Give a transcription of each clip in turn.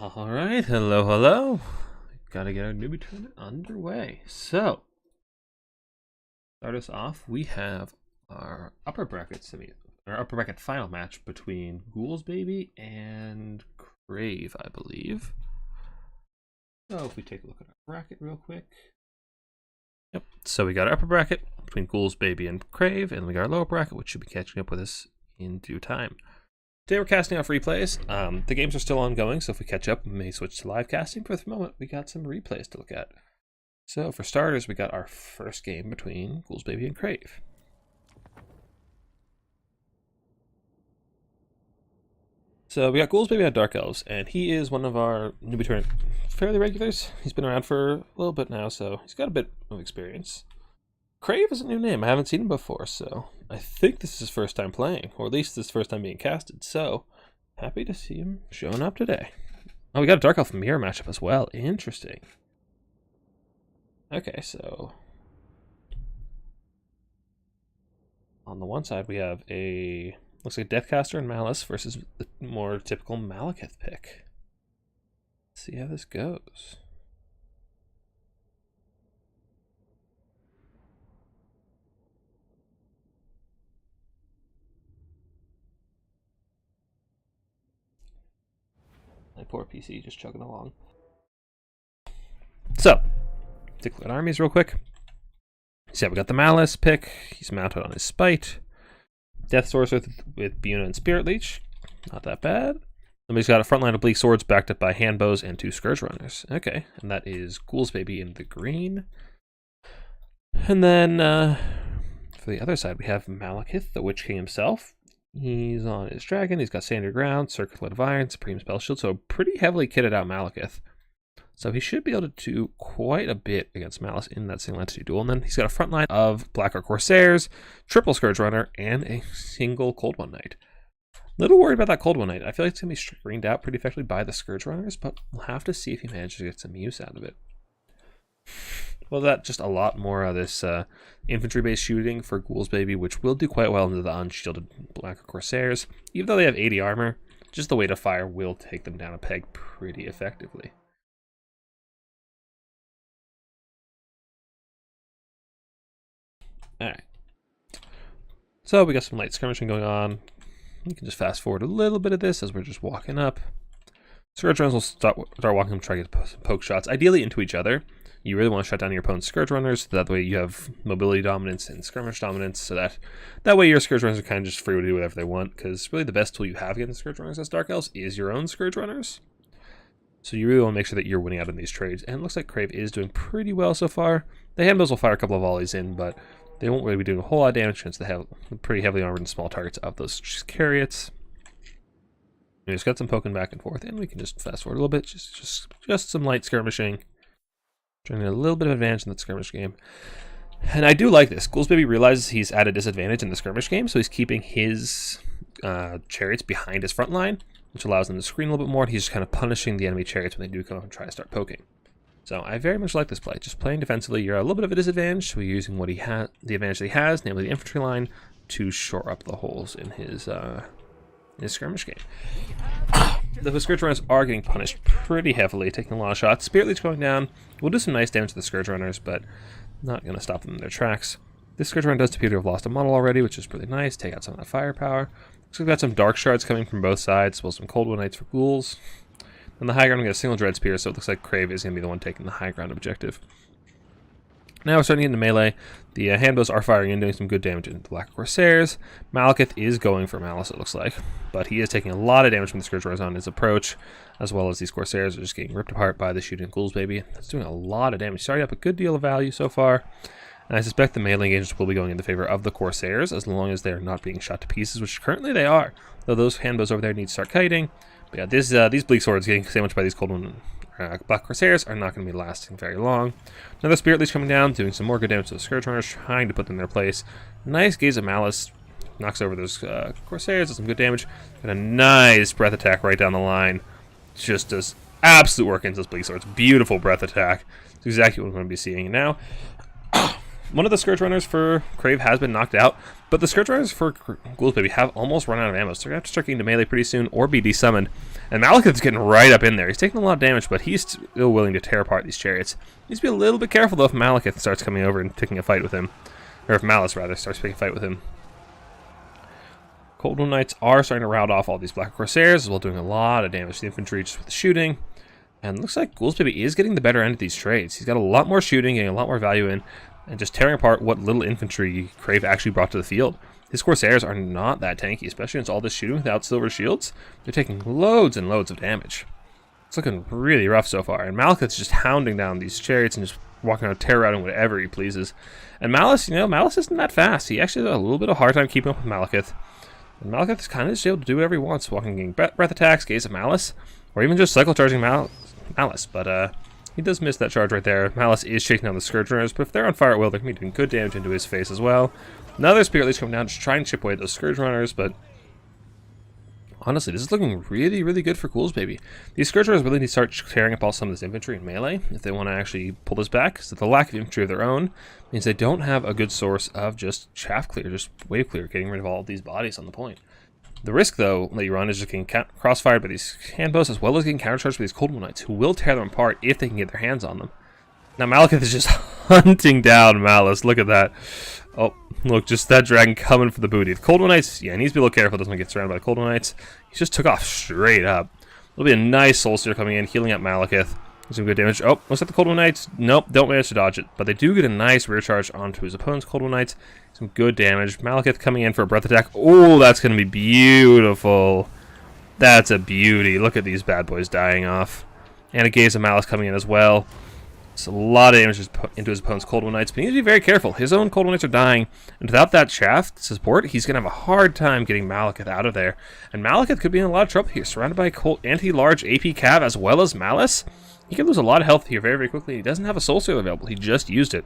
Alright, hello. Gotta get our newbie tournament underway. So, start us off, we have our upper bracket final match between Ghouls Baby and Crave, I believe. So if we take a look at our bracket real quick. Yep, so we got our upper bracket between Ghouls Baby and Crave, and we got our lower bracket, which should be catching up with us in due time. Today we're casting off replays. The games are still ongoing, so if we catch up, we may switch to live casting. For the moment, we got some replays to look at. So for starters, we got our first game between Ghouls Baby and Crave. So we got Ghouls Baby on Dark Elves, and he is one of our newbie tournament fairly regulars. He's been around for a little bit now, so he's got a bit of experience. Crave is a new name. I haven't seen him before, so I think this is his first time playing, or at least his first time being casted, so happy to see him showing up today. Oh, we got a Dark Elf Mirror matchup as well. Interesting. Okay, so on the one side we have a, looks like Deathcaster and Malice versus the more typical Malekith pick. Let's see how this goes. My poor PC just chugging along. So, take a look at armies real quick. So yeah, we got the Malice pick. He's mounted on his Spite. Death Sorcerer with Buna and Spirit Leech. Not that bad. Then he's got a front line of Bleak Swords backed up by Handbows and 2 Scourge Runners. Okay, and that is Ghouls Baby in the green. And then for the other side, we have Malekith, the Witch King himself. He's on his dragon, he's got Standard Ground, Circlet of Iron, Supreme Spell Shield, so pretty heavily kitted out Malekith. So he should be able to do quite a bit against Malice in that single entity duel. And then he's got a front line of Blackheart Corsairs, triple Scourge Runner, and a single Cold One Knight. Little worried about that Cold One Knight. I feel like it's going to be screened out pretty effectively by the Scourge Runners, but we'll have to see if he manages to get some use out of it. Well, that's just a lot more of this infantry-based shooting for Ghouls Baby, which will do quite well into the unshielded Blackheart Corsairs. Even though they have 80 armor, just the weight of fire will take them down a peg pretty effectively. Alright. So we got some light skirmishing going on. You can just fast forward a little bit of this as we're just walking up. Scourge Runners will start walking up, try to get some poke shots, ideally into each other. You really want to shut down your opponent's Scourge Runners, so that way you have mobility dominance and skirmish dominance, so that way your Scourge Runners are kind of just free to do whatever they want, because really the best tool you have against Scourge Runners as Dark Elves is your own Scourge Runners. So you really want to make sure that you're winning out in these trades, and it looks like Crave is doing pretty well so far. The Handbows will fire a couple of volleys in, but they won't really be doing a whole lot of damage since they have pretty heavily armored and small targets of those Chariots. We just got some poking back and forth, and we can just fast forward a little bit, just some light skirmishing. Trying to get a little bit of advantage in the skirmish game. And I do like this. Ghouls Baby realizes he's at a disadvantage in the skirmish game, so he's keeping his chariots behind his front line, which allows them to screen a little bit more, and he's just kind of punishing the enemy chariots when they do come up and try to start poking. So I very much like this play. Just playing defensively, you're at a little bit of a disadvantage, so we're using what the advantage that he has, namely the infantry line, to shore up the holes in his skirmish game. The Scourge Runners are getting punished pretty heavily, taking a lot of shots. Spirit Leech going down will do some nice damage to the Scourge Runners, but not going to stop them in their tracks. This Scourge Runner does appear to have lost a model already, which is really nice. Take out some of that firepower. So we've got some Dark Shards coming from both sides, as well as some Cold One Knights for Ghouls. On the high ground, we got a single Dread Spear, so it looks like Crave is going to be the one taking the high ground objective. Now we're starting to get into melee. The Handbows are firing and doing some good damage into the Black Corsairs. Malekith is going for Malice, it looks like, but he is taking a lot of damage from the Scourge Runners on his approach, as well as these Corsairs are just getting ripped apart by the shooting Ghouls Baby. That's doing a lot of damage. Starting up a good deal of value so far, and I suspect the melee engagements will be going in the favor of the Corsairs, as long as they're not being shot to pieces, which currently they are, though those Handbows over there need to start kiting. But yeah, these Bleak Swords getting sandwiched by these Cold One Black Corsairs are not going to be lasting very long. Another Spirit Leech coming down, doing some more good damage to the Scourge Runners, trying to put them in their place. Nice Gaze of Malice, knocks over those Corsairs, does some good damage, and a nice breath attack right down the line. Just does absolute work into those Bleak Swords. Beautiful breath attack. It's exactly what we're going to be seeing now. One of the Scourge Runners for Crave has been knocked out, but the Scourge Runners for Ghoulsbaby have almost run out of ammo, so they're going to have to start getting to melee pretty soon or be desummoned. And Malekith's getting right up in there. He's taking a lot of damage, but he's still willing to tear apart these chariots. Needs to be a little bit careful, though, if Malekith starts coming over and picking a fight with him. Or if Malice, rather, starts picking a fight with him. Cold One Knights are starting to round off all these Black Corsairs, as well doing a lot of damage to the infantry just with the shooting. And it looks like Ghoulsbaby is getting the better end of these trades. He's got a lot more shooting, getting a lot more value in, and just tearing apart what little infantry Crave actually brought to the field. His Corsairs are not that tanky, especially against all this shooting without silver shields. They're taking loads and loads of damage. It's looking really rough so far, and Malekith's just hounding down these chariots and just walking around terror-routing whatever he pleases. And Malice, Malice isn't that fast. He actually has a little bit of a hard time keeping up with Malekith. And Malekith is kind of just able to do whatever he wants, walking, getting breath attacks, Gaze of Malice, or even just cycle charging Malice. But he does miss that charge right there. Malice is shaking down the Scourge Runners, but if they're on fire at will, they're going to be doing good damage into his face as well. Another Spirit Leech coming down to try and chip away at those Scourge Runners, but honestly, this is looking really, really good for Ghoulsbaby. These Scourge Runners really need to start tearing up all some of this infantry in melee if they want to actually pull this back, so the lack of infantry of their own means they don't have a good source of just chaff clear, just wave clear, getting rid of all of these bodies on the point. The risk, though, that you run is just getting crossfired by these handbows, as well as getting countercharged by these Cold One Knights, who will tear them apart if they can get their hands on them. Now, Malekith is just hunting down Malice. Look at that. Oh, look, just that dragon coming for the booty. The Cold One Knights, yeah, he needs to be a little careful, doesn't get surrounded by the Cold One Knights. He just took off straight up. There'll be a nice Soul Steer coming in, healing up Malekith. Some good damage. Oh, looks like the Cold One Knights, nope, don't manage to dodge it. But they do get a nice rear charge onto his opponent's Cold One Knights. Some good damage. Malekith coming in for a breath attack. Oh, that's going to be beautiful. That's a beauty. Look at these bad boys dying off. And a Gaze of Malice coming in as well. It's a lot of damage into his opponent's Cold One Knights, but he needs to be very careful. His own Cold One Knights are dying, and without that shaft support, he's going to have a hard time getting Malekith out of there. And Malekith could be in a lot of trouble here, surrounded by anti-large AP Cav as well as Malice. He can lose a lot of health here very, very quickly. He doesn't have a Soul Steal available. He just used it.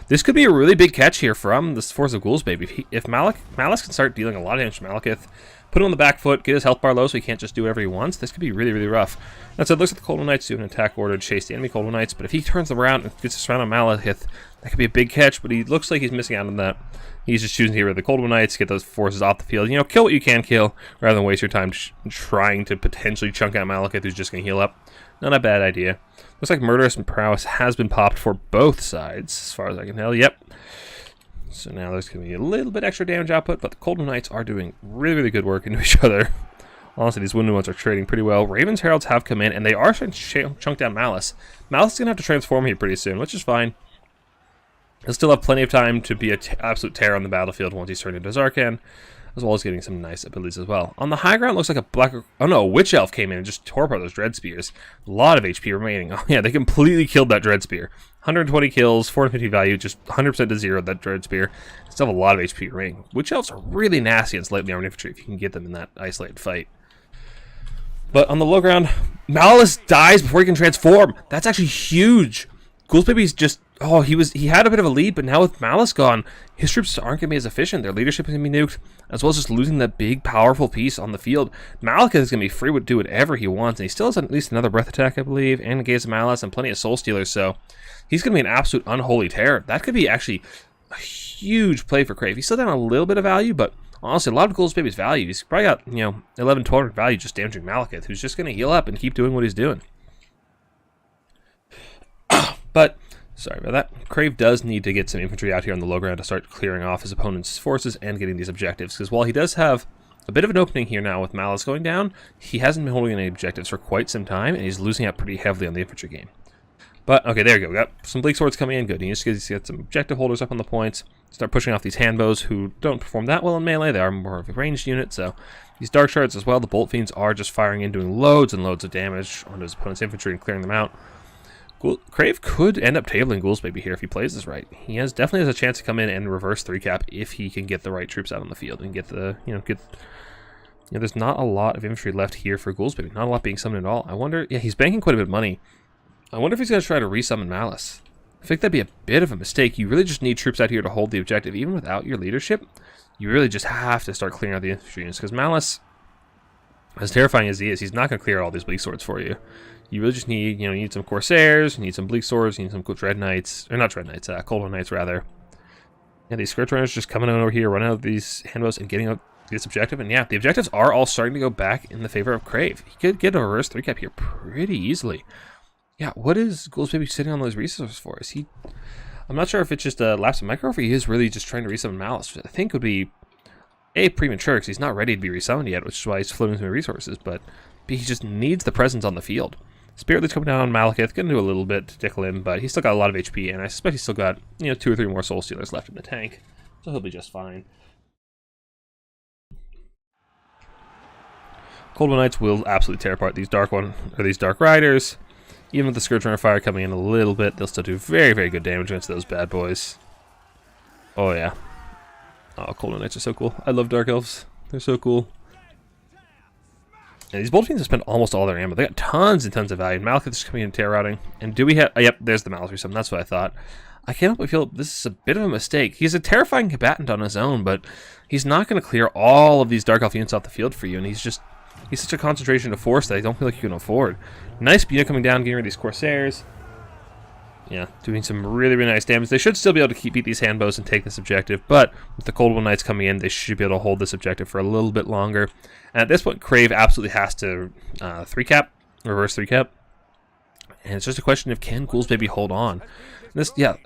This could be a really big catch here from this force of Ghoulsbaby. If Malice can start dealing a lot of damage to Malekith, put him on the back foot, get his health bar low so he can't just do whatever he wants, this could be really, really rough. That said, looks like the Cold One Knights do an attack order to chase the enemy Cold One Knights, but if he turns them around and gets surrounded on Malekith, that could be a big catch, but he looks like he's missing out on that. He's just choosing to get rid of the Cold One Knights, get those forces off the field. Kill what you can kill, rather than waste your time trying to potentially chunk out Malekith, who's just going to heal up. Not a bad idea. Looks like Murderous and Prowess has been popped for both sides, as far as I can tell. Yep. So now there's going to be a little bit extra damage output, but the Cold One Knights are doing really, really good work into each other. Honestly, these Wounded Ones are trading pretty well. Raven's Heralds have come in, and they are starting to chunk down Malice. Malice is going to have to transform here pretty soon, which is fine. He'll still have plenty of time to be an absolute terror on the battlefield once he's turned into Zarkan, as well as getting some nice abilities as well. On the high ground, it looks like a Witch Elf came in and just tore apart those Dread Spears. A lot of HP remaining. Oh yeah, they completely killed that Dread Spear. 120 kills, 450 value, just 100% to 0 that Dread Spear. Still have a lot of HP remaining. Witch Elves are really nasty against lightly armored infantry if you can get them in that isolated fight. But on the low ground, Malice dies before he can transform. That's actually huge. Ghoulsbaby's just... Oh, he had a bit of a lead, but now with Malice gone, his troops aren't going to be as efficient. Their leadership is going to be nuked, as well as just losing that big, powerful piece on the field. Malekith is going to be free to do whatever he wants, and he still has at least another breath attack, I believe, and a Gaze of Malice, and plenty of Soul Stealers, so he's going to be an absolute unholy terror. That could be actually a huge play for Crave. He's still down a little bit of value, but honestly, a lot of Ghoulsbaby's value. He's probably got, 11, 12 value just damaging Malekith, who's just going to heal up and keep doing what he's doing. But... sorry about that. Crave does need to get some infantry out here on the low ground to start clearing off his opponent's forces and getting these objectives. Because while he does have a bit of an opening here now with Malice going down, he hasn't been holding any objectives for quite some time, and he's losing out pretty heavily on the infantry game. But, okay, there you go. We got some Bleak Swords coming in. Good. He just gets to get some objective holders up on the points. Start pushing off these handbows who don't perform that well in melee. They are more of a ranged unit, so these Dark Shards as well. The Bolt Fiends are just firing in, doing loads and loads of damage on his opponent's infantry and clearing them out. Crave could end up tabling Ghoulsbaby here if he plays this right. He definitely has a chance to come in and reverse 3-cap if he can get the right troops out on the field and get the, there's not a lot of infantry left here for Ghoulsbaby. Not a lot being summoned at all. I wonder, yeah, he's banking quite a bit of money. I wonder if he's going to try to resummon Malice. I think that'd be a bit of a mistake. You really just need troops out here to hold the objective. Even without your leadership, you really just have to start clearing out the infantry units, because Malice, as terrifying as he is, he's not going to clear all these Bleak Swords for you. You really just need, you need some Corsairs, you need some Bleak Swords, you need some Dread Knights, or not Dread Knights, Cold War Knights rather. Yeah, these Scourge Runners just coming over here, running out of these handbows and getting up this objective. And yeah, the objectives are all starting to go back in the favor of Crave. He could get a reverse 3-cap here pretty easily. Yeah, what is Ghouls maybe sitting on those resources for? Is he... I'm not sure if it's just a lapse of micro, or if he is really just trying to resummon Malice, which I think would be A, premature, because he's not ready to be resummoned yet, which is why he's floating through resources, but B, he just needs the presence on the field. Spirit Lead's coming down on Malekith, gonna do a little bit to tickle him, but he's still got a lot of HP, and I suspect he's still got, 2 or 3 more Soul Stealers left in the tank, so he'll be just fine. Cold War Knights will absolutely tear apart these Dark Riders. Even with the Scourge Runner fire coming in a little bit, they'll still do very, very good damage against those bad boys. Oh yeah. Oh, Cold War Knights are so cool. I love Dark Elves. They're so cool. And these Bolt Fiends have spent almost all their ammo. They got tons and tons of value. Malekith is coming in and terror routing. And do we have... yep, there's the Malice Resum. That's what I thought. I can't help but feel this is a bit of a mistake. He's a terrifying combatant on his own, but he's not going to clear all of these Dark Elf units off the field for you. And he's such a concentration of force that I don't feel like you can afford. Nice unit coming down, getting rid of these Corsairs. Yeah, doing some really, really nice damage. They should still be able to beat these handbows and take this objective, but with the Cold War Knights coming in, they should be able to hold this objective for a little bit longer. And at this point, Crave absolutely has to 3-cap, reverse 3-cap. And it's just a question of can Ghouls maybe hold on. This, yeah,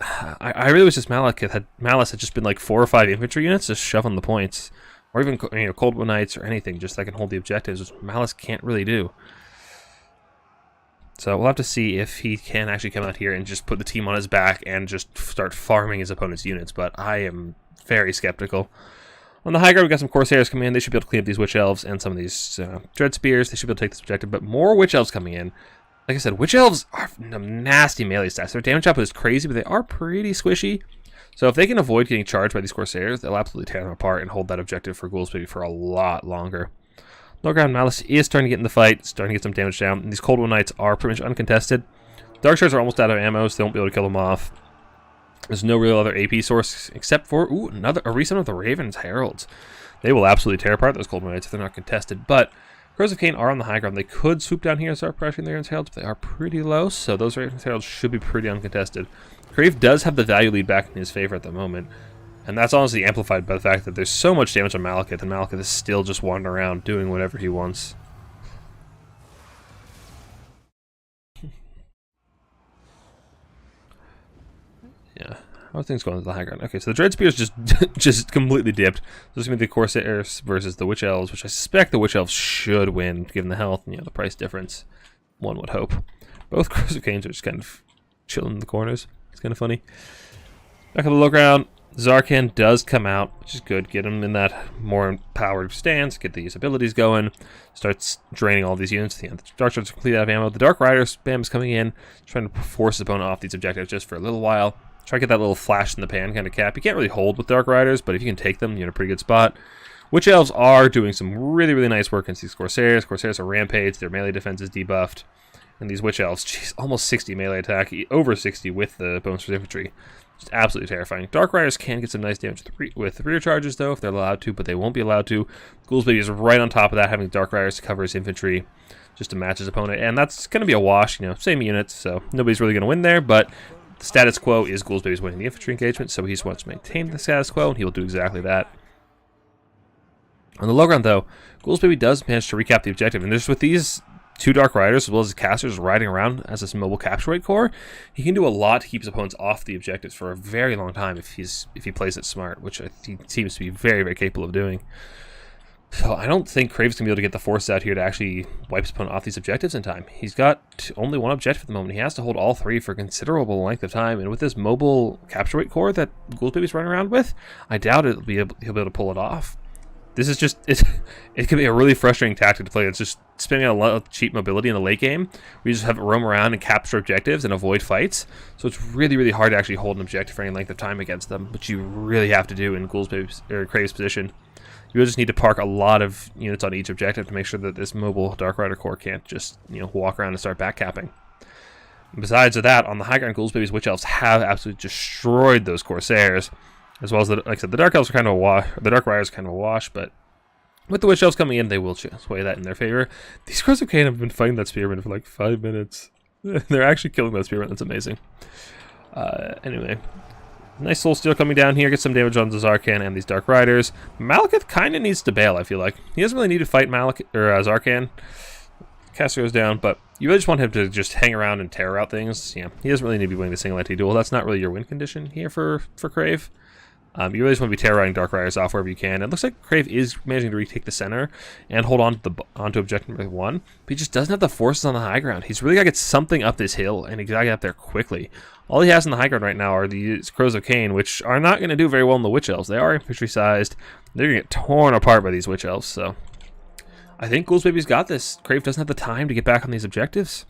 I really wish this Malice had just been like 4 or 5 infantry units just shoving the points. Or even Cold War Knights or anything, just that can hold the objectives, which Malice can't really do. So we'll have to see if he can actually come out here and just put the team on his back and just start farming his opponent's units, but I am very skeptical. On the high ground, we've got some Corsairs coming in. They should be able to clean up these Witch Elves and some of these Dread Spears. They should be able to take this objective, but more Witch Elves coming in. Like I said, Witch Elves are nasty melee stats. Their damage output is crazy, but they are pretty squishy. So if they can avoid getting charged by these Corsairs, they'll absolutely tear them apart and hold that objective for Ghouls maybe for a lot longer. Low ground Malice is starting to get in the fight, starting to get some damage down. And these Cold War Knights are pretty much uncontested. Dark Shards are almost out of ammo, so they won't be able to kill them off. There's no real other AP source except for, a resummon of the Raven's Heralds. They will absolutely tear apart those Cold War Knights if they're not contested. But Crows of Khorne are on the high ground. They could swoop down here and start pressuring the Raven's Heralds, but they are pretty low, so those Raven's Heralds should be pretty uncontested. Crave does have the value lead back in his favor at the moment. And that's honestly amplified by the fact that there's so much damage on Malekith, and Malekith is still just wandering around doing whatever he wants. Yeah, how are things going to the high ground? Okay, so the Dread Spears just completely dipped. This is going to be the Corsairs versus the Witch Elves, which I suspect the Witch Elves should win, given the health and the price difference. One would hope. Both Crows of Khorne are just kind of chilling in the corners. It's kind of funny. Back on the low ground. Zarkan does come out, which is good. Get him in that more empowered stance, get these abilities going, starts draining all these units. The Dark Shards are completely out of ammo. The Dark Rider spam is coming in, trying to force his opponent off these objectives just for a little while. Try to get that little flash in the pan kind of cap. You can't really hold with Dark Riders, but if you can take them, you're in a pretty good spot. Witch Elves are doing some really, really nice work against these Corsairs. Corsairs are rampage, their melee defense is debuffed. And these Witch Elves, geez, almost 60 melee attack, over 60 with the bonus for infantry. Just absolutely terrifying. Dark Riders can get some nice damage with rear charges, though, if they're allowed to, but they won't be allowed to. Ghouls Baby is right on top of that, having Dark Riders to cover his infantry just to match his opponent. And that's going to be a wash, same units, so nobody's really going to win there, but the status quo is Ghouls Baby's winning the infantry engagement, so he just wants to maintain the status quo, and he will do exactly that. On the low ground, though, Ghouls Baby does manage to recap the objective, and just with these 2 Dark Riders, as well as his casters riding around as this mobile capture rate core, he can do a lot to keep his opponents off the objectives for a very long time if he plays it smart, which he seems to be very, very capable of doing. So I don't think Crave's going to be able to get the force out here to actually wipe his opponent off these objectives in time. He's got only 1 objective at the moment. He has to hold all 3 for a considerable length of time, and with this mobile capture rate core that Ghouls Baby's running around with, I doubt he'll be able to pull it off. This is just, it can be a really frustrating tactic to play. It's just spending a lot of cheap mobility in the late game. We just have it roam around and capture objectives and avoid fights. So it's really, really hard to actually hold an objective for any length of time against them, which you really have to do in Ghouls Baby's or Crave's position. You just need to park a lot of units on each objective to make sure that this mobile Dark Rider core can't just, walk around and start backcapping. Besides that, on the high ground, Ghouls Baby's Witch Elves have absolutely destroyed those Corsairs. As well as, like I said, the Dark Elves are kind of a wash, the Dark Riders are kind of a wash, but With the Witch Elves coming in, they will sway that in their favor. These Crows of Khorne have been fighting that Spearman for like 5 minutes. They're actually killing that Spearman. That's amazing. Anyway. Nice Soul Steal coming down here. Get some damage on the Zarkan and these Dark Riders. Malekith kind of needs to bail, I feel like. He doesn't really need to fight Zarkan. Caster goes down, but you really just want him to just hang around and terror out things. Yeah, he doesn't really need to be winning the single anti-duel. That's not really your win condition here for Crave. You really just want to be terrorizing Dark Riders off wherever you can. It looks like Crave is managing to retake the center and hold on to onto objective number 1, but he just doesn't have the forces on the high ground. He's really got to get something up this hill, and he's got to get up there quickly. All he has on the high ground right now are these Crows of Khorne, which are not going to do very well in the Witch Elves. They are infantry-sized. They're going to get torn apart by these Witch Elves, so I think Ghouls Baby's got this. Crave doesn't have the time to get back on these objectives.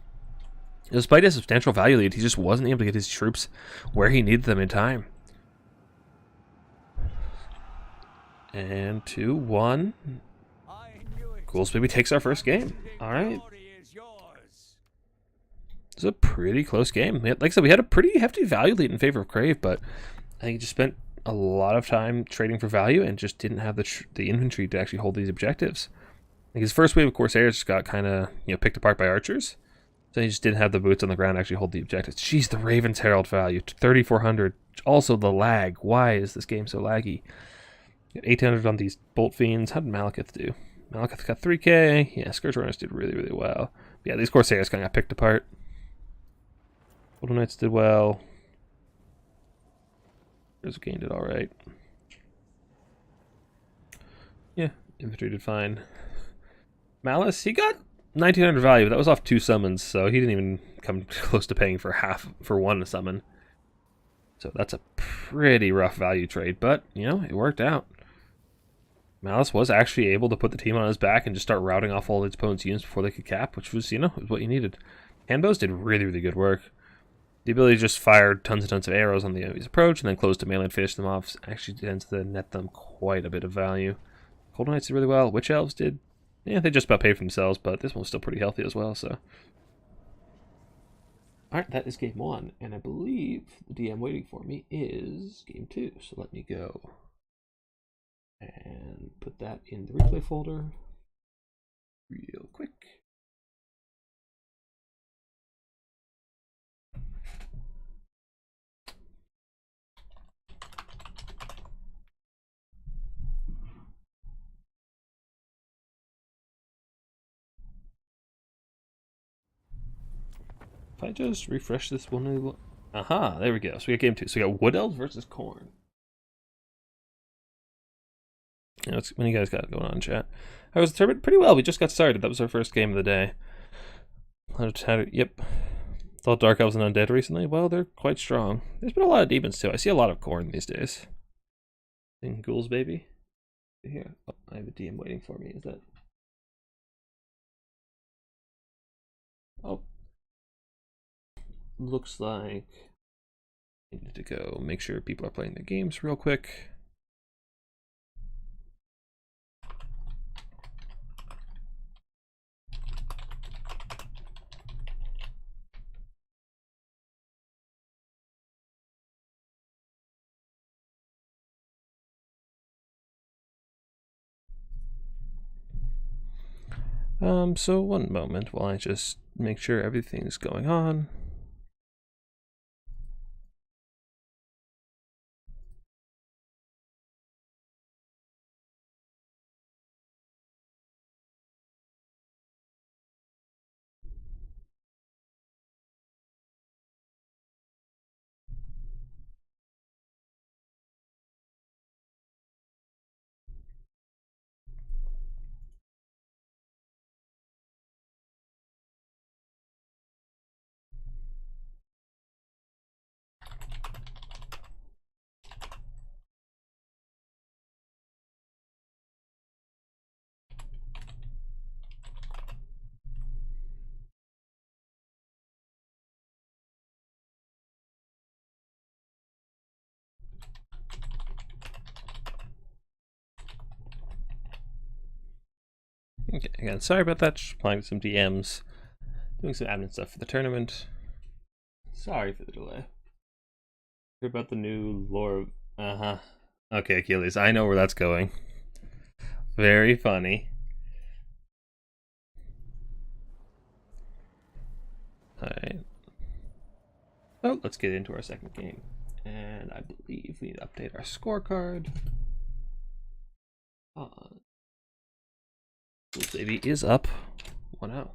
Despite a substantial value lead, he just wasn't able to get his troops where he needed them in time. And 2-1. Ghouls Baby takes our first game. Alright. It's a pretty close game. Like I said, we had a pretty hefty value lead in favor of Crave, but I think he just spent a lot of time trading for value and just didn't have the infantry to actually hold these objectives. Like his first wave of Corsairs just got kind of picked apart by archers, so he just didn't have the boots on the ground to actually hold the objectives. Jeez, the Raven's Herald value, 3,400. Also the lag. Why is this game so laggy? 800 on these Bolt Fiends. How did Malekith do? Malekith got 3k. Yeah, Scourge Runners did really, really well. But yeah, these Corsairs kind of got picked apart. Golden Knights did well. Kane did alright. Yeah, infantry did fine. Malice, he got 1,900 value, but that was off 2 summons, so he didn't even come close to paying for one summon. So that's a pretty rough value trade, but, it worked out. Malice was actually able to put the team on his back and just start routing off all his opponent's units before they could cap, which was, what you needed. Handbows did really, really good work. The ability to just fire tons and tons of arrows on the enemy's approach and then close to melee and finish them off actually tends to net them quite a bit of value. Golden Knights did really well. Witch Elves did, they just about paid for themselves, but this one was still pretty healthy as well, so. Alright, that is game 1, and I believe the DM waiting for me is game 2, so let me go and put that in the replay folder real quick. If I just refresh this one, aha, there we go. So we got game 2. So we got Wood Elves versus Khorne. What do you guys got going on, chat? I was determined pretty well. We just got started. That was our first game of the day. Yep. Thought Dark Elves and Undead recently. Well, they're quite strong. There's been a lot of demons too. I see a lot of Khorne these days. And Ghouls Baby. Here. Oh, I have a DM waiting for me. Is that? Oh. Looks like I need to go make sure people are playing their games real quick. So one moment while I just make sure everything's going on. Okay, again, sorry about that. Just applying some DMs, doing some admin stuff for the tournament. Sorry for the delay. Hear about the new lore? Okay, Achilles, I know where that's going. Very funny. Alright. So let's get into our second game. And I believe we need to update our scorecard. This baby is up 1-0.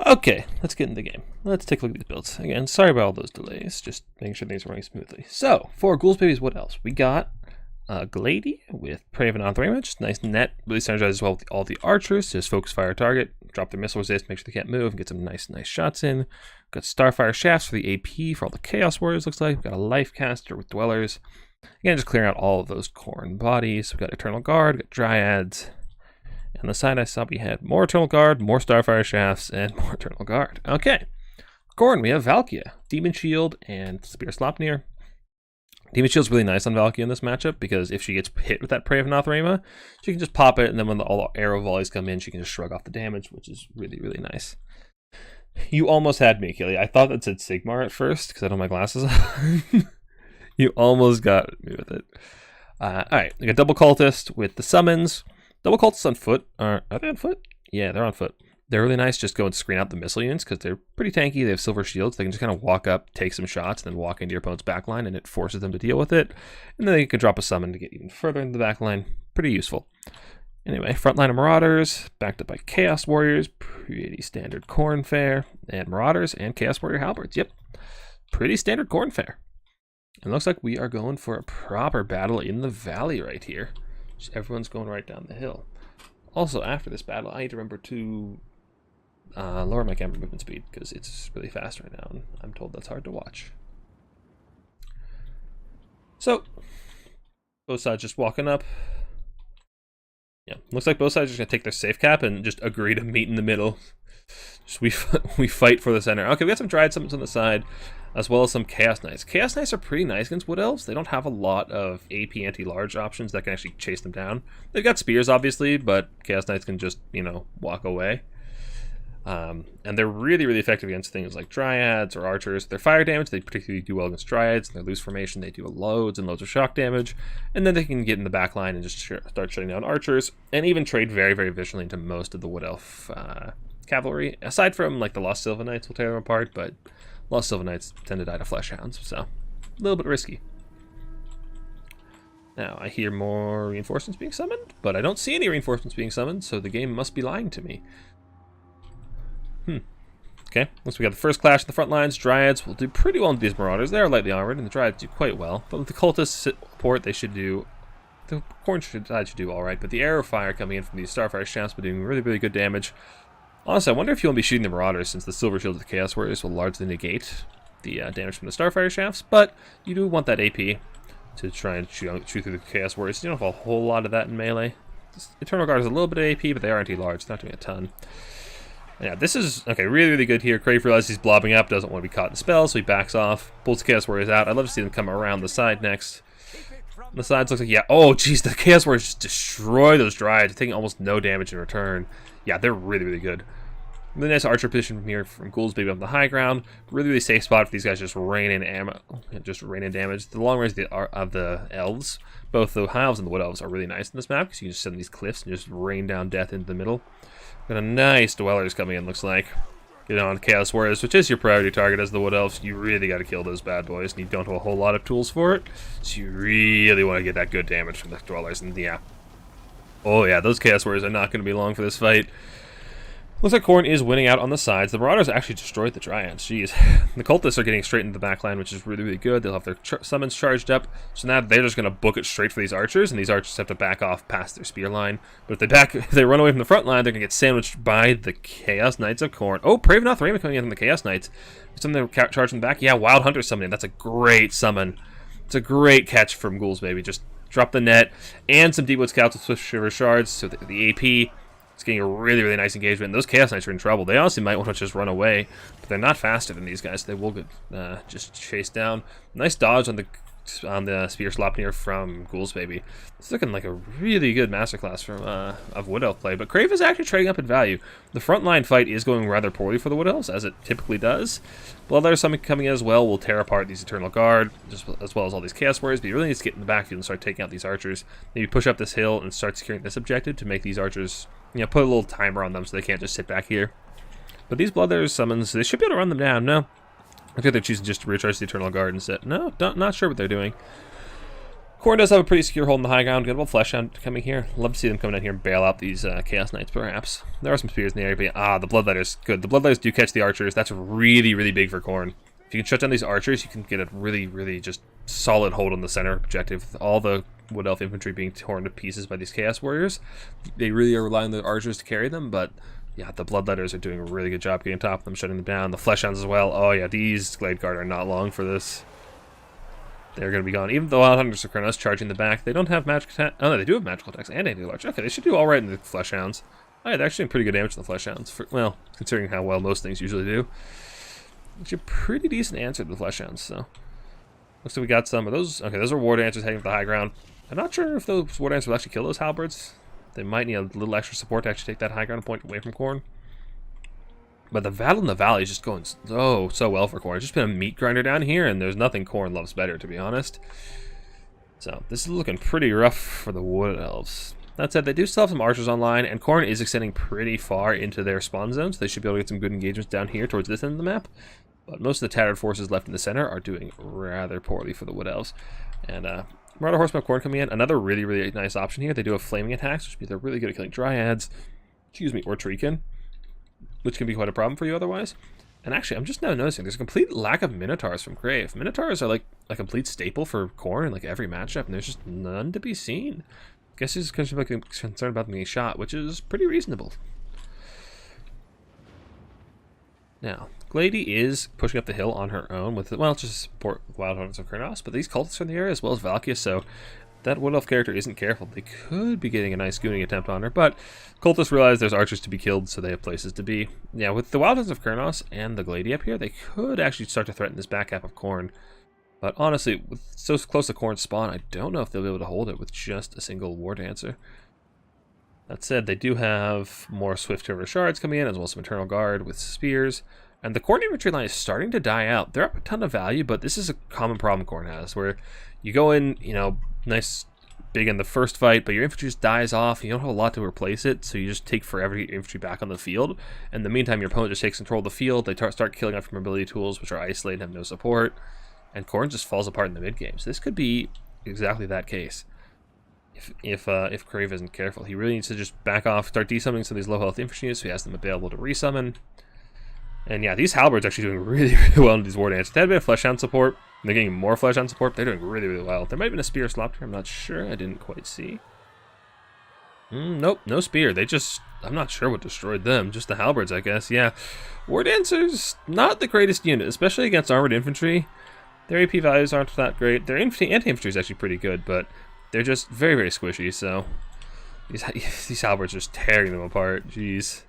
Okay, let's get into the game. Let's take a look at these builds. Again, sorry about all those delays, just making sure things are running smoothly. So, for Ghouls Babies, what else? We got Glady with Prey of an Anthrema, just nice net, really synergizes well with all the archers, just focus fire target, drop their missile resist, make sure they can't move, and get some nice shots in. We've got Starfire Shafts for the AP for all the Chaos Warriors, looks like. We've got a Life Caster with Dwellers. Again, just clearing out all of those Khorne bodies. We've got Eternal Guard, we've got Dryads. On the side I saw we had more Eternal Guard, more Starfire Shafts, and more Eternal Guard. Okay. Khorne, we have Valkia, Demon Shield, and Spear Slopnir. Demon Shield's really nice on Valkia in this matchup because if she gets hit with that Prey of Nothrema, she can just pop it, and then when all the arrow volleys come in, she can just shrug off the damage, which is really, really nice. You almost had me, Killy. I thought that said Sigmar at first because I don't have my glasses on. You almost got me with it. Alright, we got Double Cultist with the summons. Double Cultists on foot. Are they on foot? Yeah, they're on foot. They're really nice. Just go and screen out the missile units because they're pretty tanky. They have silver shields. They can just kind of walk up, take some shots, and then walk into your opponent's backline, and it forces them to deal with it. And then they can drop a summon to get even further into the backline. Pretty useful. Anyway, frontline of Marauders, backed up by Chaos Warriors. Pretty standard Khorne fare. And Marauders and Chaos Warrior Halberds. Yep. Pretty standard Khorne fare. And looks like we are going for a proper battle in the valley right here. Everyone's going right down the hill. Also, after this battle, I need to remember to lower my camera movement speed because it's really fast right now, and I'm told that's hard to watch. So, both sides just walking up. Yeah, looks like both sides are just going to take their safe cap and just agree to meet in the middle. Just we fight for the center. Okay, we got some Dryad Summons on the side, as well as some Chaos Knights. Chaos Knights are pretty nice against Wood Elves. They don't have a lot of AP anti-large options that can actually chase them down. They've got spears, obviously, but Chaos Knights can just, walk away. And they're really, really effective against things like Dryads or Archers. Their fire damage, they particularly do well against Dryads. In their loose formation, they do loads and loads of shock damage. And then they can get in the back line and just start shutting down Archers, and even trade very, very visually into most of the Wood Elf cavalry. Aside from, the Lost Sylvan Knights will tear them apart, but Lost Sylvan Knights tend to die to Flesh Hounds, so a little bit risky. Now, I hear more reinforcements being summoned, but I don't see any reinforcements being summoned, so the game must be lying to me. Okay, once we got the first clash in the front lines, Dryads will do pretty well with these Marauders. They are lightly armored, and the Dryads do quite well. But with the Cultists support, they should do... The Khorne side should do alright, but the arrow fire coming in from these Starfire Shafts will be doing really, really good damage. Honestly, I wonder if you won't be shooting the Marauders, since the Silver Shield of the Chaos Warriors will largely negate the damage from the Starfire Shafts, but you do want that AP to try and shoot through the Chaos Warriors. You don't have a whole lot of that in melee. Eternal Guard is a little bit of AP, but they are anti-large. It's not doing a ton. Yeah, this is, okay, really, really good here. Crave realizes he's blobbing up, doesn't want to be caught in spell, so he backs off, pulls the Chaos Warriors out. I'd love to see them come around the side next. The sides looks like, yeah, oh, jeez, the Chaos Warriors just destroy those Dryads, taking almost no damage in return. Yeah, they're really, really good. Really nice archer position from here from Ghouls Baby on the high ground. Really, really safe spot for these guys just rain in ammo, just rain in damage. The long range of the Elves, both the High Elves and the Wood Elves, are really nice in this map because you can just sit on these cliffs and just rain down death into the middle. Got a nice Dwellers coming in, looks like. Get on Chaos Warriors, which is your priority target as the Wood Elves. You really got to kill those bad boys, and you don't have a whole lot of tools for it. So you really want to get that good damage from the Dwellers, and yeah. Oh yeah, those Chaos Warriors are not going to be long for this fight. Looks like Khorne is winning out on the sides. The Marauders actually destroyed the Dryads. Jeez. The Cultists are getting straight into the backline, which is really, really good. They'll have their summons charged up. So now they're just going to book it straight for these archers, and these archers have to back off past their spear line. But if they run away from the front line, they're going to get sandwiched by the Chaos Knights of Khorne. Oh, Pravenoth Raymond coming in from the Chaos Knights. Something they're charging back. Yeah, Wild Hunter summoning. That's a great summon. It's a great catch from Ghouls, baby. Just drop the net and some Deepwood Scouts with Swift Shiver Shards. So the AP... It's getting a really, really nice engagement. And those Chaos Knights are in trouble. They honestly might want to just run away, but they're not faster than these guys. They will get just chased down. Nice dodge on the Spear Slopnir from Ghouls, baby. It's looking like a really good masterclass from of Wood Elf play. But Crave is actually trading up in value. The frontline fight is going rather poorly for the Wood Elves, as it typically does. Bloodletter Summon coming in as well will tear apart these Eternal Guard, just as well as all these Chaos Warriors. But you really need to get in the backfield and start taking out these archers. Maybe push up this hill and start securing this objective to make these archers, you know, put a little timer on them so they can't just sit back here. But these Bloodletter Summons, they should be able to run them down. No. I think they're choosing just to recharge the Eternal Guard instead. No, not sure what they're doing. Khorne does have a pretty secure hold in the high ground. Good old Fleshhound coming here. Love to see them come down here and bail out these Chaos Knights, perhaps. There are some spears in the area, but the Bloodletters, good. The Bloodletters do catch the archers. That's really, really big for Khorne. If you can shut down these archers, you can get a really, really just solid hold on the center objective. All the Wood Elf infantry being torn to pieces by these Chaos Warriors. They really are relying on the archers to carry them, but yeah, the Bloodletters are doing a really good job getting on top of them, shutting them down. The Fleshhounds as well. Oh yeah, these Glade Guard are not long for this. They're going to be gone. Even the Wild Hunters of Khorne charging the back. They don't have magic attack. Oh no, they do have magical attacks and anti-large. Okay, they should do all right in the Fleshhounds. Oh yeah, they're actually doing pretty good damage to the Fleshhounds. Well, considering how well most things usually do. Actually, a pretty decent answer to the Fleshhounds, so. Looks like we got some of those. Okay, those are War Dancers heading to the high ground. I'm not sure if those War Dancers will actually kill those Halberds. They might need a little extra support to actually take that high ground point away from Khorne. But the battle in the valley is just going so well for Khorne. It's just been a meat grinder down here, and there's nothing Khorne loves better, to be honest. So this is looking pretty rough for the Wood Elves. That said, they do still have some archers online, and Khorne is extending pretty far into their spawn zones. They should be able to get some good engagements down here towards this end of the map. But most of the tattered forces left in the center are doing rather poorly for the Wood Elves. And Marauder Horseman of Khorne coming in. Another really, really nice option here. They do have flaming attacks, which means they're really good at killing Dryads, or Treekin, which can be quite a problem for you otherwise. And actually, I'm just now noticing there's a complete lack of Minotaurs from Grave. Minotaurs are like a complete staple for Khorne in like every matchup, and there's just none to be seen. I guess he's concerned about them being shot, which is pretty reasonable. Now, Glady is pushing up the hill on her own with, well, just support Wild Hunters of Khorne, but these cultists are in the area as well as Valkia, so that Wood Elf character isn't careful. They could be getting a nice gooning attempt on her, but cultists realize there's archers to be killed, so they have places to be. Yeah, with the Wild Hunters of Khorne and the Glady up here, they could actually start to threaten this back half of Khorne. But honestly, with so close to Khorne's spawn, I don't know if they'll be able to hold it with just a single War Dancer. That said, they do have more Swift River Shards coming in, as well as some Eternal Guard with spears. And the Khorne infantry line is starting to die out. They're up a ton of value, but this is a common problem Khorne has, where you go in, you know, nice big in the first fight, but your infantry just dies off. You don't have a lot to replace it, so you just take forever to get your infantry back on the field. In the meantime, your opponent just takes control of the field. They start killing off your mobility tools, which are isolated and have no support. And Khorne just falls apart in the mid-game. So this could be exactly that case. If Crave isn't careful. He really needs to just back off, start desummoning some of these low-health infantry units so he has them available to resummon. And yeah, these Halberds actually doing really, really well in these War Dancers. They had a bit of Fleshhound support. And they're getting more Fleshhound support. They're doing really, really well. There might have been a Spear Slopnir. I'm not sure. I didn't quite see. Nope, no Spear. They just... I'm not sure what destroyed them. Just the Halberds, I guess. Yeah. War Dancers, not the greatest unit, especially against armored infantry. Their AP values aren't that great. Their anti-infantry is actually pretty good, but they're just very, very squishy, so... These Halberds are just tearing them apart. Jeez.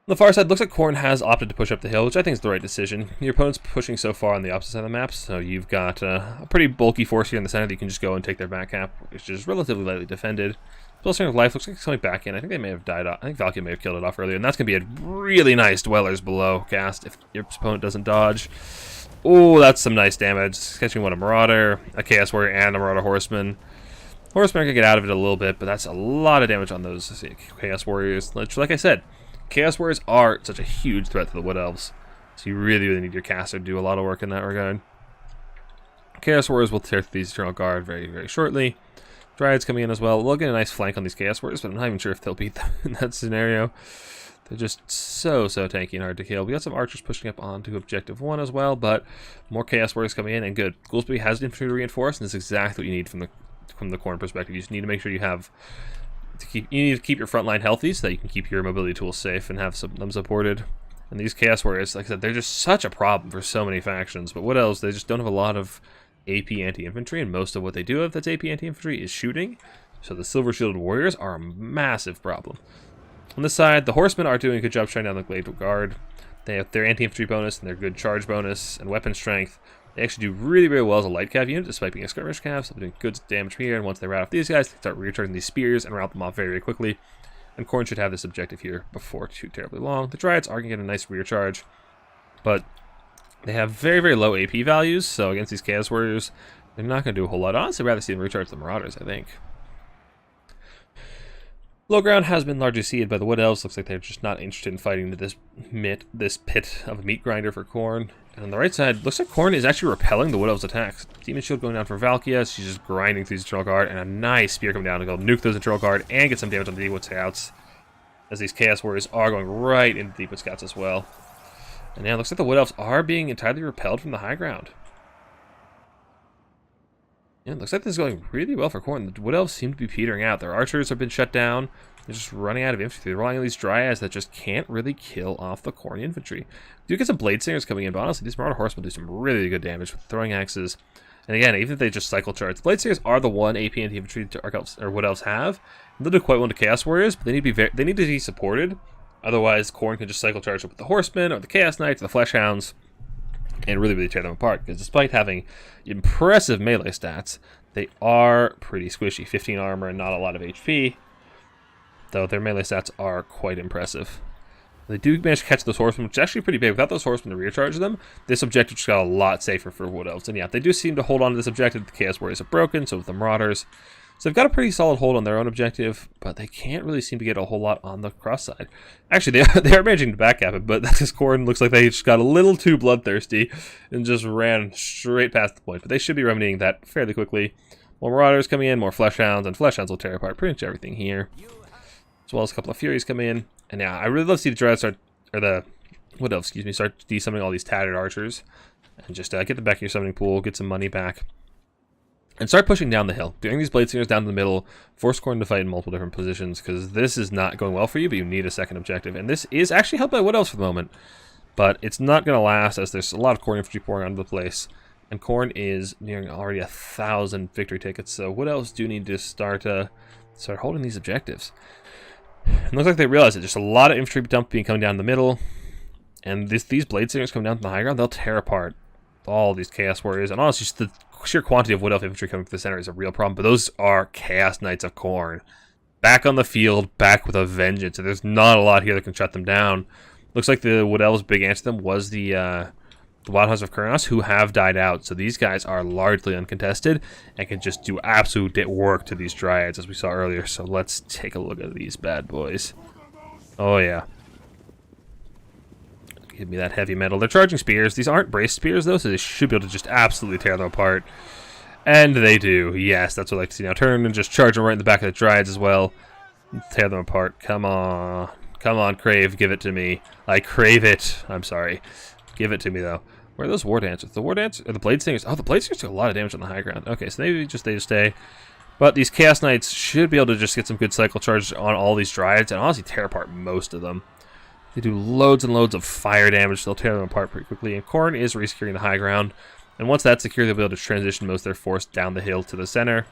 On the far side, looks like Khorne has opted to push up the hill, which I think is the right decision. Your opponent's pushing so far on the opposite side of the map, so you've got a pretty bulky force here in the center that you can just go and take their back half, which is relatively lightly defended. Spellslinger of Life looks like it's coming back in. I think they may have died off. I think Valkia may have killed it off earlier, and that's going to be a really nice Dwellers Below cast if your opponent doesn't dodge. Oh, that's some nice damage. Catching one, a Marauder, a Chaos Warrior, and a Marauder Horseman. Horseman can get out of it a little bit, but that's a lot of damage on those Chaos Warriors. Like I said, Chaos Warriors are such a huge threat to the Wood Elves, so you really, really need your caster to do a lot of work in that regard. Chaos Warriors will tear through these Eternal Guard very, very shortly. Dryads coming in as well. We'll get a nice flank on these Chaos Warriors, but I'm not even sure if they'll beat them in that scenario. They're just so tanky and hard to kill. We got some archers pushing up onto objective 1 as well, but more chaos warriors coming in, and good. Goolsby has infantry to reinforce, and this is exactly what you need from the Khorne perspective. You just need to make sure you have you need to keep your front line healthy so that you can keep your mobility tools safe and have them supported. And these chaos warriors, like I said, they're just such a problem for so many factions. But what else? They just don't have a lot of AP anti-infantry, and most of what they do have that's AP anti-infantry is shooting. So the silver shielded warriors are a massive problem. On this side, the horsemen are doing a good job shutting down the glade guard. They have their anti-infantry bonus and their good charge bonus and weapon strength. They actually do really well as a light cav unit, despite being a skirmish cav, so they're doing good damage here. And once they rout off these guys, they start recharging these spears and rout them off very quickly. And Khorne should have this objective here before too terribly long. The Dryads are going to get a nice rear charge, but they have very low AP values, so against these Chaos Warriors, they're not going to do a whole lot. Honestly, I'd rather see them recharge the Marauders, I think. Low ground has been largely seeded by the Wood Elves. Looks like they're just not interested in fighting this pit of a meat grinder for Khorne. And on the right side, looks like Khorne is actually repelling the Wood Elves' attacks. Demon Shield going down for Valkia. She's just grinding through the Internal Guard, and a nice spear coming down to go nuke those Internal Guard and get some damage on the Deepwood Scouts, as these Chaos Warriors are going right into the Deepwood Scouts as well. And now it looks like the Wood Elves are being entirely repelled from the high ground. Yeah, it looks like this is going really well for Khorne. The Wood Elves seem to be petering out. Their archers have been shut down. They're just running out of infantry. They're relying on these Dryads that just can't really kill off the Khorne infantry. We do get some Blade Singers coming in, but honestly, these Marauder Horsemen do some really good damage with throwing axes. And again, even if they just cycle charge, the Blade Singers are the one AP anti-infantry Wood Elves have. They'll do quite well to Chaos Warriors, but they need to be supported. Otherwise, Khorne can just cycle charge up with the Horsemen or the Chaos Knights or the Flesh Hounds and really tear them apart. Because despite having impressive melee stats, they are pretty squishy. 15 armor and not a lot of HP, though their melee stats are quite impressive. They do manage to catch those horsemen, which is actually pretty big. Without those horsemen to recharge them, this objective just got a lot safer for Wood Elves. And yeah, they do seem to hold on to this objective. The Chaos Warriors are broken, so with the Marauders. So they've got a pretty solid hold on their own objective, but they can't really seem to get a whole lot on the cross side. Actually, they are managing to backgap it, but this Khorne looks like they just got a little too bloodthirsty and just ran straight past the point. But they should be remedying that fairly quickly. More Marauders coming in, more Flesh Hounds, and Flesh Hounds will tear apart pretty much everything here. As well as a couple of Furies come in. And yeah, I really love to see the Dread start, or the Wood Elves, excuse me, start de-summoning all these tattered archers. And just get them back in your summoning pool, get some money back. And start pushing down the hill. Bring these Blade Singers down to the middle, force Khorne to fight in multiple different positions, because this is not going well for you, but you need a second objective. And this is actually helped by Wood Elves for the moment. But it's not going to last, as there's a lot of Khorne infantry pouring onto the place. And Khorne is nearing already 1,000 victory tickets, so Wood Elves do need to start holding these objectives. It looks like they realize it. Just a lot of infantry dump coming down the middle. And these Blade Singers come down to the high ground, they'll tear apart all these Chaos Warriors. And honestly, just the sheer quantity of Wood Elf infantry coming from the center is a real problem. But those are Chaos Knights of Khorne. Back on the field, back with a vengeance. And there's not a lot here that can shut them down. Looks like the Wood Elves' big answer to them was the Wild House of Khorne, who have died out. So these guys are largely uncontested and can just do absolute work to these Dryads, as we saw earlier. So let's take a look at these bad boys. Oh, yeah. Give me that heavy metal. They're charging spears. These aren't braced spears, though, so they should be able to just absolutely tear them apart. And they do. Yes, that's what I like to see now. Turn and just charge them right in the back of the Dryads as well. Tear them apart. Come on. Come on, Crave. Give it to me. I crave it. I'm sorry. Give it to me, though. Where are those War Dancers? The War Dancers? Or the Blade Singers? Oh, the Blade Singers took a lot of damage on the high ground. Okay, so maybe they just stay. But these Chaos Knights should be able to just get some good cycle charges on all these Dryads and honestly tear apart most of them. They do loads and loads of fire damage, so they'll tear them apart pretty quickly. And Khorne is resecuring the high ground. And once that's secure, they'll be able to transition most of their force down the hill to the center.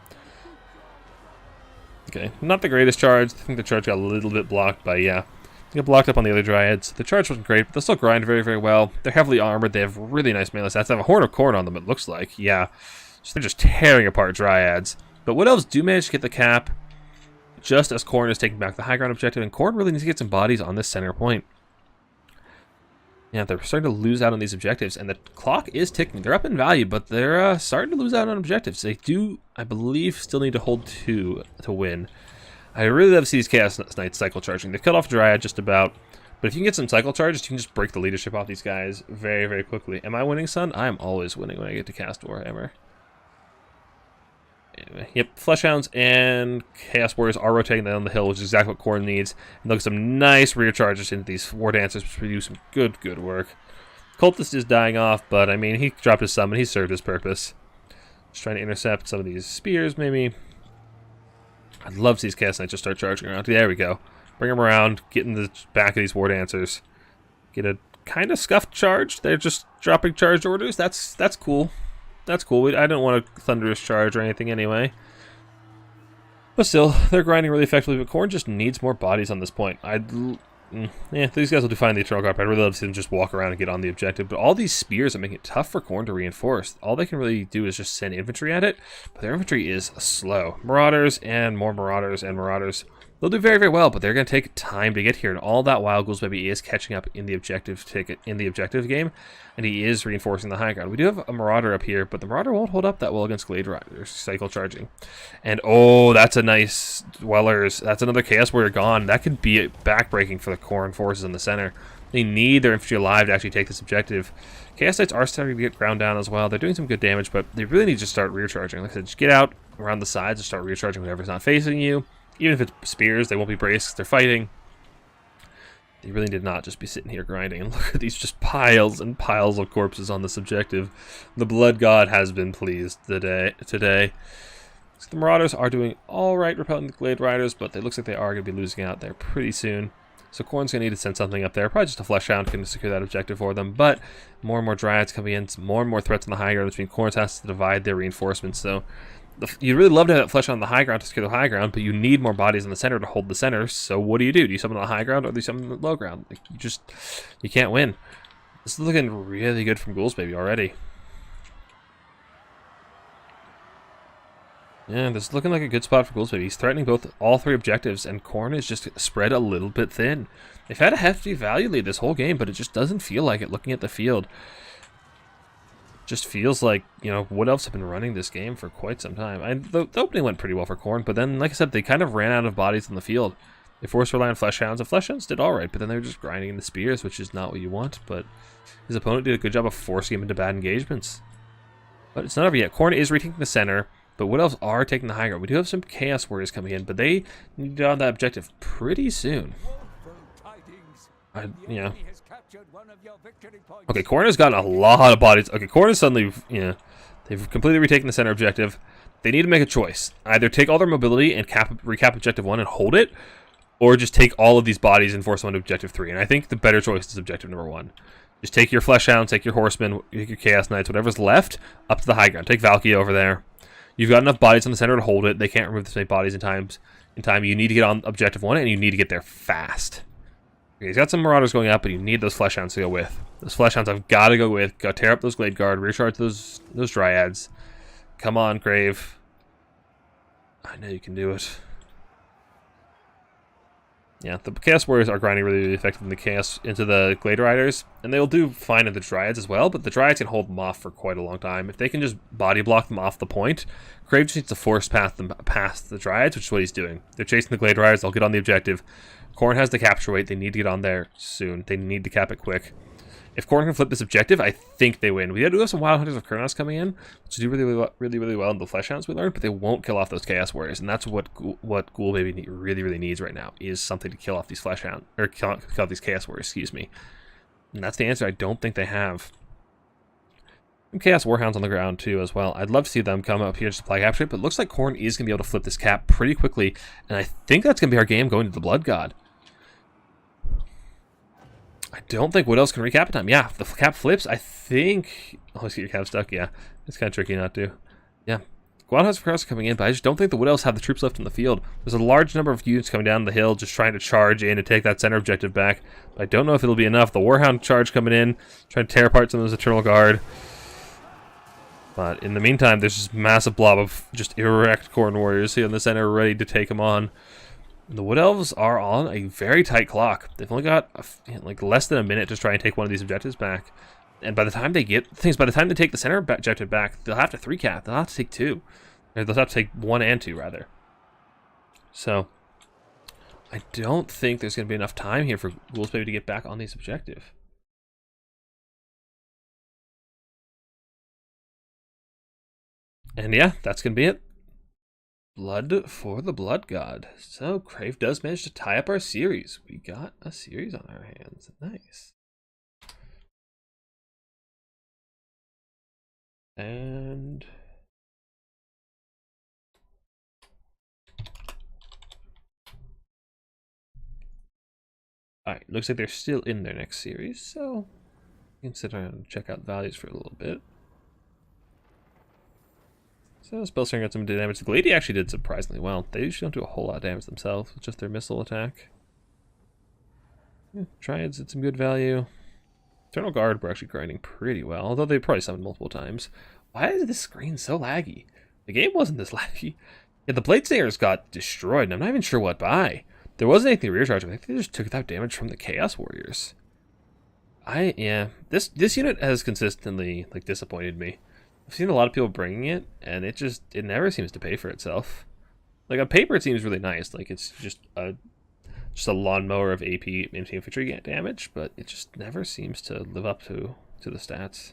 Okay, not the greatest charge. I think the charge got a little bit blocked by, yeah. They got blocked up on the other Dryads. The charge wasn't great, but they'll still grind very well. They're heavily armored. They have really nice melee stats. They have a Horn of Khorne on them, it looks like. Yeah. So they're just tearing apart Dryads. But Wood Elves do manage to get the cap, just as Khorne is taking back the high ground objective, and Khorne really needs to get some bodies on this center point. Yeah, they're starting to lose out on these objectives, and the clock is ticking. They're up in value, but they're starting to lose out on objectives. They do, I believe, still need to hold 2 to win. I really love to see these Chaos Knights cycle charging. They've cut off Dryad just about, but if you can get some cycle charges, you can just break the leadership off these guys very quickly. Am I winning, son? I am always winning when I get to cast Warhammer. Yep, Fleshhounds and Chaos Warriors are rotating down the hill, which is exactly what Khorne needs. And look at some nice rear charges into these War Dancers, which will do some good work. Cultist is dying off, but I mean, he dropped his summon. He served his purpose. Just trying to intercept some of these spears, maybe. I'd love to see these Chaos Knights just start charging around. There we go. Bring them around, get in the back of these War Dancers. Get a kind of scuffed charge. They're just dropping charged orders. That's cool. That's cool. I don't want a thunderous charge or anything anyway. But still, they're grinding really effectively, but Khorne just needs more bodies on this point. Yeah, these guys will do fine in the Eternal Guard. I'd really love to see them just walk around and get on the objective. But all these spears are making it tough for Khorne to reinforce. All they can really do is just send infantry at it, but their infantry is slow. Marauders and more Marauders and Marauders. They'll do very well, but they're going to take time to get here. And all that while, Ghouls Baby is catching up in the objective game, and he is reinforcing the high ground. We do have a Marauder up here, but the Marauder won't hold up that well against Glade Riders, cycle charging. And oh, that's a nice Dwellers. That's another Chaos Warrior gone. That could be backbreaking for the Khorne forces in the center. They need their infantry alive to actually take this objective. Chaos Knights are starting to get ground down as well. They're doing some good damage, but they really need to start rear charging. Like I said, just get out around the sides and start rear charging whatever's not facing you. Even if it's spears, they won't be braced. They're fighting. They really did not just be sitting here grinding. And look at these just piles and piles of corpses on this objective. The Blood God has been pleased today. So the Marauders are doing all right repelling the Glade Riders, but it looks like they are going to be losing out there pretty soon. So Khorne's going to need to send something up there. Probably just a Fleshhound can secure that objective for them. But more and more Dryads coming in. More and more threats on the high ground, which means Khorne has to divide their reinforcements. So you'd really love to have that Flesh on the high ground to secure the high ground, but you need more bodies in the center to hold the center. So what do? Do you summon on the high ground or do you summon on the low ground? Like, you can't win. This is looking really good from Ghouls Baby already. Yeah, this is looking like a good spot for Ghouls Baby. He's threatening all three objectives, and Khorne is just spread a little bit thin. They've had a hefty value lead this whole game, but it just doesn't feel like it looking at the field. Just feels like, you know, Wood Elves have been running this game for quite some time. The opening went pretty well for Khorne, but then, like I said, they kind of ran out of bodies in the field. They forced to rely on Fleshhounds, and Fleshhounds did alright, but then they were just grinding in the spears, which is not what you want, but his opponent did a good job of forcing him into bad engagements. But it's not over yet. Khorne is retaking the center, but Wood Elves are taking the high ground. We do have some Chaos Warriors coming in, but they need to get on that objective pretty soon. Yeah. Okay, Khorne has gotten a lot of bodies. Okay, Khorne is suddenly, they've completely retaken the center objective. They need to make a choice. Either take all their mobility and recap objective 1 and hold it, or just take all of these bodies and force them to objective 3. And I think the better choice is objective number 1. Just take your Fleshhounds, take your Horsemen, take your Chaos Knights, whatever's left, up to the high ground. Take Valky over there. You've got enough bodies on the center to hold it. They can't remove this many bodies in time. You need to get on objective 1, and you need to get there fast. Okay, he's got some Marauders going up, but you need those Fleshhounds to go with. Those Fleshhounds I've got to go with. Got to tear up those Glade Guard, recharge those Dryads. Come on, Grave. I know you can do it. Yeah, the Chaos Warriors are grinding really effective into the Glade Riders, and they'll do fine in the Dryads as well, but the Dryads can hold them off for quite a long time. If they can just body block them off the point, Crave just needs to force them past the Dryads, which is what he's doing. They're chasing the Glade Riders, they'll get on the objective. Khorne has the capture weight, they need to get on there soon. They need to cap it quick. If Khorne can flip this objective, I think they win. We do have some Wild Hunters of Kurnos coming in, which do really well in the Fleshhounds we learned, but they won't kill off those Chaos Warriors, and that's what Ghoul Baby really needs right now, is something to kill off these Fleshhounds, or kill off these Chaos Warriors, excuse me. And that's the answer I don't think they have. Some Chaos Warhounds on the ground too as well. I'd love to see them come up here to supply capture it, but it looks like Khorne is going to be able to flip this cap pretty quickly, and I think that's going to be our game going to the Blood God. I don't think Wood Elves can recap in time. Yeah, if the cap flips, I think... Oh, let's get your cap stuck. Yeah, it's kind of tricky not to. Yeah, Wild Hunters of Kurnos are coming in, but I just don't think the Wood Elves have the troops left in the field. There's a large number of units coming down the hill just trying to charge in and take that center objective back. But I don't know if it'll be enough. The Warhound charge coming in, trying to tear apart some of those Eternal Guard. But in the meantime, there's this massive blob of just erect Khorne warriors here in the center ready to take them on. The Wood Elves are on a very tight clock. They've only got like less than a minute to try and take one of these objectives back. And by the time they by the time they take the center objective back, they'll have to 3-cap. They'll have to take 2. Or they'll have to take 1 and 2, rather. So, I don't think there's going to be enough time here for Ghouls Baby to get back on this objective. And yeah, that's going to be it. Blood for the Blood God. So Crave does manage to tie up our series. We got a series on our hands. Nice. And all right, looks like they're still in their next series, so you can sit around and check out values for a little bit. So Spellslinger got some damage. The Glady actually did surprisingly well. They usually don't do a whole lot of damage themselves with just their missile attack. Yeah, Triads did some good value. Eternal Guard were actually grinding pretty well, although they probably summoned multiple times. Why is this screen so laggy? The game wasn't this laggy. Yeah, the Bladesingers got destroyed, and I'm not even sure what by. There wasn't anything rear charge. I think they just took that damage from the Chaos Warriors. This unit has consistently disappointed me. I've seen a lot of people bringing it, and it never seems to pay for itself. Like on paper, it seems really nice. Like it's just a lawnmower of AP infantry damage, but it just never seems to live up to the stats.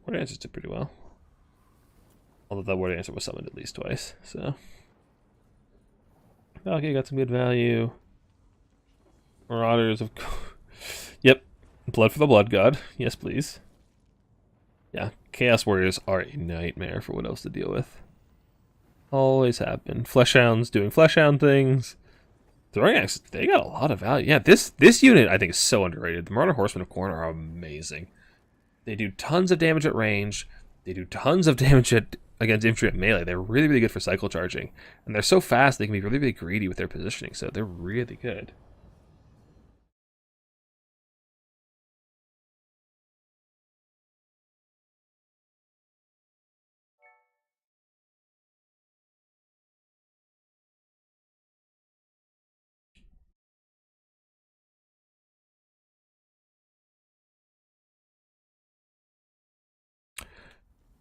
Ward Dancer did pretty well, although that Ward Dancer was summoned at least twice. So okay, got some good value. Marauders of yep, Blood for the Blood God. Yes, please. Yeah, Chaos Warriors are a nightmare for what else to deal with. Always have been. Fleshhounds doing Fleshhound things. Throwing Axes, they got a lot of value. Yeah, this unit I think is so underrated. The Marauder Horsemen of Khorne are amazing. They do tons of damage at range. They do tons of damage against infantry at melee. They're really, really good for cycle charging. And they're so fast they can be really, really greedy with their positioning, so they're really good.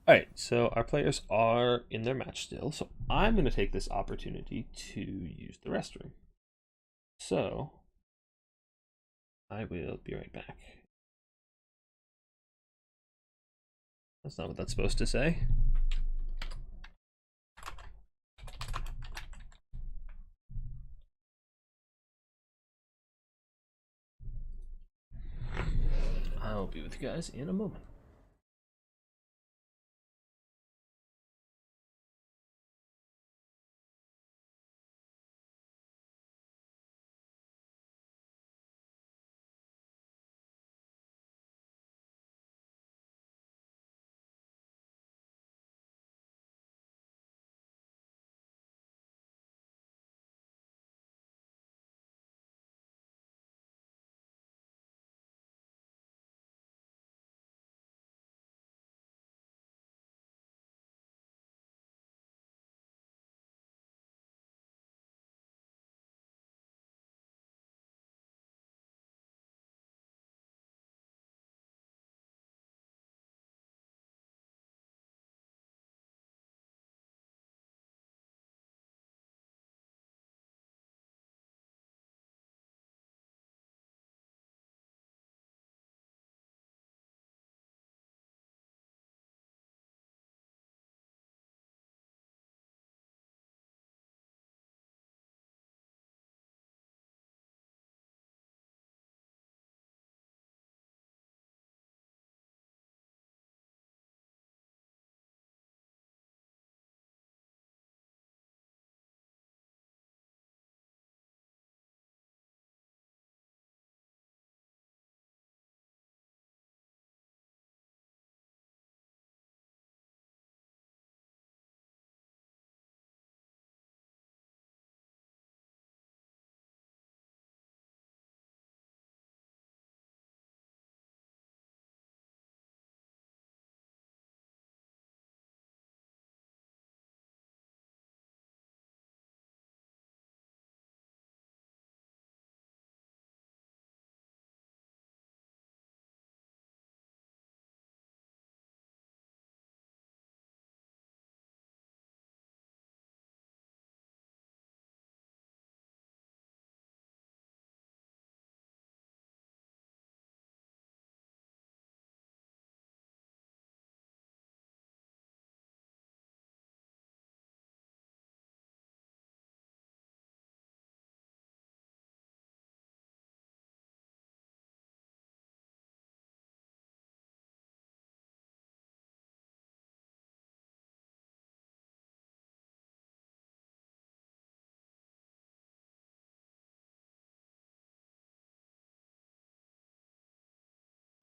Alright, so our players are in their match still, so I'm going to take this opportunity to use the restroom. So, I will be right back. That's not what that's supposed to say. I'll be with you guys in a moment.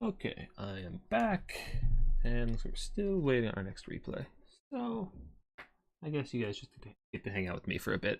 Okay, I am back, and we're still waiting on our next replay. So, I guess you guys just get to hang out with me for a bit.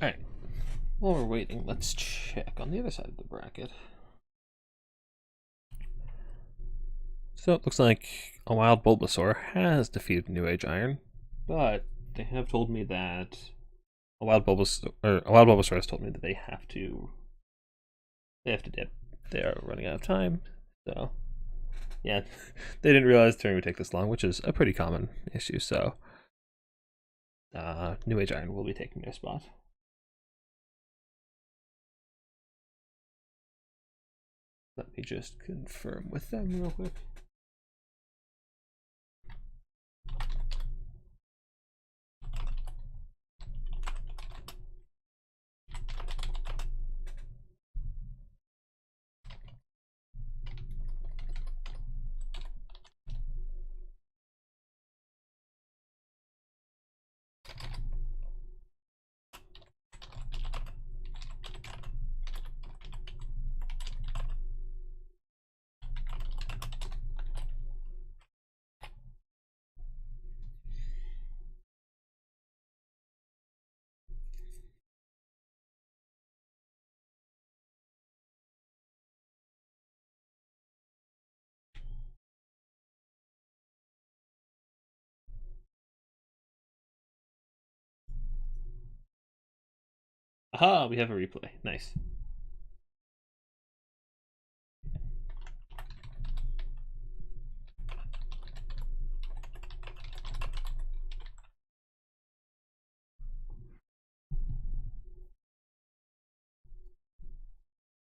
Alright, while we're waiting, let's check on the other side of the bracket. So it looks like a wild Bulbasaur has defeated New Age Iron, but they have told me that a wild Bulbasaur has told me that they have to dip. They are running out of time, so yeah, they didn't realize the turn would take this long, which is a pretty common issue. So New Age Iron will be taking their spot. Let me just confirm with them real quick. Aha, we have a replay. Nice.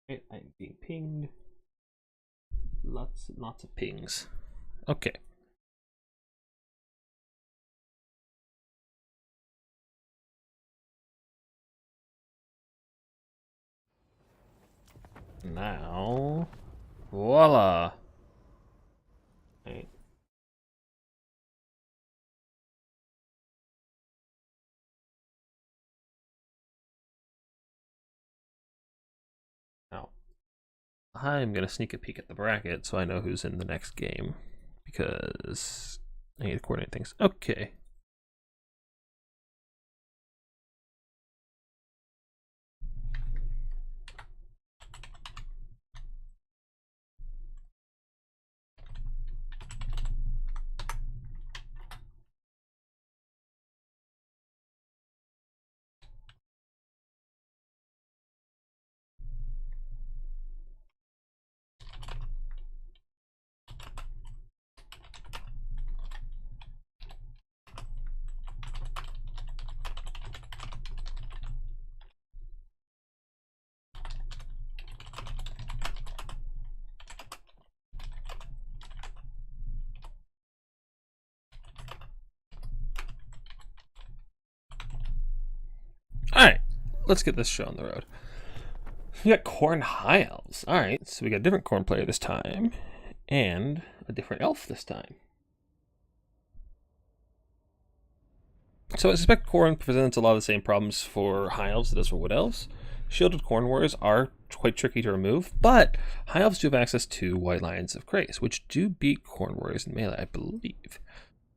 Right, I'm being pinged. Lots and lots of pings. Okay. Now, voila. Right. Now, I'm gonna sneak a peek at the bracket so I know who's in the next game, because I need to coordinate things. Okay. Alright, let's get this show on the road. We got Khorne High Elves. Alright, so we got a different Khorne player this time, and a different elf this time. So I suspect Khorne presents a lot of the same problems for High Elves as it does for Wood Elves. Shielded Khorne Warriors are quite tricky to remove, but High Elves do have access to White Lions of Grace, which do beat Khorne Warriors in melee, I believe.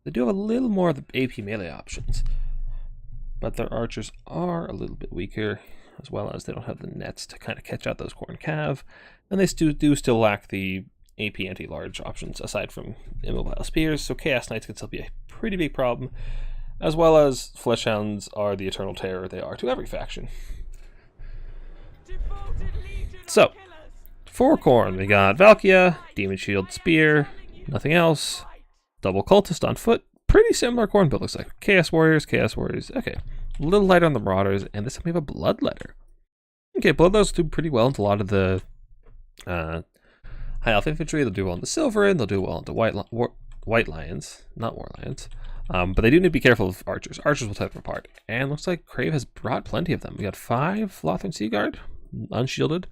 They do have a little more of the AP melee options, but their archers are a little bit weaker, as well as they don't have the nets to kind of catch out those Khorne Cav, and they do still lack the AP anti-large options aside from immobile spears, so Chaos Knights can still be a pretty big problem, as well as Fleshhounds are the eternal terror they are to every faction. So, for Khorne, we got Valkia, Demon Shield, Spear, nothing else, double Cultist on foot, pretty similar Khorne build looks like. Chaos Warriors, okay. A little lighter on the Marauders, and this time we have a Bloodletter. Okay, Bloodletters do pretty well into a lot of the High Elf Infantry. They'll do well in the Silverin, they'll do well into White Lions, not War Lions. But they do need to be careful of archers. Archers will tear them apart. And looks like Crave has brought plenty of them. We got 5 Lothran Seaguard, unshielded,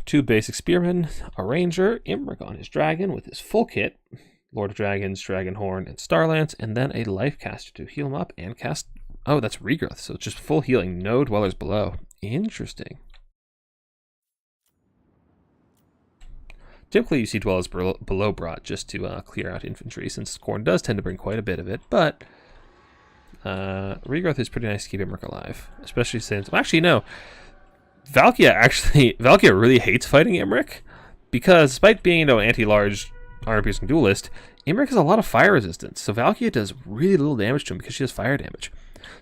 2 basic spearmen, a ranger, Imric on his dragon with his full kit, Lord of Dragons, Dragonhorn, and Starlance, and then a life caster to heal him up and cast... Oh, that's regrowth, so it's just full healing, no dwellers below. Interesting. Typically you see dwellers below brought just to clear out infantry, since Khorne does tend to bring quite a bit of it, but regrowth is pretty nice to keep Imric alive, especially since... Well, actually, no. Valkia really hates fighting Imric, because despite being an anti-large armor-piercing duelist, Imric has a lot of fire resistance, so Valkia does really little damage to him because she has fire damage.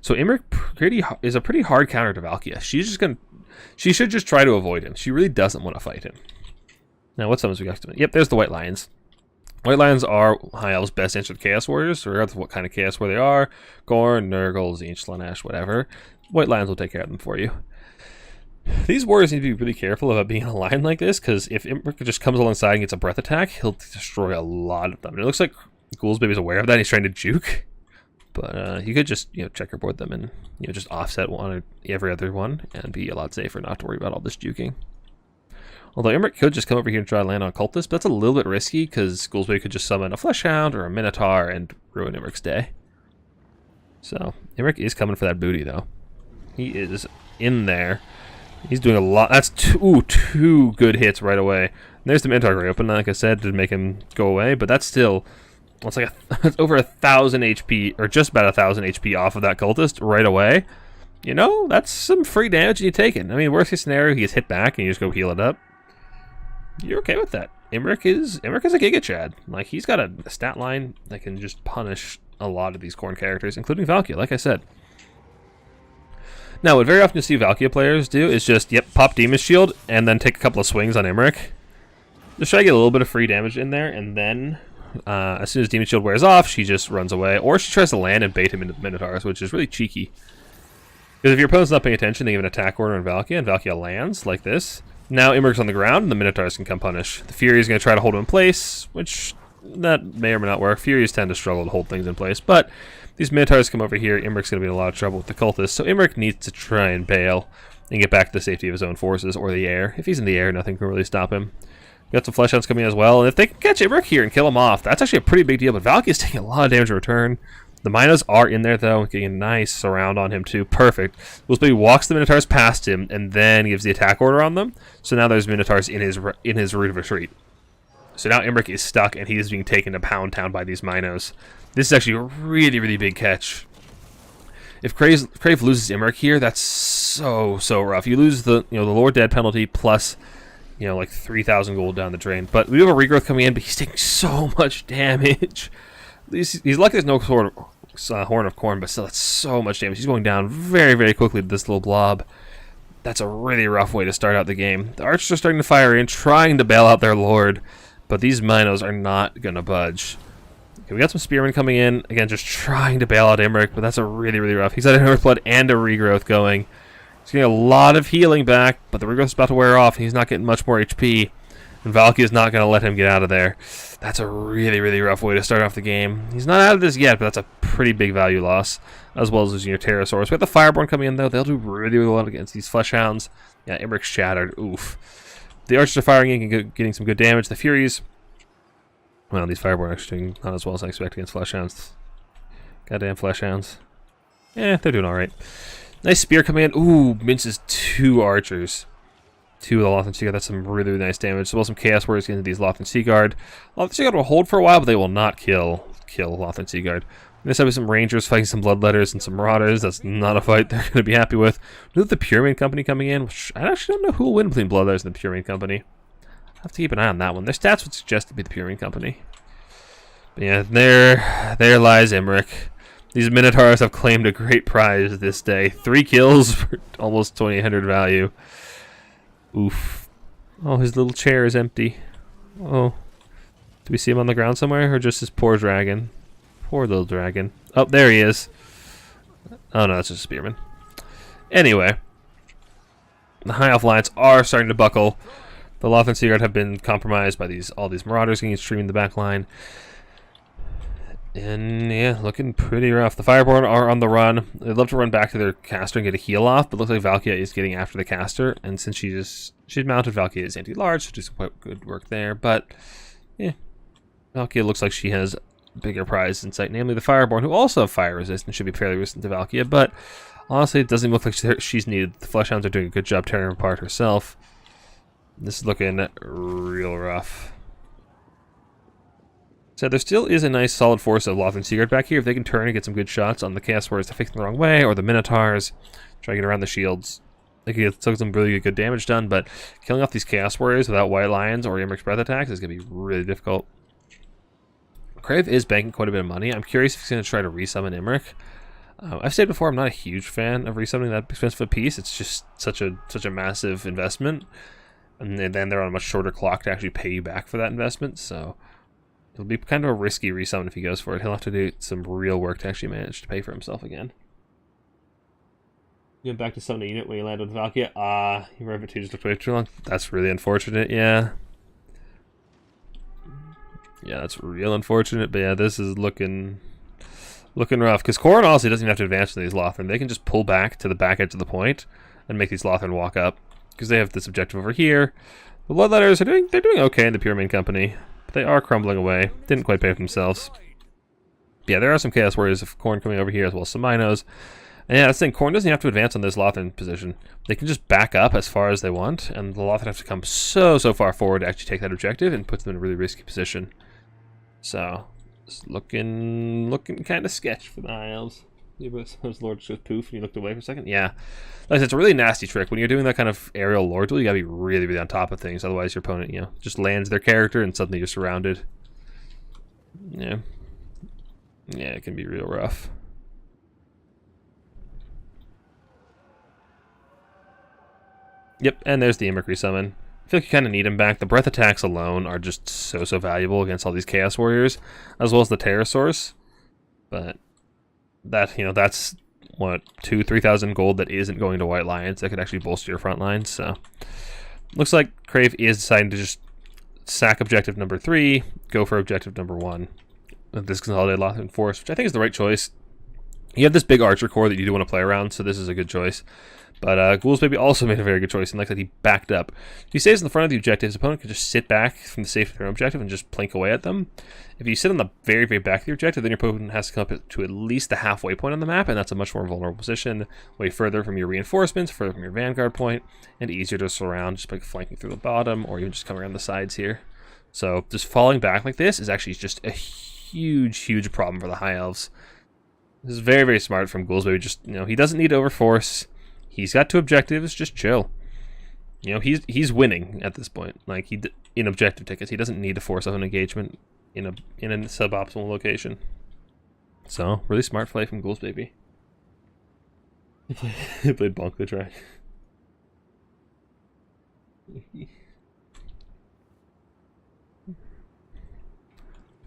So Imric is a pretty hard counter to Valkia. She should just try to avoid him. She really doesn't want to fight him. Now, what summons we got? Yep, there's the White Lions. White Lions are High Elves' best answer to Chaos Warriors, regardless of what kind of Chaos Warrior they are. Khorne, Nurgle, Tzeentch, Slaanesh, whatever. White Lions will take care of them for you. These warriors need to be really careful about being in a line like this, because if Imric just comes alongside and gets a breath attack, he'll destroy a lot of them. And it looks like Ghoulsbaby's aware of that. He's trying to juke, but you could just checkerboard them and just offset one or every other one and be a lot safer, not to worry about all this juking. Although Imric could just come over here and try to land on Cultist, but that's a little bit risky because Ghoulsbaby could just summon a Fleshhound or a Minotaur and ruin Imric's day. So Imric is coming for that booty though. He is in there. He's doing a lot. That's two good hits right away. And there's the Minotaur Grey open, like I said, to make him go away, but that's still... It's like it's over 1,000 HP, or just about 1,000 HP off of that Cultist right away. That's some free damage you taking. I mean, worst case scenario, he gets hit back and you just go heal it up. You're okay with that. Imric is a Giga Chad. Like, he's got a stat line that can just punish a lot of these Khorne characters, including Valkia, like I said. Now, what very often you see Valkia players do is just, pop Demon Shield, and then take a couple of swings on Imric. Just try to get a little bit of free damage in there, and then, as soon as Demon Shield wears off, she just runs away. Or she tries to land and bait him into the Minotaurs, which is really cheeky. Because if your opponent's not paying attention, they give an attack order on Valkia, and Valkia lands, like this. Now Imric's on the ground, and the Minotaurs can come punish. The Fury is going to try to hold him in place, which that may or may not work. Furies tend to struggle to hold things in place, but... These Minotaurs come over here, Imric's going to be in a lot of trouble with the Cultists, so Imric needs to try and bail and get back to the safety of his own forces, or the air. If he's in the air, nothing can really stop him. Got some Fleshhounds coming as well, and if they can catch Imric here and kill him off, that's actually a pretty big deal, but Valky's taking a lot of damage in return. The Minos are in there, though, getting a nice surround on him, too. Perfect. Ghoulsbaby walks the Minotaurs past him, and then gives the attack order on them, so now there's Minotaurs in his route of retreat. So now Imric is stuck, and he is being taken to Pound Town by these Minos. This is actually a really, really big catch. If Crave loses Imric here, that's so rough. You lose the the Lord Dead penalty plus like 3,000 gold down the drain. But we do have a regrowth coming in, but he's taking so much damage. He's lucky there's no sort of Horn of Khorne, but still that's so much damage. He's going down very, very quickly to this little blob. That's a really rough way to start out the game. The archers are starting to fire in, trying to bail out their lord, but these Minos are not gonna budge. Okay, we got some Spearmen coming in. Again, just trying to bail out Imric, but that's a really, really rough. He's got an Earthblood and a regrowth going. He's getting a lot of healing back, but the regrowth's about to wear off, and he's not getting much more HP. And Valky is not going to let him get out of there. That's a really, really rough way to start off the game. He's not out of this yet, but that's a pretty big value loss, as well as losing your Pterosaurus. We got the Fireborn coming in, though. They'll do really, really well against these Fleshhounds. Yeah, Imric's shattered. Oof. The Archers are firing in and getting some good damage. The Furies... Well, these Fireborn are actually doing not as well as I expect against Fleshhounds. Goddamn flesh hounds. Eh, they're doing alright. Nice spear coming in. Ooh, minces 2 archers. 2 of the Lothran Seaguard. That's some really, really nice damage. So, well, some Chaos Warriors get into these Lothran Seaguard. Lothran Seaguard will hold for a while, but they will not kill Lothran Seaguard. This have some Rangers fighting some Bloodletters and some Marauders. That's not a fight they're going to be happy with. We have the Pyramid Company coming in, which I actually don't know who will win between Bloodletters and the Pyramid Company. I'll have to keep an eye on that one. Their stats would suggest to be the Pyramid Company. But yeah, there lies Imric. These Minotaurs have claimed a great prize this day. 3 kills for almost 2,800 value. Oof. Oh, his little chair is empty. Oh. Do we see him on the ground somewhere, or just his poor dragon? Poor little dragon. Oh, there he is. Oh no, that's just a spearman. Anyway. The High Elf lines are starting to buckle. The Lothran Seaguard have been compromised by all these Marauders getting streamed in the back line. And yeah, looking pretty rough. The Fireborn are on the run. They'd love to run back to their caster and get a heal off, but looks like Valkia is getting after the caster. And since she's mounted, Valkia is anti-large, so do some quite good work there. But yeah, Valkia looks like she has bigger prize in sight, namely the Fireborn, who also have fire resistance, should be fairly resistant to Valkia. But honestly, it doesn't look like she's needed. The Fleshhounds are doing a good job tearing her apart herself. This is looking real rough. So there still is a nice solid force of Lothran Seaguard back here. If they can turn and get some good shots on the Chaos Warriors that facing the wrong way, or the Minotaurs, try to get around the shields, they can get some really good damage done, but killing off these Chaos Warriors without White Lions or Imric's Breath attacks is going to be really difficult. Crave is banking quite a bit of money. I'm curious if he's going to try to resummon Imric. I've said before, I'm not a huge fan of resummoning that expensive a piece. It's just such a massive investment, and then they're on a much shorter clock to actually pay you back for that investment, so it'll be kind of a risky resummon if he goes for it. He'll have to do some real work to actually manage to pay for himself again. You went back to summon a unit when you landed with Valkia. You were over 2 just looked away too long. That's really unfortunate, yeah. Yeah, that's real unfortunate, but yeah, this is looking rough. Because Khorne honestly doesn't even have to advance to these Lothran. They can just pull back to the back edge of the point and make these Lothran walk up. Because they have this objective over here. The Bloodletters they're doing okay in the Pyramid Company. But they are crumbling away. Didn't quite pay for themselves. Yeah, there are some Chaos Warriors of Khorne coming over here as well as some Minos. And yeah, that's the thing, Khorne doesn't have to advance on this Lothran position. They can just back up as far as they want, and the Lothran have to come so far forward to actually take that objective and put them in a really risky position. So, it's looking kind of sketch for the High Elves. Those lords just poof and you looked away for a second. Yeah. Like I said, it's a really nasty trick. When you're doing that kind of aerial lord duel, you gotta be really, really on top of things. Otherwise your opponent, just lands their character and suddenly you're surrounded. Yeah. Yeah, it can be real rough. Yep, and there's the Imric resummon. I feel like you kind of need him back. The breath attacks alone are just so valuable against all these Chaos Warriors, as well as the Terror Source. But that's what 2,000-3,000 gold that isn't going to White Lions that could actually bolster your front lines. So looks like Crave is deciding to just sack objective number 3, go for objective number 1 with this consolidated Lothran force, which I think is the right choice. You have this big archer core that you do want to play around, so this is a good choice. But Ghoul's Baby also made a very good choice, and like that he backed up. If he stays in the front of the objective, his opponent can just sit back from the safety of their own objective and just plink away at them. If you sit on the very back of the objective, then your opponent has to come up to at least the halfway point on the map, and that's a much more vulnerable position, way further from your reinforcements, further from your vanguard point, and easier to surround just by flanking through the bottom, or even just coming around the sides here. So just falling back like this is actually just a huge problem for the High Elves. This is very smart from Ghoul's Baby. Just, he doesn't need to overforce. He's got 2 objectives, just chill. He's winning at this point. Like, in objective tickets, he doesn't need to force up an engagement in a suboptimal location. So, really smart play from Ghoul's Baby. He played Bonk the Track. We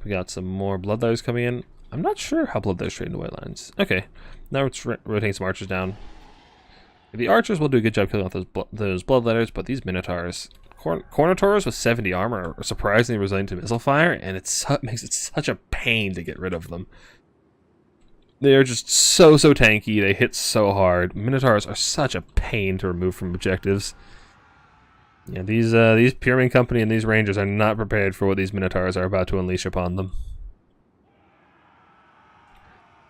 got some more Bloodletters coming in. I'm not sure how Bloodletters trade into White Lines. Okay, now it's rotating some archers down. The archers will do a good job killing off those Bloodletters, but these Minotaurs, Cornitours with 70 armor are surprisingly resilient to missile fire, and it makes it such a pain to get rid of them. They are just so tanky, they hit so hard. Minotaurs are such a pain to remove from objectives. Yeah, these Pyramid Company and these Rangers are not prepared for what these Minotaurs are about to unleash upon them.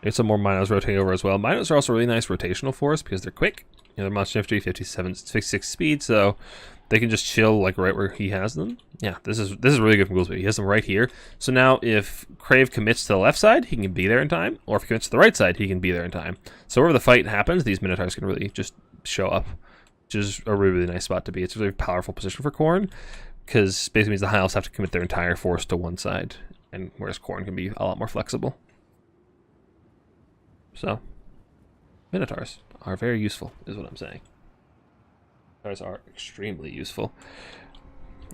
Get some more Minos rotating over as well. Minos are also a really nice rotational force because they're quick. You know, they're monster infantry, 56 speed, so they can just chill like right where he has them. Yeah, this is really good from Goolsby. He has them right here. So now if Crave commits to the left side, he can be there in time, or if he commits to the right side, he can be there in time. So wherever the fight happens, these Minotaurs can really just show up, which is a really, really nice spot to be. It's a really powerful position for Khorne, because basically means the High Elves have to commit their entire force to one side, and whereas Khorne can be a lot more flexible. So, Minotaurs are very useful, is what I'm saying. Minotaurs are extremely useful.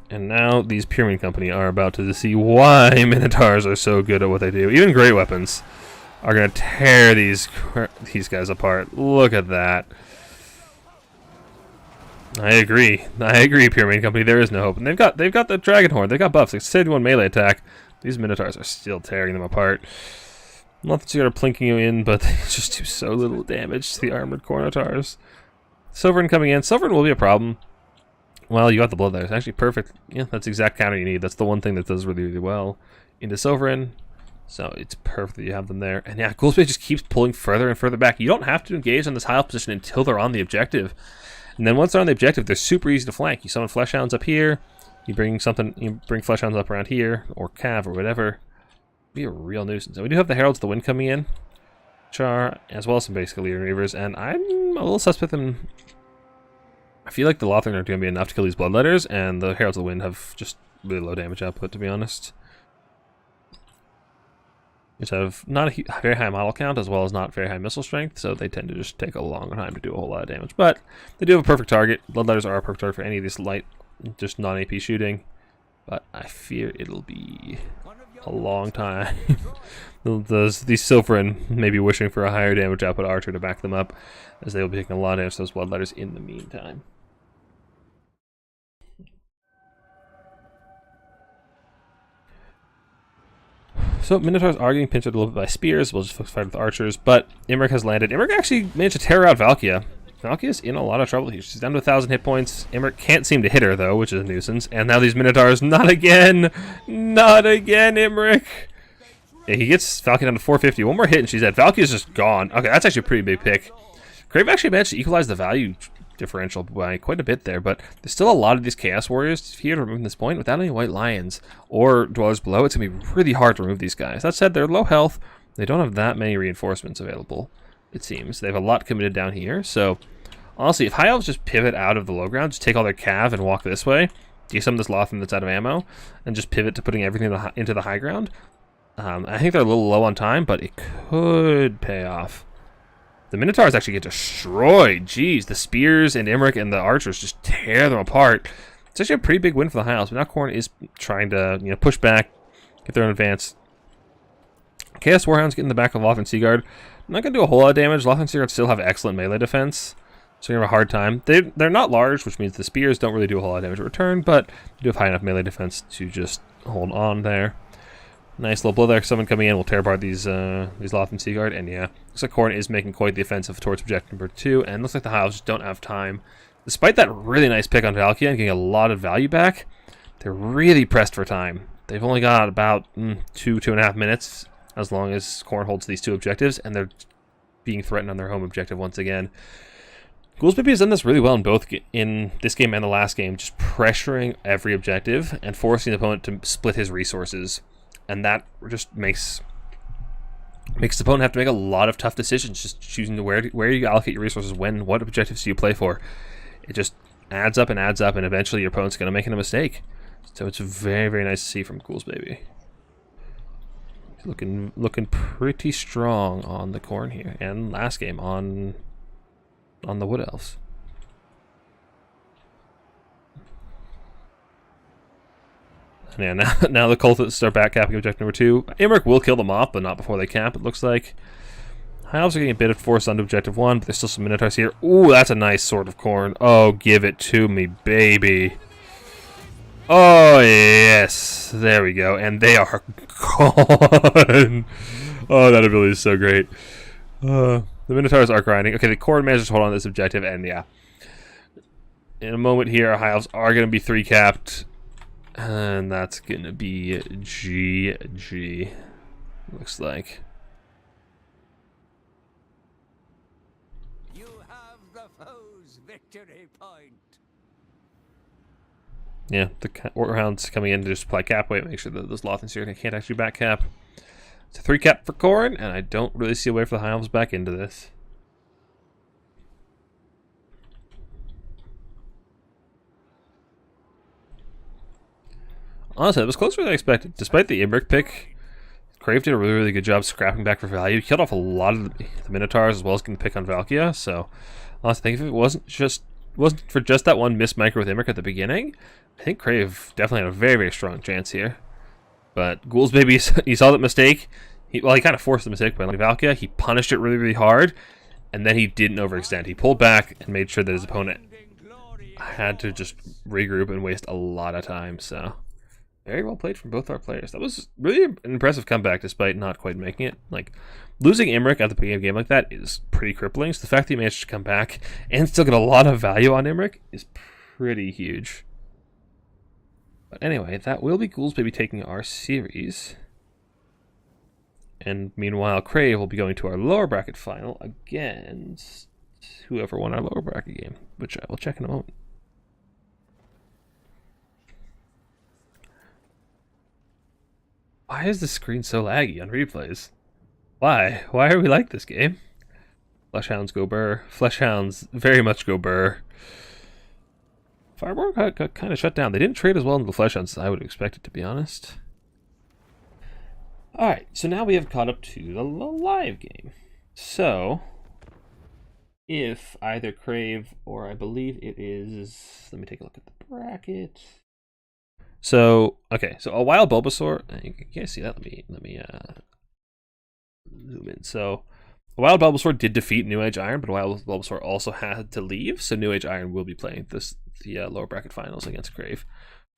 And now these Pyramid Company are about to see why Minotaurs are so good at what they do. Even great weapons are going to tear these guys apart. Look at that. I agree, Pyramid Company. There is no hope, and they've got the Dragon Horn. They've got buffs. Like 71 melee attack. These Minotaurs are still tearing them apart. Not that you are plinking you in, but they just do so little damage to the armored Minotaurs. Sovereign coming in. Sovereign will be a problem. Well, you got the blood there. It's actually perfect. Yeah, that's the exact counter you need. That's the one thing that does really, really well into Sovereign. So it's perfect that you have them there. And yeah, Goolsby just keeps pulling further and further back. You don't have to engage on this high elf position until they're on the objective. And then once they're on the objective, they're super easy to flank. You summon Fleshhounds up here. You bring Fleshhounds up around here, or Cav, or whatever. Be a real nuisance. And we do have the Heralds of the Wind coming in, Char, as well as some basic Illyrian Reavers, and I'm a little suspect them. I feel like the Lothern are going to be enough to kill these Bloodletters, and the Heralds of the Wind have just really low damage output, to be honest. Which have not a very high model count, as well as not very high missile strength, so they tend to just take a long time to do a whole lot of damage. But they do have a perfect target. Bloodletters are a perfect target for any of this light, just non-AP shooting. But I fear it'll be a long time. These Sovereign may be wishing for a higher damage output archer to back them up, as they will be taking a lot of damage to those Bloodletters in the meantime. So Minotaurs are getting pinched a little bit by spears. We'll just fight with archers, but Imric has landed. Imric actually managed to tear out Valkia. Valkia's in a lot of trouble here. She's down to 1,000 hit points. Imric can't seem to hit her, though, which is a nuisance. And now these Minotaurs, not again! Not again, Imric! Yeah, he gets Valkia down to 450. One more hit and she's dead. Valkia's just gone. Okay, that's actually a pretty big pick. Crave actually managed to equalize the value differential by quite a bit there, but there's still a lot of these Chaos Warriors here to remove this point. Without any White Lions or Dwellers Below, it's going to be really hard to remove these guys. That said, they're low health. They don't have that many reinforcements available, it seems. They have a lot committed down here, so honestly, if High Elves just pivot out of the low ground, just take all their cav and walk this way, do some of this Lothern that's out of ammo, and just pivot to putting everything into the high ground, I think they're a little low on time, but it could pay off. The Minotaurs actually get destroyed. Jeez, the spears and Imric and the archers just tear them apart. It's actually a pretty big win for the High Elves, but now Khorne is trying to push back, get their own advance. Chaos Warhounds get in the back of Lothern Seaguard. Not going to do a whole lot of damage. Lothern Seaguard still have excellent melee defense, so you're going to have a hard time. They're not large, which means the spears don't really do a whole lot of damage in return, but they do have high enough melee defense to just hold on there. Nice little blow there. Someone coming in will tear apart these Lothern Seaguard, and yeah, looks like Khorne is making quite the offensive towards objective number 2, and looks like the High Elves just don't have time. Despite that really nice pick on Valkia and getting a lot of value back, they're really pressed for time. They've only got about 2.5 minutes, as long as Khorne holds these 2 objectives, and they're being threatened on their home objective once again. Goolsby has done this really well in this game and the last game, just pressuring every objective and forcing the opponent to split his resources. And that just makes the opponent have to make a lot of tough decisions, just choosing where you allocate your resources, what objectives do you play for. It just adds up, and eventually your opponent's going to make a mistake. So it's very, very nice to see from Goolsby. Looking pretty strong on the Khorne here, and last game on the Wood Elves. Yeah, now the cultists start back capping objective number 2. Imric will kill them off, but not before they camp, it looks like. High Elves are getting a bit of force onto objective 1, but there's still some Minotaurs here. Ooh, that's a nice Sword of Khorne. Oh, give it to me, baby. Oh, yes. There we go. And they are gone. Oh, that ability is so great. The Minotaurs are grinding. Okay, the Khorne manages to hold on to this objective, and yeah. In a moment here, our High Elves are going to be 3-capped. And that's gonna be GG. Looks like. Yeah, the Orhound's coming in to just apply cap weight, make sure that those Lothens here can't actually back cap. It's a 3 cap for Khorne, and I don't really see a way for the High Elves back into this. Honestly, it was closer than I expected. Despite the Imbric pick, Crave did a really, really good job scrapping back for value. He killed off a lot of the Minotaurs as well as getting the pick on Valkia, so honestly, I think if it wasn't for just that one missed micro with Imbric at the beginning, I think Crave definitely had a very, very strong chance here. But Ghouls Baby, he saw that mistake. He kind of forced the mistake by Valkia. He punished it really, really hard, and then he didn't overextend. He pulled back and made sure that his opponent had to just regroup and waste a lot of time, so very well played from both our players. That was really an impressive comeback despite not quite making it. Like, losing Imric at the beginning of a game like that is pretty crippling, so the fact that he managed to come back and still get a lot of value on Imric is pretty huge. But anyway, that will be Ghouls Baby taking our series. And meanwhile, Crave will be going to our lower bracket final against whoever won our lower bracket game, which I will check in a moment. Why is the screen so laggy on replays? Why? Why are we like this game? Fleshhounds go burr. Fleshhounds very much go burr. Fireborn got kind of shut down. They didn't trade as well into the Fleshhounds as I would have expected, to be honest. Alright, so now we have caught up to the live game. So, if either Crave or I believe it is... Let me take a look at the bracket. So, okay, so a Wild Bulbasaur, you can't see that, let me zoom in. So, a Wild Bulbasaur did defeat New Age Iron, but a Wild Bulbasaur also had to leave, so New Age Iron will be playing the lower bracket finals against Crave,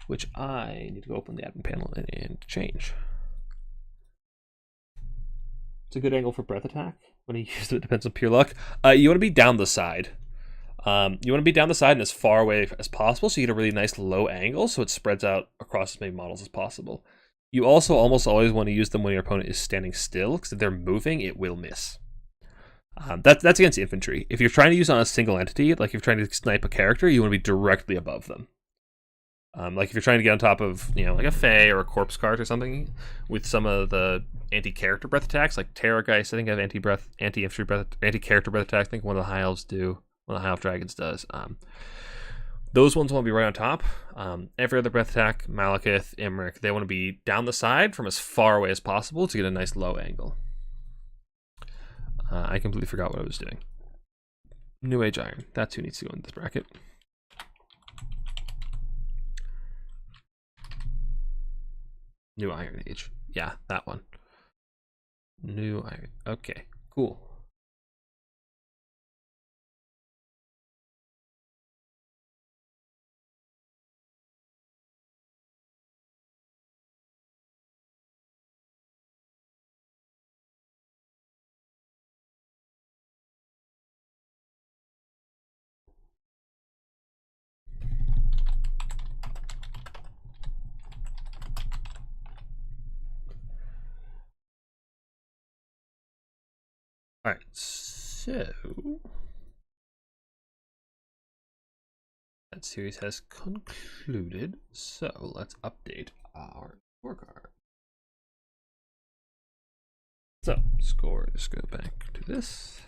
which I need to go open the admin panel and change. It's a good angle for Breath Attack. When he uses it, depends on pure luck. You want to be down the side. You want to be down the side and as far away as possible so you get a really nice low angle so it spreads out across as many models as possible. You also almost always want to use them when your opponent is standing still, because if they're moving, it will miss. That's against infantry. If you're trying to use on a single entity, like if you're trying to snipe a character, you want to be directly above them. Like if you're trying to get on top of, like a Fae or a Corpse Cart or something, with some of the anti-character breath attacks, like Terrorgeist, I think have anti-infantry breath, anti-character breath attacks. I think one of the High Elves do. One of the High Elf Dragons does. Those ones want to be right on top. Every other breath attack, Malekith, Imric, they want to be down the side from as far away as possible to get a nice low angle. I completely forgot what I was doing. New Age Iron. That's who needs to go in this bracket. New Iron Age. Yeah, that one. New Iron. Okay, cool. All right, so that series has concluded. So let's update our scorecard. So score, just go back to this.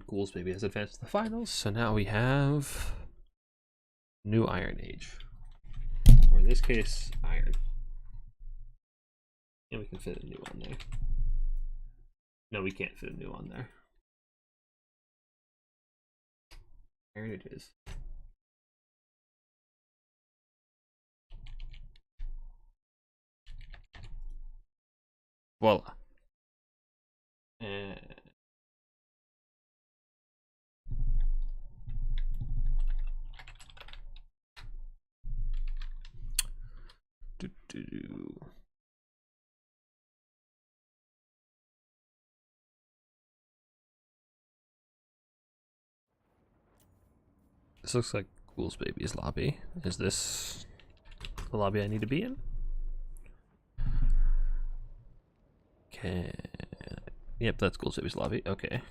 Ghouls Baby has advanced to the finals, so now we have New Iron Age. Or in this case, Iron. And we can fit a new on there. No, we can't fit a new on there. Iron it is. Voila. And this looks like Ghouls Baby's lobby. Is this the lobby I need to be in? Okay. Yep, that's Ghouls Baby's lobby. Okay.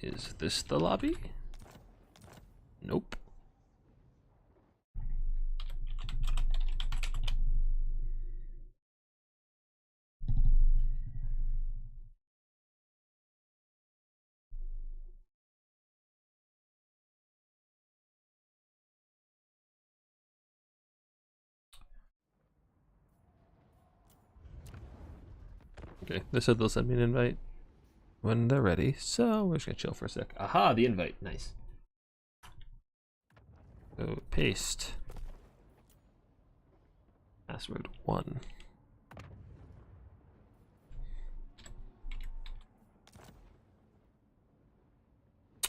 Is this the lobby? Nope. Okay, they said they'll send me an invite when they're ready, so we're just gonna chill for a sec. Aha, the invite. Nice. So paste. Password 1.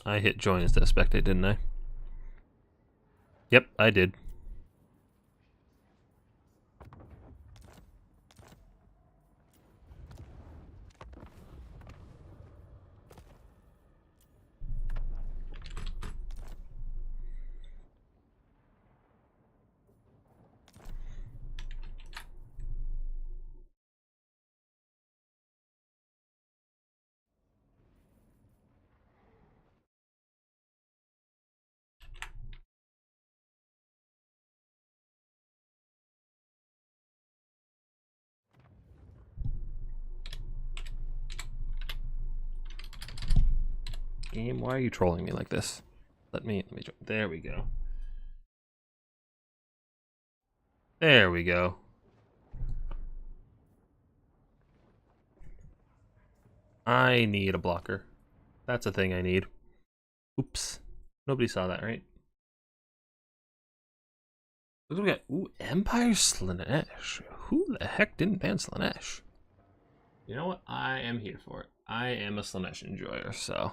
I hit join instead of spectate, didn't I? Yep, I did. Game, why are you trolling me like this? Let me join. There we go. There we go. I need a blocker. That's a thing I need. Oops. Nobody saw that, right? Look what we got. Ooh, Empire Slaanesh. Who the heck didn't ban Slaanesh? You know what? I am here for it. I am a Slaanesh enjoyer, so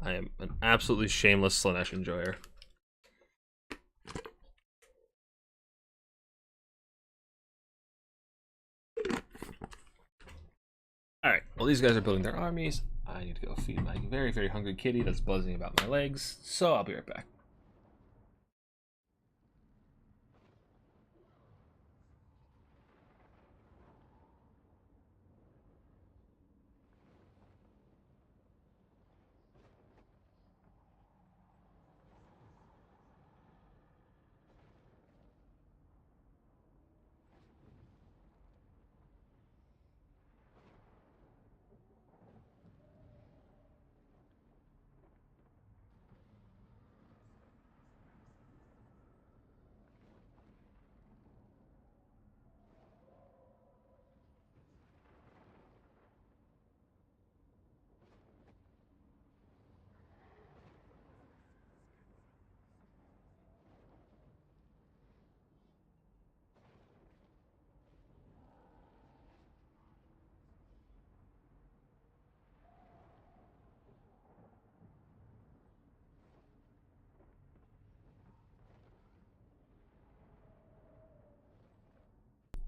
I am an absolutely shameless Slaanesh enjoyer. Alright, well these guys are building their armies. I need to go feed my very, very hungry kitty that's buzzing about my legs, so I'll be right back.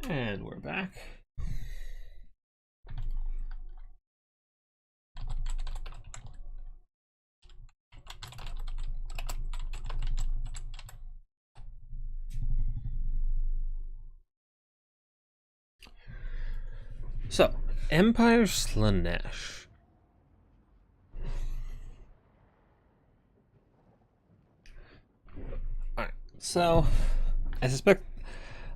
And we're back. So, Empire Slaanesh. Alright, so I suspect,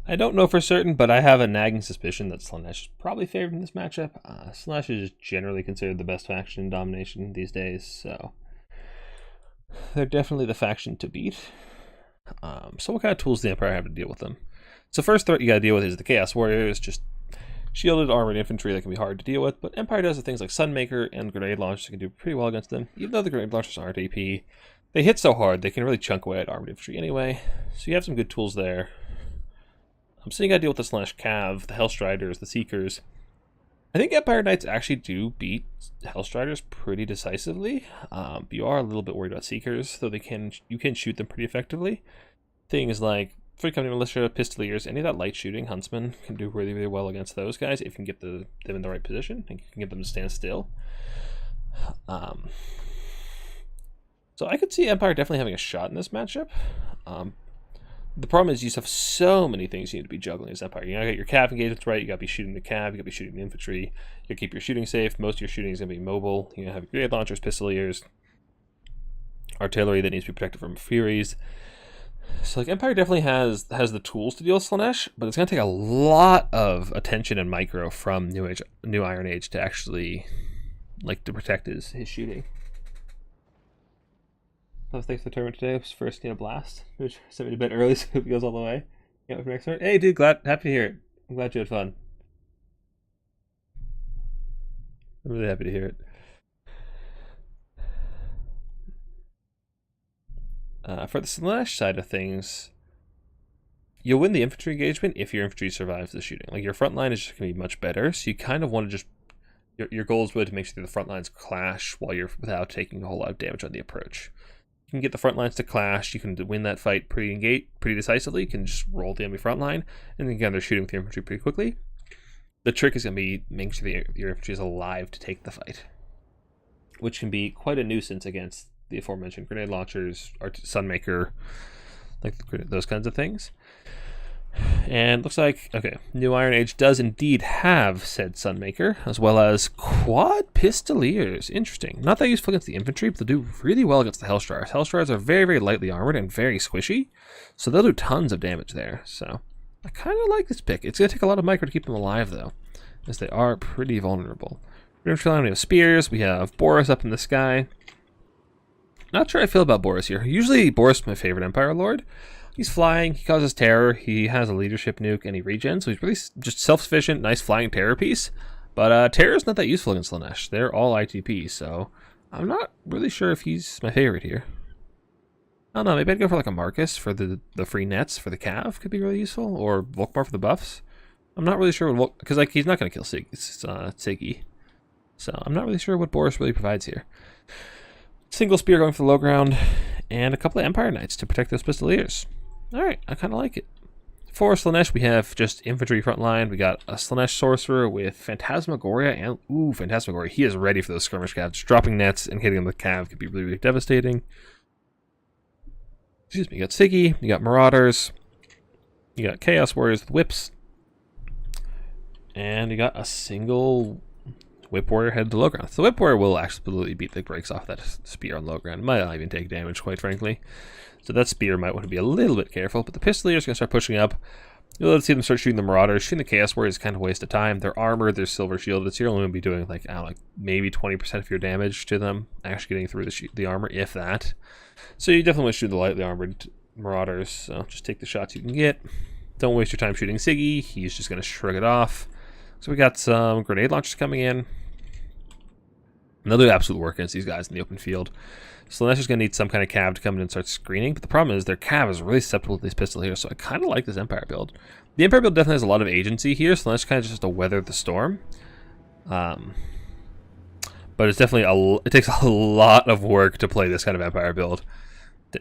I don't know for certain, but I have a nagging suspicion that Slaanesh is probably favored in this matchup. Slaanesh is generally considered the best faction in Domination these days, so they're definitely the faction to beat. So what kind of tools does the Empire have to deal with them? So first threat you gotta deal with is the Chaos Warriors, just shielded armored infantry that can be hard to deal with, but Empire does the things like Sunmaker and grenade launchers that can do pretty well against them. Even though the grenade launchers aren't AP, they hit so hard they can really chunk away at armored infantry anyway, so you have some good tools there. So you gotta deal with the Slaanesh Cav, the Hellstriders, the Seekers. I think Empire Knights actually do beat Hellstriders pretty decisively. You are a little bit worried about Seekers, though you can shoot them pretty effectively. Things like Free Company Militia, Pistoliers, any of that light shooting, Huntsmen can do really, really well against those guys if you can get them in the right position and you can get them to stand still. So I could see Empire definitely having a shot in this matchup. The problem is you just have so many things you need to be juggling as Empire. You gotta get your cav engagements right, you gotta be shooting the cav, you gotta be shooting the infantry, you gotta keep your shooting safe, most of your shooting is gonna be mobile, you have grenade launchers, pistoliers, artillery that needs to be protected from Furies. So like Empire definitely has the tools to deal with Slaanesh, but it's gonna take a lot of attention and micro from New Iron Age to actually like to protect his shooting. Oh, thanks for the tournament today. It was first blast, which sent me to bed early, so it goes all the way. Yeah, for next turn. Hey, dude, happy to hear it. I'm glad you had fun. I'm really happy to hear it. For the Slaanesh side of things, you'll win the infantry engagement if your infantry survives the shooting. Like your front line is just gonna be much better, so you kind of want to just your goal is really to make sure the front lines clash while you're without taking a whole lot of damage on the approach. You can get the front lines to clash, you can win that fight pretty decisively, you can just roll the enemy front line, and again they're shooting with your infantry pretty quickly. The trick is going to be making sure your infantry is alive to take the fight, which can be quite a nuisance against the aforementioned grenade launchers, Sunmaker, like those kinds of things. And looks like, okay, New Iron Age does indeed have said Sunmaker, as well as quad pistoliers. Interesting. Not that useful against the infantry, but they'll do really well against the Hellstrars. Hellstrars are very, very lightly armored and very squishy, so they'll do tons of damage there. So I kind of like this pick. It's going to take a lot of micro to keep them alive, though, as they are pretty vulnerable. Infantry line, we have spears, we have Boris up in the sky. Not sure how I feel about Boris here. Usually Boris is my favorite Empire Lord. He's flying, he causes terror, he has a leadership nuke, and he regens, so he's really just self-sufficient, nice flying terror piece. But terror is not that useful against Slaanesh. They're all ITP, so I'm not really sure if he's my favorite here. I don't know, maybe I'd go for like a Marcus for the free nets for the Cav, could be really useful, or Volkmar for the buffs. I'm not really sure what, because like he's not going to kill Siggy. So I'm not really sure what Boris really provides here. Single spear going for the low ground, and a couple of Empire Knights to protect those pistoliers. Alright, I kind of like it. For Slaanesh, we have just infantry front line. We got a Slaanesh sorcerer with Phantasmagoria, and ooh, Phantasmagoria. He is ready for those skirmish calves. Dropping nets and hitting them with cav could be really, really devastating. Excuse me, you got Siggy, you got Marauders, you got Chaos Warriors with whips, and you got a single Whip Warrior headed to low ground. So the Whip Warrior will absolutely beat the brakes off that spear on low ground. Might not even take damage, quite frankly. So that spear might want to be a little bit careful, but the Pistoliers are going to start pushing up. You'll see them start shooting the Marauders. Shooting the Chaos Warriors is kind of a waste of time. They're armored, they're silver shielded, so you're only going to be doing like, I don't know, like maybe 20% of your damage to them, actually getting through the armor, if that. So you definitely want to shoot the lightly armored Marauders, so just take the shots you can get. Don't waste your time shooting Siggy, he's just going to shrug it off. So we got some grenade launchers coming in. And they'll do absolute work against these guys in the open field. Slaanesh is going to need some kind of cav to come in and start screening, but the problem is their cav is really susceptible to these pistols here, so I kind of like this Empire build. The Empire build definitely has a lot of agency here. Slaanesh kind of just has to weather the storm. But it's definitely it takes a lot of work to play this kind of Empire build.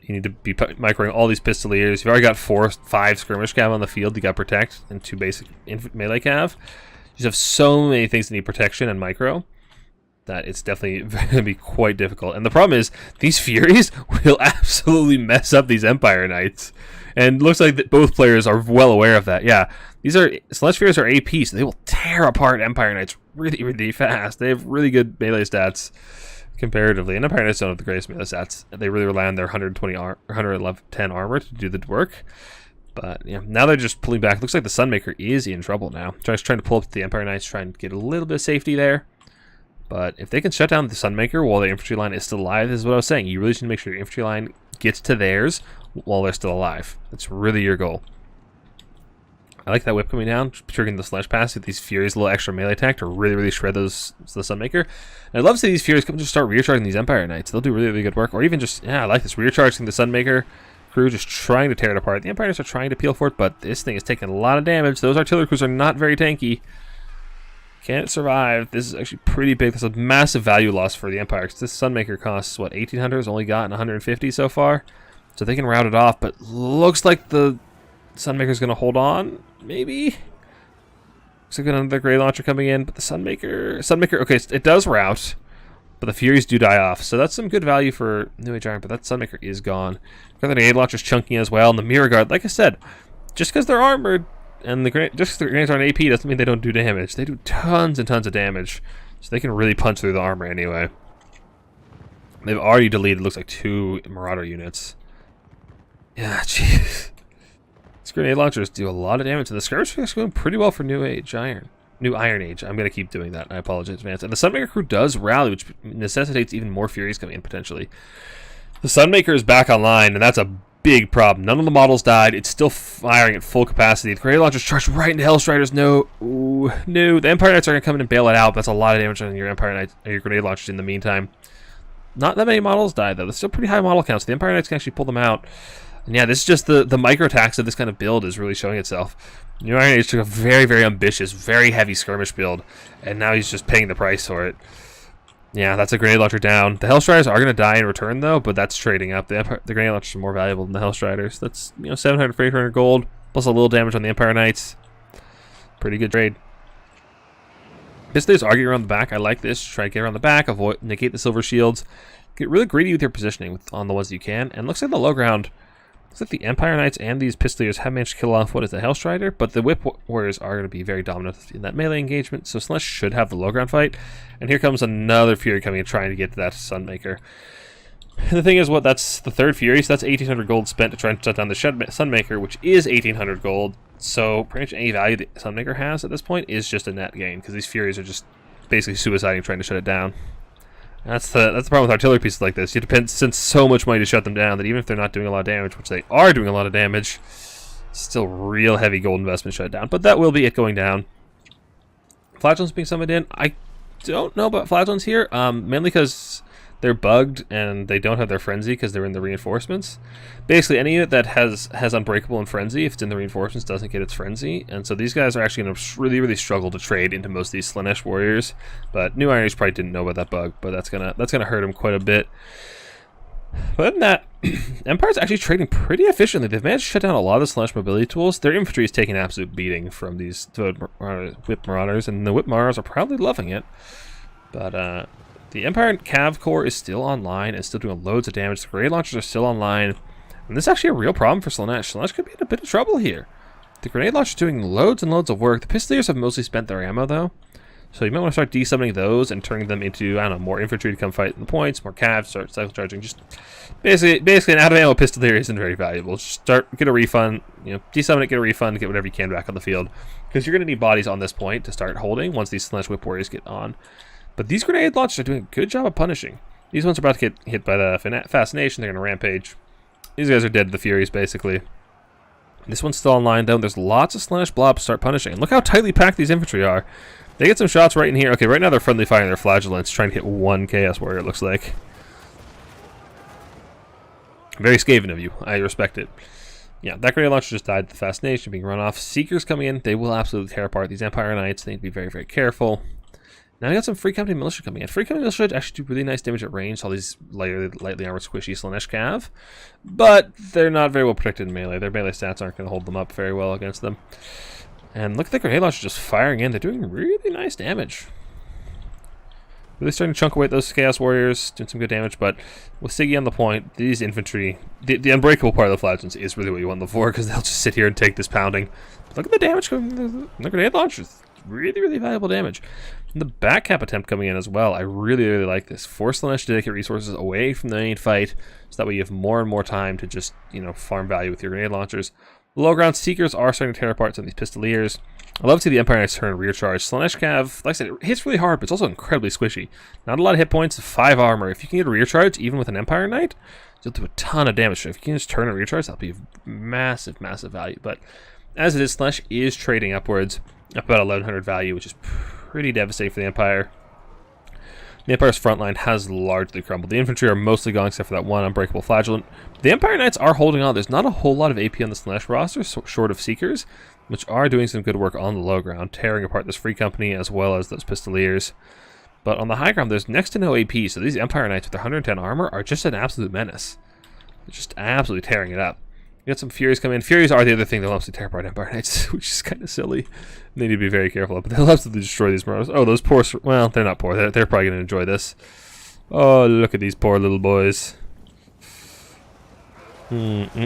You need to be microing all these pistoliers. You've already got 4-5 skirmish cav on the field you got protect, and 2 basic melee cav. You just have so many things that need protection and micro that it's definitely going to be quite difficult. And the problem is, these Furies will absolutely mess up these Empire Knights. And looks like that both players are well aware of that. Yeah, these are Slaanesh Furies are AP, so they will tear apart Empire Knights really, really fast. They have really good melee stats comparatively. And Empire Knights don't have the greatest melee stats. They really rely on their 110 armor to do the work. But yeah, now they're just pulling back. Looks like the Sunmaker is in trouble now. Just trying to pull up the Empire Knights, trying to get a little bit of safety there. But if they can shut down the Sunmaker while the infantry line is still alive, this is what I was saying. You really need to make sure your infantry line gets to theirs while they're still alive. That's really your goal. I like that whip coming down, triggering the Slaanesh pass with these Furies, a little extra melee attack to really, really shred the Sunmaker. And I'd love to see these Furies come just start recharging these Empire Knights. They'll do really, really good work. Or even just, yeah, I like this, recharging the Sunmaker crew, just trying to tear it apart. The Empire Knights are trying to peel for it, but this thing is taking a lot of damage. Those artillery crews are not very tanky. Can't survive. This is actually pretty big. This is a massive value loss for the Empire, because this Sunmaker costs, what, 1,800? Has only gotten 150 so far. So they can rout it off, but looks like the Sunmaker's going to hold on, maybe? Looks like another Grey Launcher coming in, but the Sunmaker, okay, it does rout, But the Furies do die off, so that's some good value for New Age Iron, but that Sunmaker is gone. Got the Grenade Launcher's chunking as well, and the Mirror Guard, like I said, just because they're armored, and just because the grenades aren't AP doesn't mean they don't do damage. They do tons and tons of damage, so they can really punch through the armor anyway. They've already deleted, looks like 2 Marauder units. Yeah, jeez. These grenade launchers do a lot of damage, and the skirmish is going pretty well for New Iron Age. I'm going to keep doing that. I apologize in advance. And the Sunmaker crew does rally, which necessitates even more Furies coming in, potentially. The Sunmaker is back online, and that's a big problem. None of the models died. It's still firing at full capacity. The grenade launchers charged right into Hellstriders. No. Ooh, no. The Empire Knights are going to come in and bail it out. That's a lot of damage on your Empire Knights, or your grenade launchers in the meantime. Not that many models died, though. There's still pretty high model counts. The Empire Knights can actually pull them out. And yeah, this is just the micro attacks of this kind of build is really showing itself. New Iron Age took a very, very ambitious, very heavy skirmish build, and now he's just paying the price for it. Yeah, that's a grenade launcher down. The Hellstriders are going to die in return, though, but that's trading up. The grenade launchers are more valuable than the Hellstriders. That's 700 for 800 gold, plus a little damage on the Empire Knights. Pretty good trade. Pistons arguing around the back. I like this. Try to get around the back, negate the silver shields. Get really greedy with your positioning on the ones you can. And looks like the low ground. Looks like the Empire Knights and these Pistoliers have managed to kill off what is the Hellstrider, but the Whip Warriors are going to be very dominant in that melee engagement, so Slaanesh should have the low ground fight. And here comes another Fury coming and trying to get to that Sunmaker. And the thing is, that's the third Fury, so that's 1,800 gold spent to try and shut down the Sunmaker, which is 1,800 gold. So pretty much any value the Sunmaker has at this point is just a net gain, because these Furies are just basically suiciding trying to shut it down. That's the problem with artillery pieces like this. You spend so much money to shut them down that even if they're not doing a lot of damage, which they are doing a lot of damage, still real heavy gold investment shut down. But that will be it going down. Flagellants being summoned in. I don't know about Flagellants here, mainly because they're bugged and they don't have their Frenzy because they're in the reinforcements. Basically, any unit that has Unbreakable and Frenzy, if it's in the reinforcements, doesn't get its Frenzy. And so these guys are actually going to really, really struggle to trade into most of these Slaanesh warriors. But New Iron Age probably didn't know about that bug, but that's gonna hurt them quite a bit. But other than that, Empire's actually trading pretty efficiently. They've managed to shut down a lot of the Slaanesh mobility tools. Their infantry is taking an absolute beating from these Whip Marauders, and the Whip Marauders are probably loving it. But the Empire Cav Corps is still online and still doing loads of damage. The grenade launchers are still online. And this is actually a real problem for Slaanesh. Slaanesh could be in a bit of trouble here. The grenade launchers are doing loads and loads of work. The Pistoliers have mostly spent their ammo, though. So you might want to start desummoning those and turning them into, I don't know, more infantry to come fight in the points, more Cavs, start cycle charging. Just basically an out-of-ammo Pistolier isn't very valuable. Just get a refund, desummon it, get a refund, get whatever you can back on the field. Because you're going to need bodies on this point to start holding once these Slaanesh Whip Warriors get on. But these grenade launchers are doing a good job of punishing. These ones are about to get hit by the Fascination. They're going to rampage. These guys are dead to the Furies, basically. This one's still online, though. There's lots of Slaanesh blobs start punishing. And look how tightly packed these infantry are. They get some shots right in here. Okay, right now they're friendly firing their Flagellants, trying to hit one Chaos Warrior, it looks like. Very Skaven of you. I respect it. Yeah, that grenade launcher just died to the Fascination, being run off. Seekers coming in. They will absolutely tear apart these Empire Knights. They need to be very, very careful. Now we got some Free Company Militia coming in. Free Company Militia actually do really nice damage at range, all these lightly armored squishy Slaanesh Cav. But they're not very well protected in melee. Their melee stats aren't going to hold them up very well against them. And look at the grenade launcher just firing in. They're doing really nice damage. Really starting to chunk away at those Chaos Warriors, doing some good damage. But with Siggy on the point, these infantry, the unbreakable part of the Flagellants is really what you want them for, because they'll just sit here and take this pounding. But look at the damage coming from the grenade launchers. Really, really valuable damage. And the back cap attempt coming in as well. I really, really like this. Force Slaanesh to dedicate resources away from the main fight, so that way you have more and more time to just, farm value with your grenade launchers. The low ground Seekers are starting to tear apart some of these Pistoliers. I love to see the Empire Knights turn rear charge. Slaanesh Cav, like I said, it hits really hard, but it's also incredibly squishy. Not a lot of hit points, 5 armor. If you can get a rear charge, even with an Empire Knight, you'll do a ton of damage. So if you can just turn a rear charge, that'll be massive, massive value. But as it is, Slaanesh is trading upwards, up about 1100 value, which is pretty devastating for the Empire. The Empire's front line has largely crumbled. The infantry are mostly gone except for that one unbreakable Flagellant. The Empire Knights are holding on. There's not a whole lot of AP on the Slaanesh roster, short of Seekers, which are doing some good work on the low ground, tearing apart this Free Company as well as those Pistoliers. But on the high ground, there's next to no AP, so these Empire Knights with their 110 armor are just an absolute menace. They're just absolutely tearing it up. You got some Furies come in. Furies are the other thing that loves to tear apart Empire Knights, which is kind of silly. They need to be very careful, but they love to destroy these Marauders. Oh, those poor... Well, they're not poor. They're probably going to enjoy this. Oh, look at these poor little boys. Okay,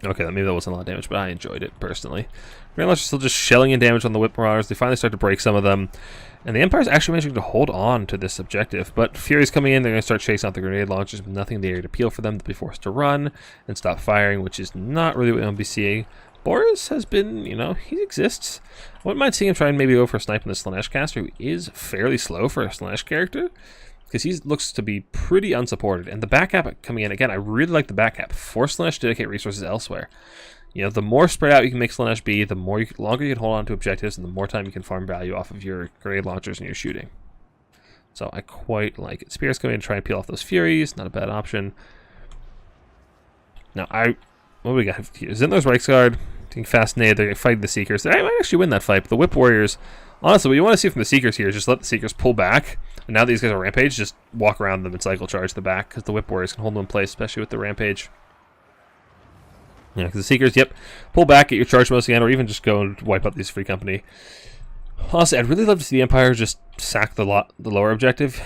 maybe that wasn't a lot of damage, but I enjoyed it personally. Grand Lodge is still just shelling in damage on the Whip Marauders. They finally start to break some of them. And the Empire's actually managing to hold on to this objective. But Fury's coming in, they're going to start chasing out the grenade launchers with nothing in the area to peel for them. They'll be forced to run and stop firing, which is not really what we want to be seeing. Boris has been, you know, he exists. I wouldn't mind seeing him try and maybe go for a snipe on the Slaanesh caster, who is fairly slow for a Slaanesh character. Because he looks to be pretty unsupported. And the back cap coming in, again, I really like the back cap. Force Slaanesh to dedicate resources elsewhere. You know, the more spread out you can make Slaanesh be, the longer you can hold on to objectives, and the more time you can farm value off of your grenade launchers and your shooting. So I quite like it. Spear's coming in to try and peel off those Furies. Not a bad option. Now, what do we got here? Zinler's Reiksguard, taking fast nade. They're fighting the Seekers. They might actually win that fight, but the Whip Warriors, honestly, what you want to see from the Seekers here is just let the Seekers pull back. And now that these guys are Rampage, just walk around them and cycle charge the back, because the Whip Warriors can hold them in place, especially with the Rampage. Yeah, because the Seekers, yep, pull back, get your charge bonus again, or even just go and wipe out these Free Company. Honestly, I'd really love to see the Empire just sack the lower objective.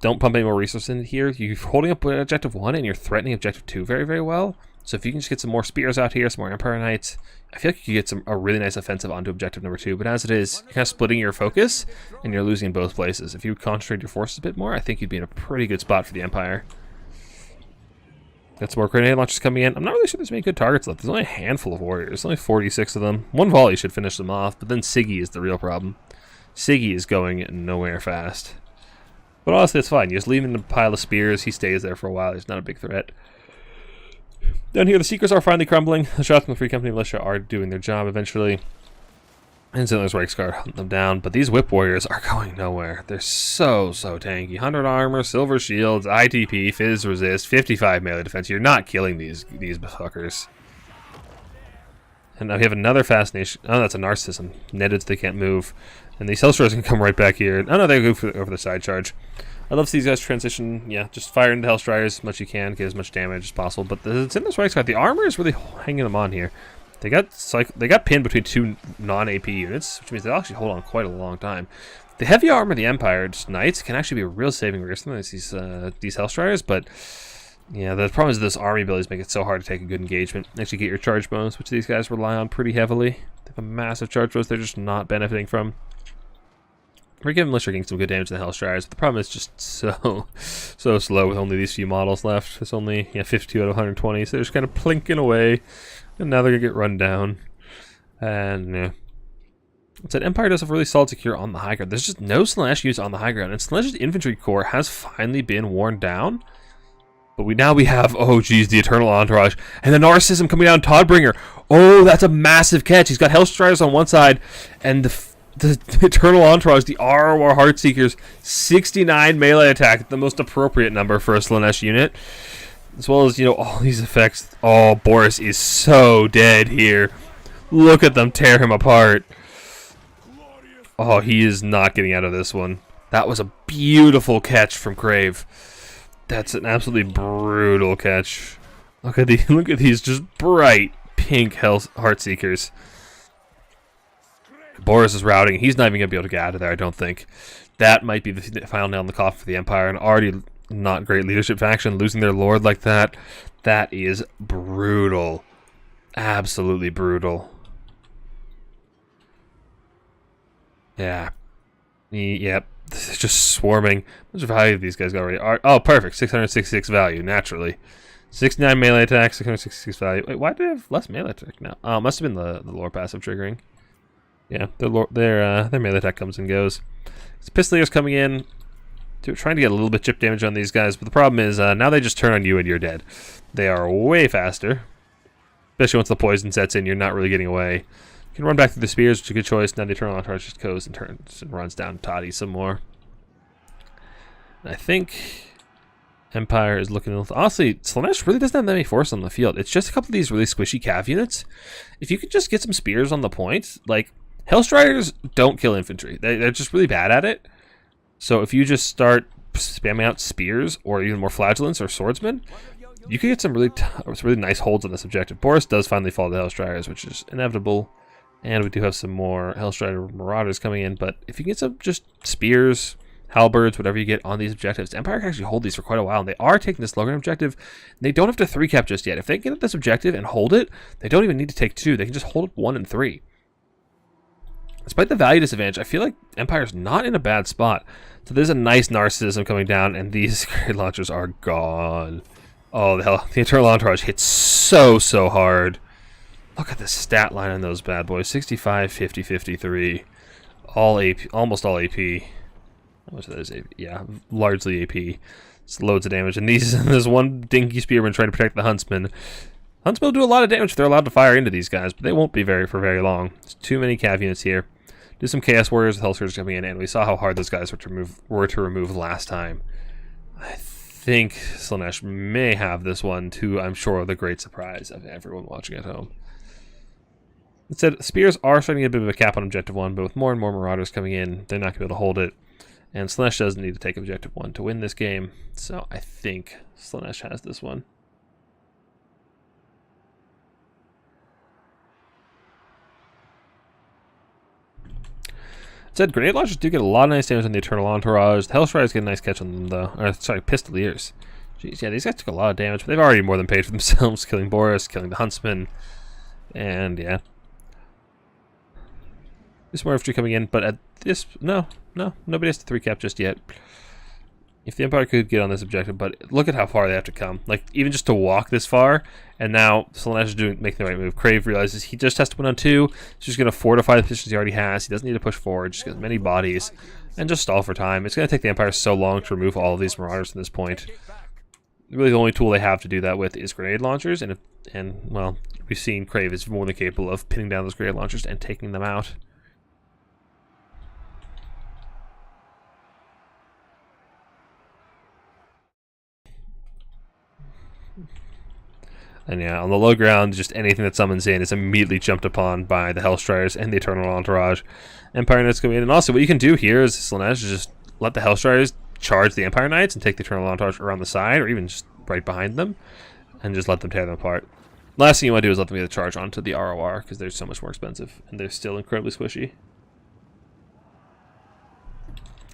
Don't pump any more resources in here. You're holding up Objective 1 and you're threatening Objective 2 very, very well. So if you can just get some more Spears out here, some more Empire Knights, I feel like you could get a really nice offensive onto Objective number 2. But as it is, you're kind of splitting your focus and you're losing in both places. If you concentrate your forces a bit more, I think you'd be in a pretty good spot for the Empire. Got some more grenade launchers coming in. I'm not really sure there's many good targets left. There's only a handful of warriors. There's only 46 of them. One volley should finish them off, but then Siggy is the real problem. Siggy is going nowhere fast. But honestly, it's fine. You just leave him in a pile of spears. He stays there for a while. He's not a big threat. Down here, the Seekers are finally crumbling. The shots from the Free Company Militia are doing their job eventually. And Zinler's Reiksguard hunting them down. But these Whip Warriors are going nowhere. They're so tanky. 100 armor, silver shields, ITP, Fizz resist, 55 melee defense. You're not killing these fuckers. And now we have another Fascination. Oh, that's a Narcissism. Netted so they can't move. And these Hellstriders can come right back here. Oh no, they go over the side charge. I'd love to see these guys transition. Yeah, just fire into Hellstriders as much as you can, get as much damage as possible. But the Zinler's Reiksguard, the armor is really hanging them on here. They got pinned between two non-AP units, which means they'll actually hold on quite a long time. The heavy armor of the Empire, just Knights, can actually be a real saving grace for these Hellstriders, but yeah, the problem is this army abilities make it so hard to take a good engagement. Actually get your charge bonus, which these guys rely on pretty heavily. They have a massive charge bonus they're just not benefiting from. We're giving Militia getting some good damage to the Hellstriders, but the problem is just so slow with only these few models left. It's only 52 out of 120, so they're just kind of plinking away. And now they're going to get run down. And, yeah. It's that Empire does have really solid secure on the high ground. There's just no Slaanesh used on the high ground. And Slaanesh's infantry core has finally been worn down. But now we have, oh geez, the Eternal Entourage. And the Narcissism coming down, Toddbringer. Oh, that's a massive catch. He's got Hellstriders on one side. And the Eternal Entourage, the ROR Heartseekers, 69 melee attack. The most appropriate number for a Slaanesh unit. As well as, all these effects. Oh, Boris is so dead here. Look at them tear him apart. Oh, he is not getting out of this one. That was a beautiful catch from Crave. That's an absolutely brutal catch. Look at these just bright pink Heartseekers. Boris is routing. He's not even going to be able to get out of there, I don't think. That might be the final nail in the coffin for the Empire. And already not great leadership faction, losing their lord like that. That is brutal. Absolutely brutal. Yeah. Yep. This is just swarming. How much value these guys got already? Oh, perfect. 666 value, naturally. 69 melee attack, 666 value. Wait, why do they have less melee attack now? Oh, it must have been the lore passive triggering. Yeah, their melee attack comes and goes. Pistoliers coming in, trying to get a little bit chip damage on these guys, but the problem is now they just turn on you and you're dead. They are way faster, especially once the poison sets in. You're not really getting away. You can run back through the spears, which is a good choice. Now the Eternal Entourage just goes and turns and runs down Toddy some more. And I think Empire is looking... Honestly, Slaanesh really doesn't have that many force on the field. It's just a couple of these really squishy cav units. If you could just get some spears on the point, like... Hellstriders don't kill infantry. They're just really bad at it. So if you just start spamming out spears or even more flagellants or swordsmen, you can get some really nice holds on this objective. Boris does finally fall to Hellstriders, which is inevitable. And we do have some more Hellstrider Marauders coming in. But if you can get some just spears halberds, whatever you get on these objectives. Empire can actually hold these for quite a while, and they are taking this low-ground objective. They don't have to 3-cap just yet. If they get this objective and hold it, they don't even need to take 2. They can just hold 1 and 3. Despite the value disadvantage, I feel like Empire's not in a bad spot. So there's a nice narcissism coming down, and these grenade launchers are gone. Oh, the hell. The Eternal Entourage hits so hard. Look at the stat line on those bad boys. 65, 50, 53. All AP, almost all AP. How much of that is AP? Yeah, largely AP. It's loads of damage. And there's one dinky spearman trying to protect the Huntsman. Huntsman will do a lot of damage if they're allowed to fire into these guys, but they won't be for very long. There's too many cav units here. Do some Chaos Warriors with Hellscourge coming in, and we saw how hard those guys were to remove last time. I think Slaanesh may have this one, to, I'm sure, the great surprise of everyone watching at home. That said, Spears are starting to get a bit of a cap on Objective 1, but with more and more Marauders coming in, they're not going to be able to hold it. And Slaanesh doesn't need to take Objective 1 to win this game, so I think Slaanesh has this one. Said grenade launchers do get a lot of nice damage on the Eternal Entourage. The Hellstriders get a nice catch on them, though. Or, sorry, Pistoliers. Jeez, yeah, these guys took a lot of damage, but they've already more than paid for themselves, killing Boris, killing the Huntsman, and yeah. There's more infantry coming in, but at this, no, nobody has to 3-cap just yet. If the Empire could get on this objective, but look at how far they have to come. Like, even just to walk this far, and now Slaanesh is making the right move. Crave realizes he just has to win on 2. He's just going to fortify the positions he already has. He doesn't need to push forward, just get many bodies, and just stall for time. It's going to take the Empire so long to remove all of these Marauders at this point. Really, the only tool they have to do that with is grenade launchers, and well, we've seen Crave is more than capable of pinning down those grenade launchers and taking them out. And yeah, on the low ground, just anything that summons in is immediately jumped upon by the Hellstriders and the Eternal Entourage. Empire Knights come in, and also what you can do here is Slaanesh is just let the Hellstriders charge the Empire Knights and take the Eternal Entourage around the side, or even just right behind them, and just let them tear them apart. Last thing you want to do is let them get a charge onto the ROR, because they're so much more expensive, and they're still incredibly squishy.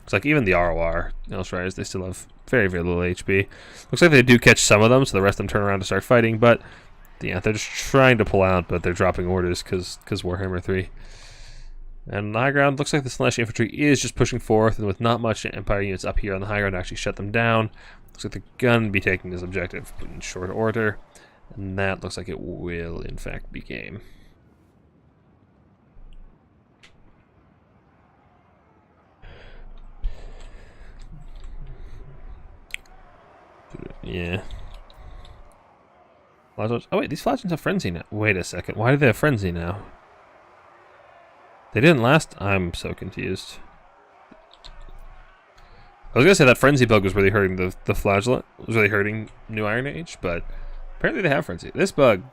It's like even the ROR Hellstriders, they still have very little HP. Looks like they do catch some of them, so the rest of them turn around to start fighting, but yeah, they're just trying to pull out, but they're dropping orders because Warhammer 3. And on the high ground, looks like the Slaanesh infantry is just pushing forth, and with not much Empire units up here on the high ground to actually shut them down. Looks like they're going to be taking this objective in short order, and that looks like it will in fact be game. Yeah. Oh wait, these Flagellates have Frenzy now. Wait a second, why do they have Frenzy now? They didn't last? I'm so confused. I was gonna say that Frenzy bug was really hurting the Flagellate. It was really hurting New Iron Age, but apparently they have Frenzy. This bug...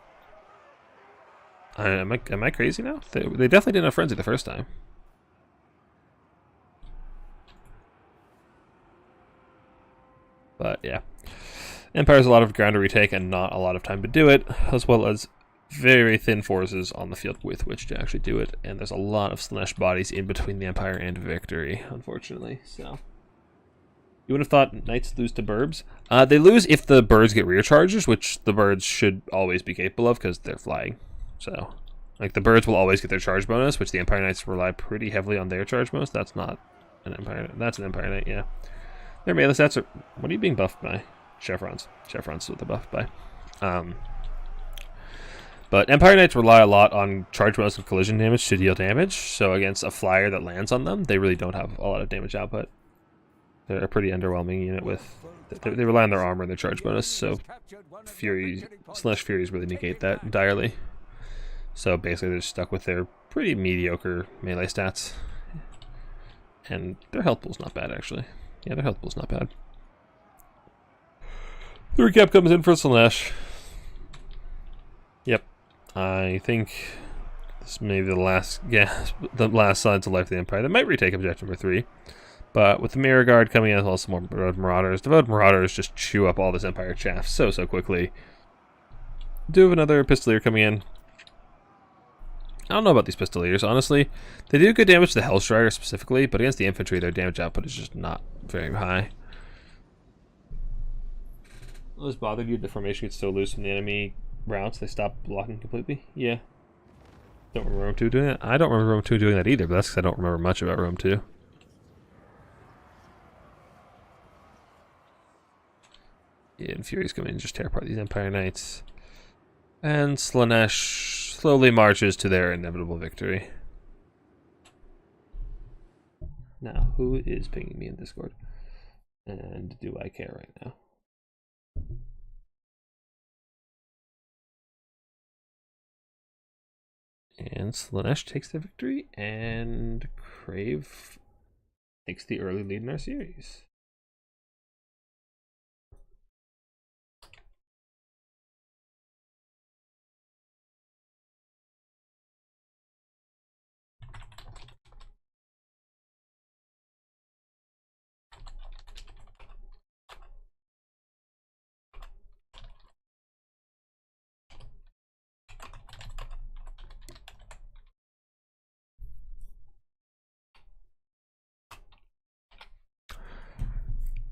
am I crazy now? They definitely didn't have Frenzy the first time. But yeah. Empire has a lot of ground to retake and not a lot of time to do it, as well as very thin forces on the field with which to actually do it, and there's a lot of Slaanesh bodies in between the Empire and victory, unfortunately. So you would have thought Knights lose to Burbs. They lose if the birds get rear charges, which the birds should always be capable of because they're flying. So like the birds will always get their charge bonus, which the Empire Knights rely pretty heavily on their charge bonus. That's not an Empire. That's an Empire Knight, yeah. Their melee stats are... What are you being buffed by? Chevrons. Chevrons what they're buffed by. But Empire Knights rely a lot on charge bonus and collision damage to deal damage, so against a flyer that lands on them, they really don't have a lot of damage output. They're a pretty underwhelming unit with... They rely on their armor and their charge bonus, so Slaanesh Furies really negate that entirely. So basically they're stuck with their pretty mediocre melee stats. And their health pool's not bad, actually. Yeah, their health pool's not bad. The recap comes in for Slaanesh. Yep. I think this may be the last signs of life of the Empire. They might retake objective number 3. But with the Mirror Guard coming in, as well as some more Devoted Marauders, Devoted Marauders just chew up all this Empire chaff so quickly. Do have another Pistolier coming in. I don't know about these Pistoliers, honestly. They do good damage to the Hellstrider specifically, but against the infantry, their damage output is just not very high. Will this bother you? The formation gets so loose from the enemy rounds, they stop blocking completely? Yeah. Don't remember Rome 2 doing that? I don't remember Rome 2 doing that either, but that's because I don't remember much about Rome 2. Yeah, and Furies come in and just tear apart these Empire Knights. And Slaanesh slowly marches to their inevitable victory. Now, who is pinging me in Discord? And do I care right now? And Slaanesh takes the victory, and Crave takes the early lead in our series.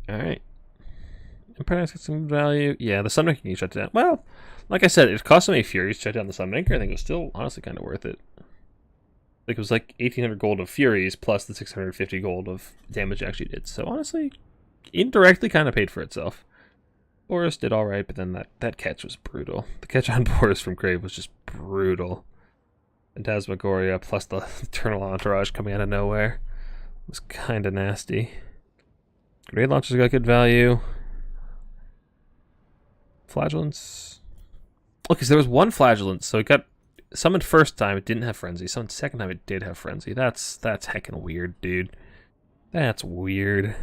Alright. Empire Knight's got some value. Yeah, the Sunmaker can shut down. Well, like I said, it cost so many Furies to shut down the Sunmaker. I think it was still honestly kind of worth it. Like, it was like 1800 gold of Furies plus the 650 gold of damage it actually did. So honestly, indirectly kind of paid for itself. Boris did alright, but then that catch was brutal. The catch on Boris from Crave was just brutal. Phantasmagoria plus the Eternal Entourage coming out of nowhere was kind of nasty. Grenade launchers got good value. Flagellants. Okay, so there was one Flagellant, so it got summoned first time, it didn't have Frenzy. Summoned second time, it did have Frenzy. That's heckin' weird, dude. That's weird.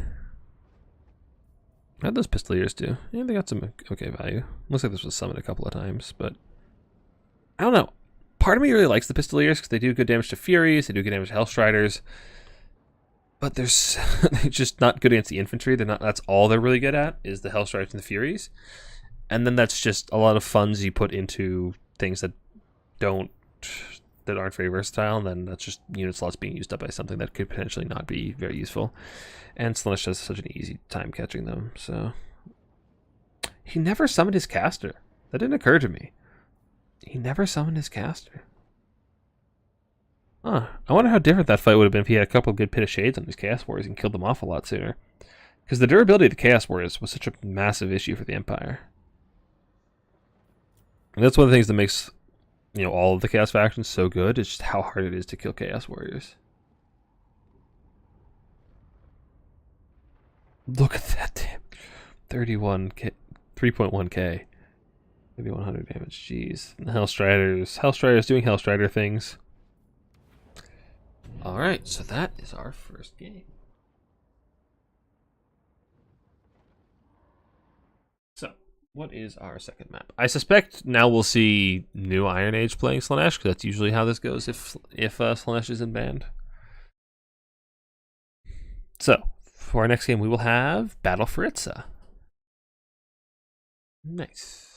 How'd those Pistoliers do? Yeah, they got some okay value. Looks like this was summoned a couple of times, but I don't know. Part of me really likes the Pistoliers because they do good damage to Furies, they do good damage to Hellstriders. But they're just not good against the infantry. They're not. That's all they're really good at is the Hellstriders and the Furies. And then that's just a lot of funds you put into things that aren't very versatile, and then that's just unit slots being used up by something that could potentially not be very useful. And Slaanesh has such an easy time catching them, so he never summoned his caster. That didn't occur to me. He never summoned his caster. Huh. I wonder how different that fight would have been if he had a couple of good Pit of Shades on his Chaos Warriors and killed them off a lot sooner. Because the durability of the Chaos Warriors was such a massive issue for the Empire. And that's one of the things that makes, all of the Chaos factions so good, is just how hard it is to kill Chaos Warriors. Look at that damage. 3.1k. 3,100 damage, jeez. And Hellstriders doing Hellstrider things. Alright, so that is our first game. So, what is our second map? I suspect now we'll see new Iron Age playing Slaanesh, because that's usually how this goes if Slaanesh is in band. So, for our next game, we will have Battle for Itza. Nice.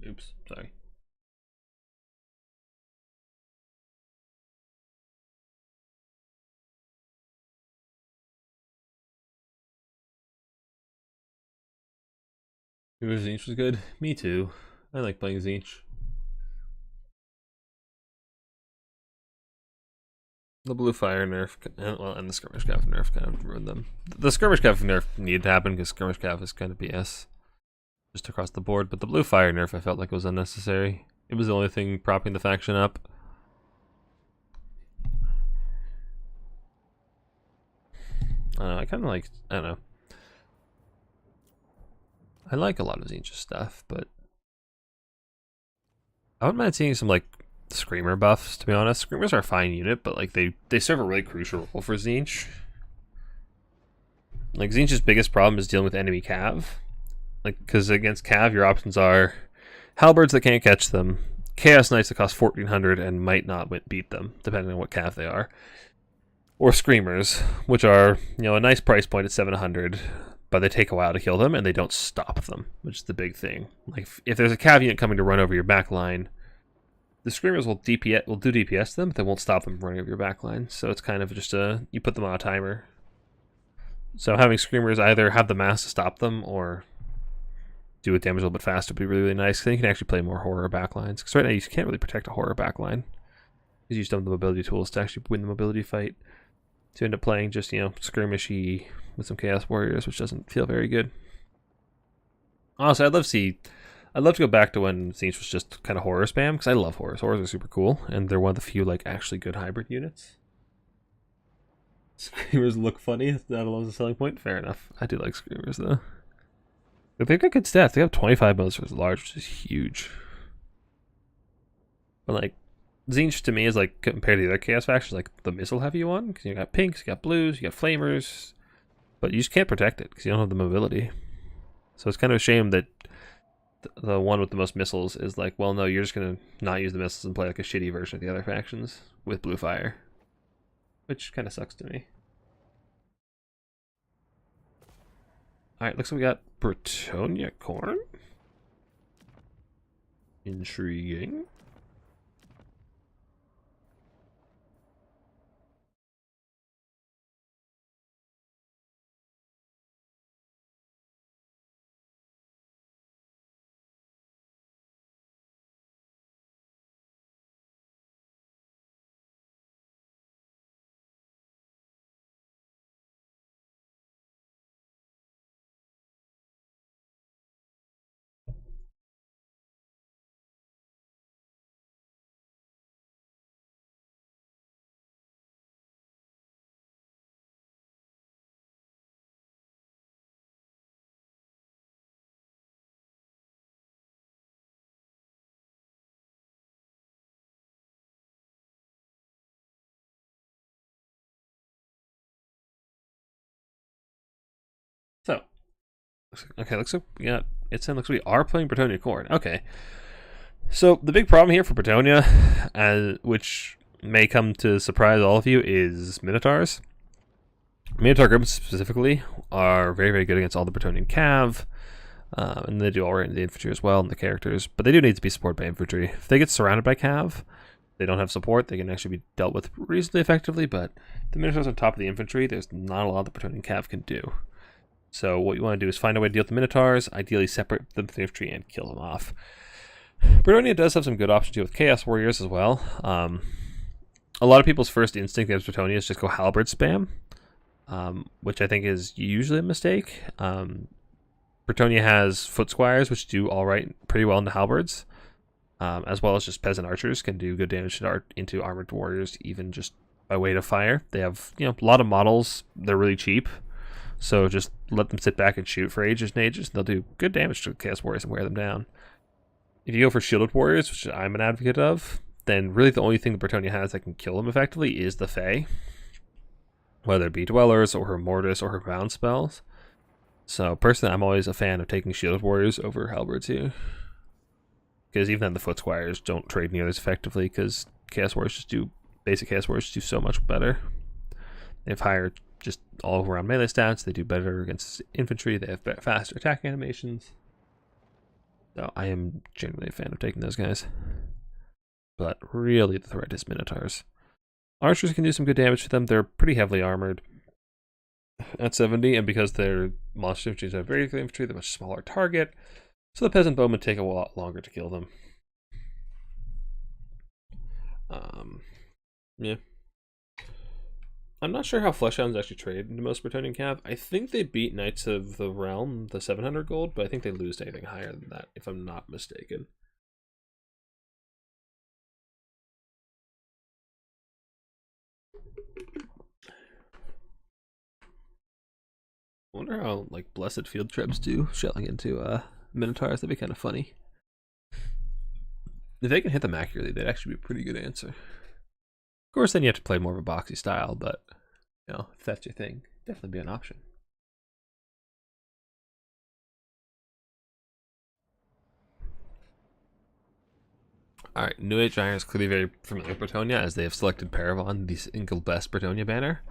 Oops, sorry. Tzeentch was good. Me too. I like playing Tzeentch. The blue fire nerf, and the skirmish cav nerf kind of ruined them. The skirmish cav nerf needed to happen because skirmish cav is kind of BS, just across the board. But the blue fire nerf, I felt like was unnecessary. It was the only thing propping the faction up. I don't know. I kind of like. I don't know. I like a lot of Tzeentch's stuff, but I wouldn't mind seeing some like Screamer buffs, to be honest. Screamers are a fine unit, but like they serve a really crucial role for Tzeentch. Like Tzeentch's biggest problem is dealing with enemy cav. Like, because against cav, your options are halberds that can't catch them, chaos knights that cost 1400 and might not beat them, depending on what cav they are, or screamers, which are, you know, a nice price point at 700, but they take a while to kill them and they don't stop them, which is the big thing. Like if there's a cav unit coming to run over your backline, the screamers will do DPS to them, but they won't stop them from running over your backline. So it's kind of just you put them on a timer. So having screamers either have the mass to stop them or do it damage a little bit faster would be really, really nice. Then you can actually play more horror backlines. Because right now you can't really protect a horror backline. Because you just don't have the mobility tools to actually win the mobility fight. To end up playing just, you know, skirmishy with some Chaos Warriors, which doesn't feel very good. Honestly, I'd love to go back to when Tzeentch was just kind of horror spam, because I love horrors. Horrors are super cool, and they're one of the few like actually good hybrid units. Screamers look funny. That alone is a selling point. Fair enough. I do like Screamers though. They've got good stats. They have 25 modes for large, which is huge. But like, Tzeentch to me is like, compared to the other Chaos factions, like the missile heavy one, because you got pinks, you got blues, you got flamers, but you just can't protect it because you don't have the mobility. So it's kind of a shame that the one with the most missiles is like, well, no, you're just gonna not use the missiles and play like a shitty version of the other factions with blue fire, which kind of sucks to me. All right, looks like we got Bretonnia Khorne. Intriguing. So, okay, looks like we are playing Bretonnia Khorne. Okay, so the big problem here for Bretonnia, which may come to surprise all of you, is Minotaurs. Minotaur groups specifically are very, very good against all the Bretonnian cav, and they do all right in the infantry as well, and the characters, but they do need to be supported by infantry. If they get surrounded by cav, they don't have support, they can actually be dealt with reasonably effectively, but the Minotaurs on top of the infantry, there's not a lot the Bretonnian cav can do. So what you want to do is find a way to deal with the Minotaurs, ideally separate them from the infantry and kill them off. Bretonnia does have some good options to deal with Chaos Warriors as well. A lot of people's first instinct against Bretonnia is just go halberd spam, which I think is usually a mistake. Bretonnia has foot squires, which do all right, pretty well into halberds, as well as just peasant archers can do good damage into armored warriors, even just by weight of fire. They have, you know, a lot of models. They're really cheap. So just let them sit back and shoot for ages and ages, and they'll do good damage to the Chaos Warriors and wear them down. If you go for Shielded Warriors, which I'm an advocate of, then really the only thing that Bretonnia has that can kill them effectively is the Fae. Whether it be Dwellers, or her Mortis, or her Bound spells. So personally, I'm always a fan of taking Shielded Warriors over Halberds here. Because even then the Foot Squires don't trade nearly as effectively, because basic Chaos Warriors just do so much better. They have higher just all around melee stats, they do better against infantry, they have faster attack animations. So I am generally a fan of taking those guys. But really the threat is Minotaurs. Archers can do some good damage to them, they're pretty heavily armored at 70, and because their monster infantry have very good infantry, they're a much smaller target. So the peasant bowmen take a lot longer to kill them. Yeah. I'm not sure how Fleshhounds actually trade into most Bretonnian Cav. I think they beat Knights of the Realm, the 700 gold, but I think they lose to anything higher than that, if I'm not mistaken. I wonder how, like, Blessed Field Trebs do shelling into Minotaurs. That'd be kind of funny. If they can hit them accurately, that'd actually be a pretty good answer. Of course, then you have to play more of a boxy style, but, you know, if that's your thing, definitely be an option. Alright, New Age Iron is clearly very familiar with Bretonnia, as they have selected Paravon, the single best Bretonnia banner.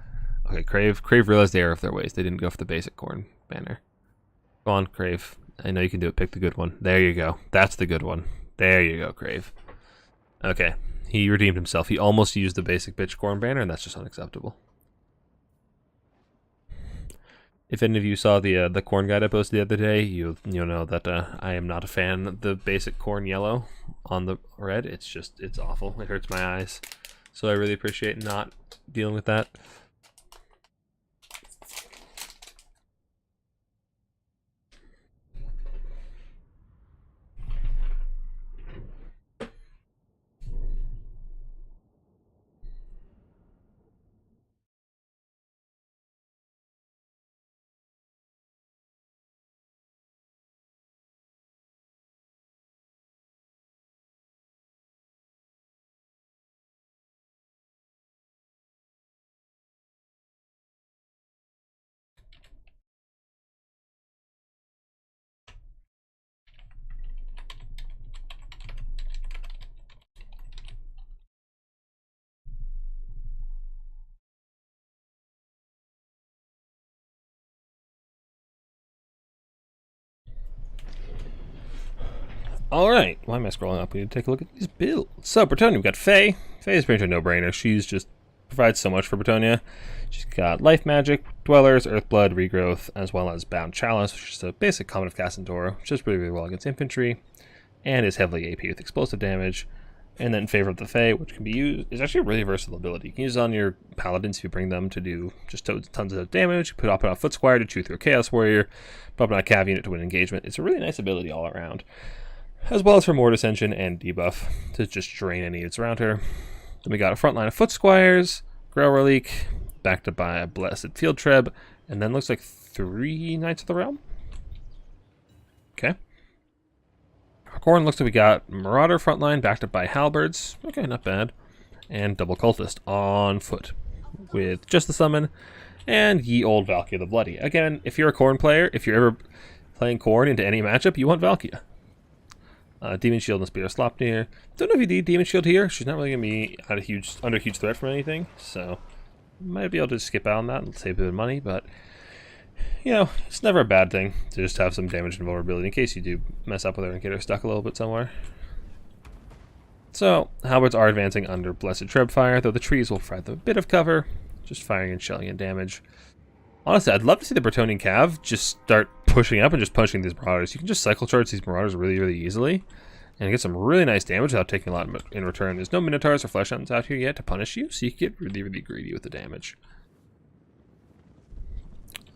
Okay, Crave realized the error of their ways. They didn't go for the basic Khorne banner. Go on, Crave. I know you can do it. Pick the good one. There you go. That's the good one. There you go, Crave. Okay, he redeemed himself. He almost used the basic bitch Khorne banner, and that's just unacceptable. If any of you saw the Khorne guide I posted the other day, you'll know that I am not a fan of the basic Khorne yellow on the red. It's awful. It hurts my eyes. So I really appreciate not dealing with that. Alright, why am I scrolling up? We need to take a look at these builds. So, Bretonnia, we've got Faye. Faye is pretty much a no-brainer. She's just provides so much for Bretonnia. She's got Life Magic, Dwellers, Earthblood, Regrowth, as well as Bound Chalice, which is a basic common of Cassantor, which does really, really well against infantry, and is heavily AP with explosive damage. And then in favor of the Fae, which can be used, is actually a really versatile ability. You can use it on your Paladins if you bring them to do just tons of damage. You put up on a Foot Squire to chew through a Chaos Warrior, put up on a Cav unit to win engagement. It's a really nice ability all around, as well as for more Ascension and debuff to just drain any units around her. Then we got a front line of Foot Squires, Grail Relic, backed up by a Blessed Field Treb, and then looks like 3 Knights of the Realm. Okay. Khorne looks like we got Marauder frontline backed up by Halberds. Okay, not bad. And Double Cultist on foot with just the summon. And Ye Old Valkia the Bloody. Again, if you're a Khorne player, if you're ever playing Khorne into any matchup, you want Valkia. Demon Shield and Spear Slopnir. Don't know if you need Demon Shield here. She's not really going to be under huge threat from anything. So, might be able to skip out on that and save a bit of money. But, you know, it's never a bad thing to just have some damage and vulnerability in case you do mess up with her and get her stuck a little bit somewhere. So, Halberds are advancing under Blessed Trebfire, though the trees will provide them a bit of cover, just firing and shelling and damage. Honestly, I'd love to see the Bretonnian Cav just start pushing up and just punching these Marauders. You can just cycle charge these Marauders really, really easily and get some really nice damage without taking a lot in return. There's no Minotaurs or Fleshhounds out here yet to punish you, so you can get really, really greedy with the damage.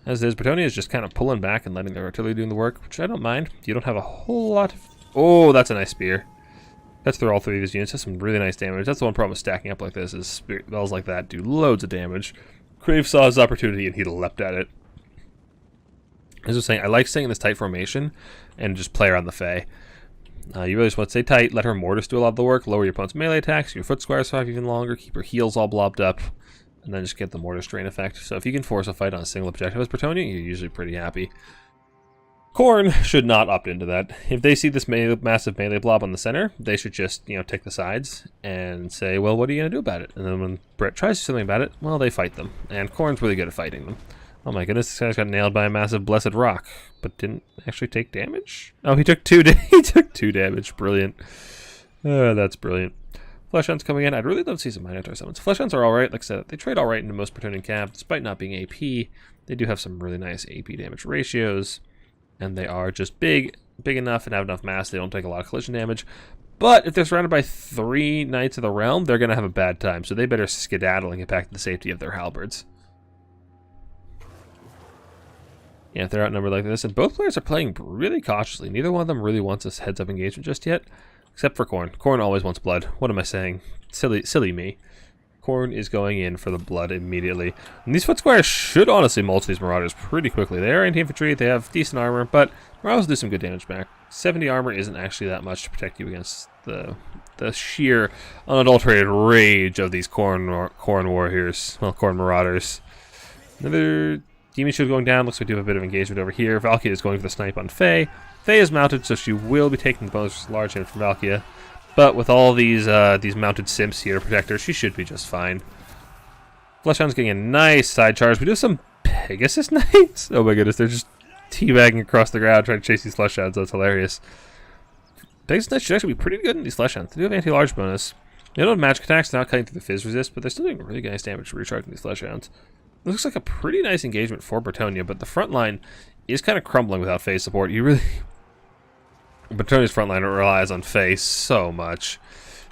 As is, Bretonnia is just kind of pulling back and letting their artillery do the work, which I don't mind. You don't have a whole lot of... Oh, that's a nice spear. That's through all 3 of these units. That's some really nice damage. That's the one problem with stacking up like this, is spells like that do loads of damage. Crave saw his opportunity and he leapt at it. As I was saying, I like staying in this tight formation and just play around the Fae. You really just want to stay tight, let her Mortis do a lot of the work, lower your opponent's melee attacks, your Foot Squire survive even longer, keep her heals all blobbed up, and then just get the Mortis drain effect. So if you can force a fight on a single objective as Bretonnia, you're usually pretty happy. Khorne should not opt into that. If they see this massive melee blob on the center, they should just, take the sides and say, well, what are you going to do about it? And then when Brett tries to do something about it, well, they fight them. And Khorne's really good at fighting them. Oh my goodness, this guy's got nailed by a massive Blessed Rock, but didn't actually take damage? Oh, he took 2 damage. Brilliant. That's brilliant. Fleshhounds coming in. I'd really love to see some Minotaur summons. Fleshhounds are alright. Like I said, they trade alright into most Bretonnian Cav, despite not being AP. They do have some really nice AP damage ratios. and they are just big enough and have enough mass. They don't take a lot of collision damage. But if they're surrounded by 3 Knights of the Realm, they're going to have a bad time. So they better skedaddle and get back to the safety of their halberds. Yeah, if they're outnumbered like this, and both players are playing really cautiously. Neither one of them really wants a heads-up engagement just yet, except for Khorne. Khorne always wants blood. What am I saying? Silly me. Khorne is going in for the blood immediately. And these foot squires should honestly mulch these marauders pretty quickly. They are anti-infantry, they have decent armor, but marauders do some good damage back. 70 armor isn't actually that much to protect you against the sheer unadulterated rage of these Khorne warriors. Well, Khorne marauders. Another demon shield going down. Looks like we do have a bit of engagement over here. Valkia is going for the snipe on Faye. Faye is mounted, so she will be taking the bonus large hit from Valkia. But with all these mounted simps here to protect her, she should be just fine. Fleshhound's getting a nice side charge. We do have some Pegasus Knights. Oh my goodness, they're just teabagging across the ground trying to chase these Fleshhounds. That's hilarious. Pegasus Knights should actually be pretty good in these Fleshhounds. They do have anti-large bonus. They don't have magic attacks, they're not cutting through the fizz resist, but they're still doing really nice damage recharging these Fleshhounds. It looks like a pretty nice engagement for Bretonnia, but the front line is kind of crumbling without phase support. Bretonnia's front line relies on Faye so much.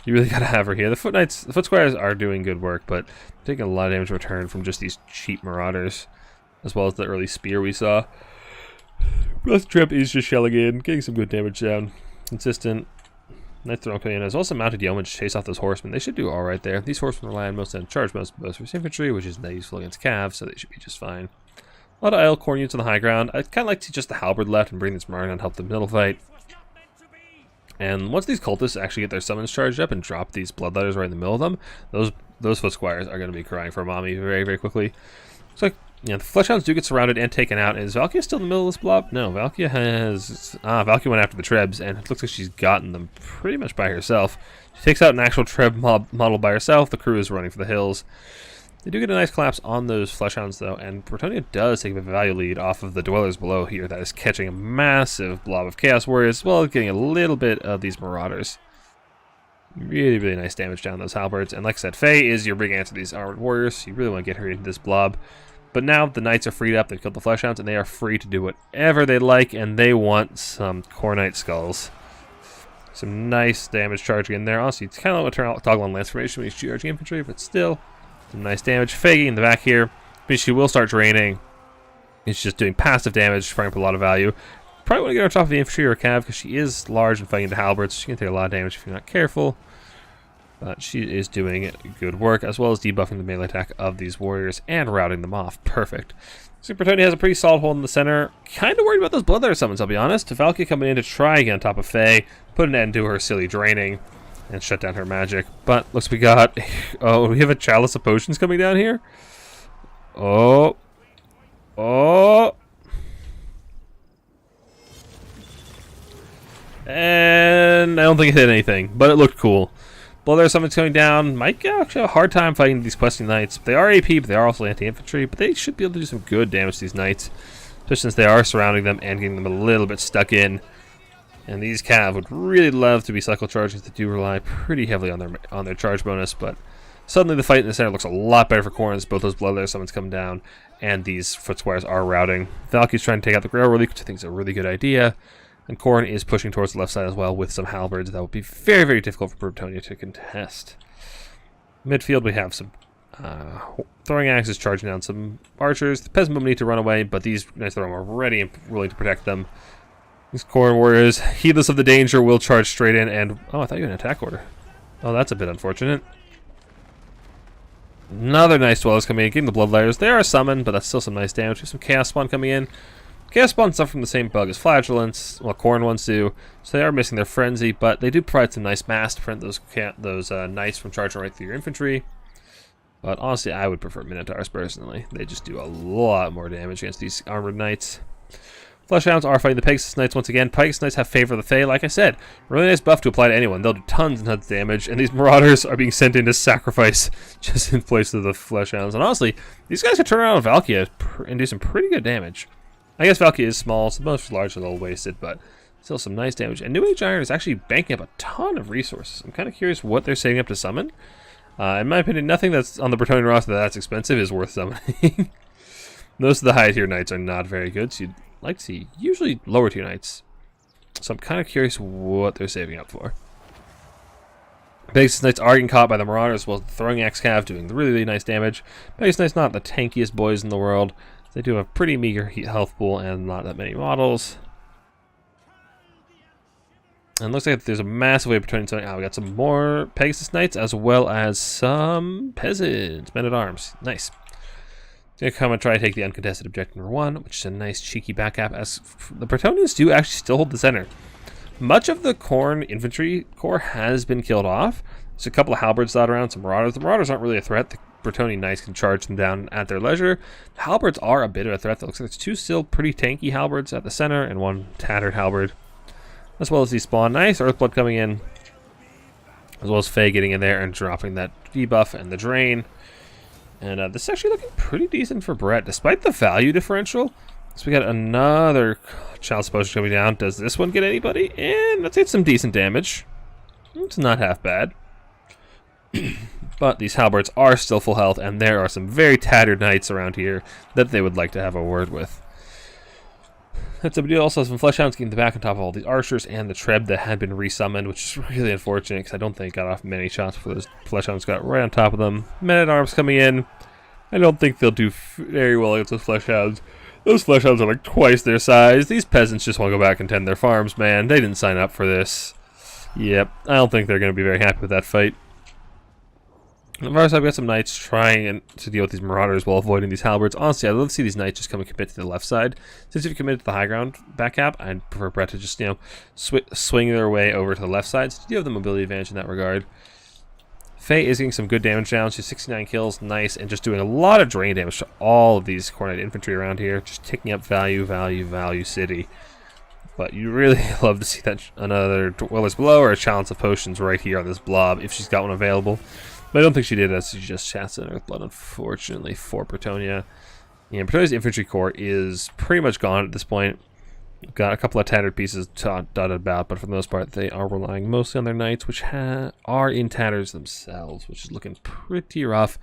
You really gotta have her here. The foot squires are doing good work, but taking a lot of damage return from just these cheap marauders, as well as the early spear we saw. Breath Trip is just shelling in, getting some good damage down. Consistent. Knights Throne coming in. There's also mounted yeomen to chase off those horsemen. They should do alright there. These horsemen rely on most on charge most for infantry, which is not useful against calves, so they should be just fine. A lot of Isle Khorne units on the high ground. I'd kind of like to see just the halberd left and bring this Marine and help the middle fight. And once these cultists actually get their summons charged up and drop these bloodletters right in the middle of them, those foot squires are going to be crying for mommy very, very quickly. So, yeah, the Fleshhounds do get surrounded and taken out. Is Valkia still in the middle of this blob? No, Valkia Valkia went after the Trebs, and it looks like she's gotten them pretty much by herself. She takes out an actual Treb model by herself. The crew is running for the hills. They do get a nice collapse on those Fleshhounds, though, and Bretonnia does take a value lead off of the Dwellers below here. That is catching a massive blob of Chaos Warriors, as well as getting a little bit of these Marauders. Really, really nice damage down those halberds. And like I said, Faye is your big answer to these Armored Warriors, so you really want to get her into this blob. But now the Knights are freed up, they've killed the Fleshhounds, and they are free to do whatever they like, and they want some Khornite skulls. Some nice damage charging in there. Honestly, it's kind of like a toggle on Lance Formation when you're charging infantry, but still, some nice damage. Faggy in the back here, but she will start draining. It's just doing passive damage, firing up a lot of value. Probably want to get her on top of the infantry or a cav, because she is large and fighting into halberds, so she can take a lot of damage if you're not careful. But she is doing good work, as well as debuffing the melee attack of these warriors and routing them off. Perfect. So Bretonnia has a pretty solid hold in the center. Kind of worried about those Bloodletter summons, I'll be honest. Valkia coming in to try again on top of Faye, put an end to her silly draining, and shut down her magic. But looks we got... Oh, we have a Chalice of Potions coming down here? Oh. Oh. And I don't think it hit anything, but it looked cool. Bloodletter summons coming down. Might actually have a hard time fighting these questing knights. They are AP, but they are also anti-infantry. But they should be able to do some good damage to these knights, especially since they are surrounding them and getting them a little bit stuck in. And these cav would really love to be cycle charges that do rely pretty heavily on their charge bonus. But suddenly the fight in the center looks a lot better for Khorne as both those Bloodletter summons come down and these foot squires are routing. Valky's trying to take out the Grail Relic, which I think is a really good idea. And Khorne is pushing towards the left side as well with some halberds. That would be very, very difficult for Bretonnia to contest. Midfield, we have some throwing axes charging down some archers. The peasant women need to run away, but these Knights of the Realm are ready and willing to protect them. These Khorne warriors, heedless of the danger, will charge straight in and... Oh, I thought you had an attack order. Oh, that's a bit unfortunate. Another nice Dwellers coming in, getting the Bloodletters. They are summoned, but that's still some nice damage. We have some Chaos Spawn coming in. Chaos Spawn suffer from the same bug as Flagellants, well, Khorne ones do, so they are missing their Frenzy, but they do provide some nice mass to prevent those Knights from charging right through your infantry. But honestly, I would prefer Minotaurs personally. They just do a lot more damage against these armored Knights. Fleshhounds are fighting the Pegasus Knights once again. Pegasus Knights have favor of the Fae, like I said. Really nice buff to apply to anyone. They'll do tons and tons of damage, and these Marauders are being sent in to sacrifice just in place of the Fleshhounds. And honestly, these guys could turn around on Valkia and do some pretty good damage. I guess Valkia is small, so most large are a little wasted, but still some nice damage. And New Age Iron is actually banking up a ton of resources. I'm kind of curious what they're saving up to summon. In my opinion, nothing that's on the Bretonnian roster that's expensive is worth summoning. Most of the high tier Knights are not very good, so like to see usually lower tier knights. So I'm kind of curious what they're saving up for. Pegasus Knights are getting caught by the Marauders, while the Throwing Axe Cav doing really, really nice damage. Pegasus Knights not the tankiest boys in the world. They do have a pretty meager health pool and not that many models. And looks like there's a massive wave between something. We got some more Pegasus Knights as well as some peasants, men at arms. Nice. Gonna come and try to take the uncontested objective number 1, which is a nice cheeky back gap, as the Bretonnians do actually still hold the center. Much of the Khorne infantry corps has been killed off. There's a couple of halberds dotted around, some marauders. The marauders aren't really a threat. The Bretonnian knights can charge them down at their leisure. The halberds are a bit of a threat. It looks like there's 2 still pretty tanky halberds at the center and 1 tattered halberd. As well as the spawn. Nice Earthblood coming in. As well as Faye getting in there and dropping that debuff and the drain. And this is actually looking pretty decent for Brett, despite the value differential. So we got another Child's Potion coming down. Does this one get anybody? And let's hit some decent damage. It's not half bad. But these halberds are still full health, and there are some very tattered knights around here that they would like to have a word with. That's a big deal. Also, some Fleshhounds getting the back on top of all these archers and the Treb that had been resummoned, which is really unfortunate because I don't think got off many shots before those Fleshhounds got right on top of them. Men-at-Arms coming in. I don't think they'll do very well against those Fleshhounds. Those Fleshhounds are like twice their size. These peasants just want to go back and tend their farms, man. They didn't sign up for this. Yep, I don't think they're going to be very happy with that fight. On the other side, we got some knights trying to deal with these marauders while avoiding these halberds. Honestly, I'd love to see these knights just come and commit to the left side. Since if you commit to the high ground back cap, I'd prefer Brett to just, swing their way over to the left side. So you do have the mobility advantage in that regard. Faye is getting some good damage down. She's 69 kills, nice, and just doing a lot of drain damage to all of these Khorne infantry around here. Just ticking up value city. But you really love to see that another Dwellers Below or a Chalice of Potions right here on this blob, if she's got one available. But I don't think she did, as she just chats in Earthblood, unfortunately, for Bretonnia. Yeah, Bretonnia's infantry corps is pretty much gone at this point. Got a couple of tattered pieces dotted about, but for the most part, they are relying mostly on their knights, which are in tatters themselves, which is looking pretty rough.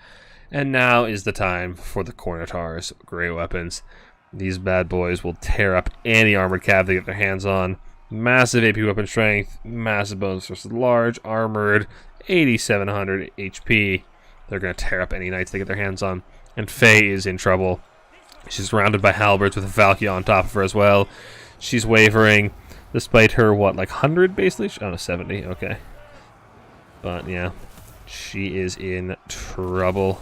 And now is the time for the Khornetar's great weapons. These bad boys will tear up any armored cav they get their hands on. Massive AP weapon strength, massive bonus versus large, armored, 8,700 HP. They're going to tear up any knights they get their hands on. And Faye is in trouble. She's surrounded by halberds with a Valkyrie on top of her as well. She's wavering, despite her, what, like 100 basically? Oh, no, 70, okay. But, yeah, she is in trouble.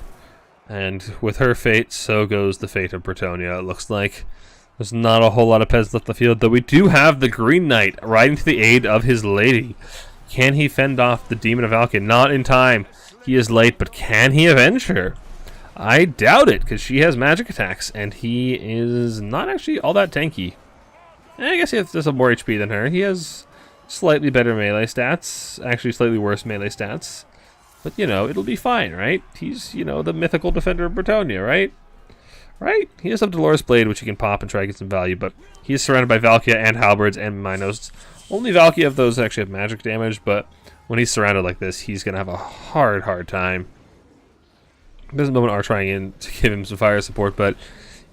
And with her fate, so goes the fate of Bretonnia, it looks like. There's not a whole lot of peasants left in the field, though we do have the Green Knight riding to the aid of his lady. Can he fend off the Demon of Valkyrie? Not in time. He is late, but can he avenge her? I doubt it, because she has magic attacks, and he is not actually all that tanky. I guess he has more HP than her. He has slightly better melee stats, actually slightly worse melee stats. But, it'll be fine, right? He's, the mythical defender of Bretonnia, right? Right? He has a Dolores Blade, which he can pop and try to get some value, but he's surrounded by Valkyria and halberds and Minos. Only Valkyria of those actually have magic damage, but when he's surrounded like this, he's going to have a hard time. There's a moment are trying in to give him some fire support, but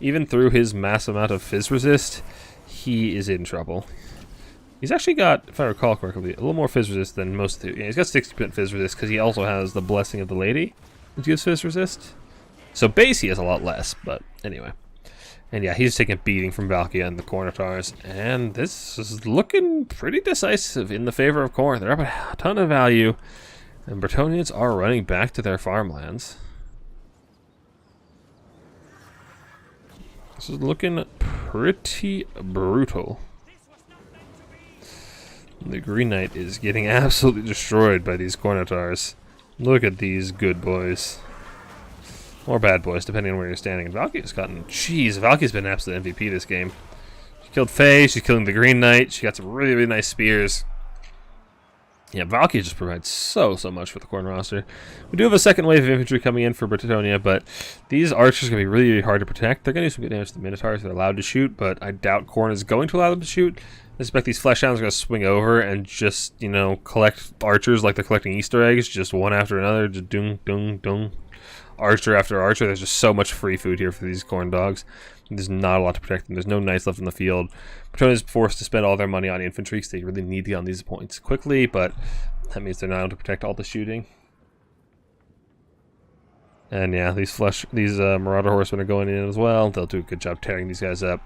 even through his massive amount of fizz resist, he is in trouble. He's actually got, if I recall correctly, a little more fizz resist than most of the... he's got 60% fizz resist because he also has the Blessing of the Lady, which gives fizz resist. So base he has a lot less, but anyway. And yeah, he's taking a beating from Valkyria and the Khornetars, and this is looking pretty decisive in the favor of Khorne. They're up a ton of value, and Bretonnians are running back to their farmlands. This is looking pretty brutal. The Green Knight is getting absolutely destroyed by these Khornetars. Look at these good boys. Or bad boys, depending on where you're standing. And Valkyria's gotten... Jeez, Valkyria's been an absolute MVP this game. She killed Faye, she's killing the Green Knight, she got some really, really nice spears. Yeah, Valkyria just provides so much for the Khorne roster. We do have a second wave of infantry coming in for Bretonnia, but these archers are going to be really, really hard to protect. They're going to do some good damage to the Minotaurs. They're allowed to shoot, but I doubt Khorne is going to allow them to shoot. I suspect these Fleshhounds are going to swing over and just, collect archers like they're collecting Easter eggs, just one after another, just dung, dung, dung. Archer after archer. There's just so much free food here for these Khorne dogs. There's not a lot to protect them. There's no knights left in the field. Bretonnia is forced to spend all their money on infantry because they really need to get on these points quickly, but that means they're not able to protect all the shooting. And yeah, these Marauder horsemen are going in as well. They'll do a good job tearing these guys up.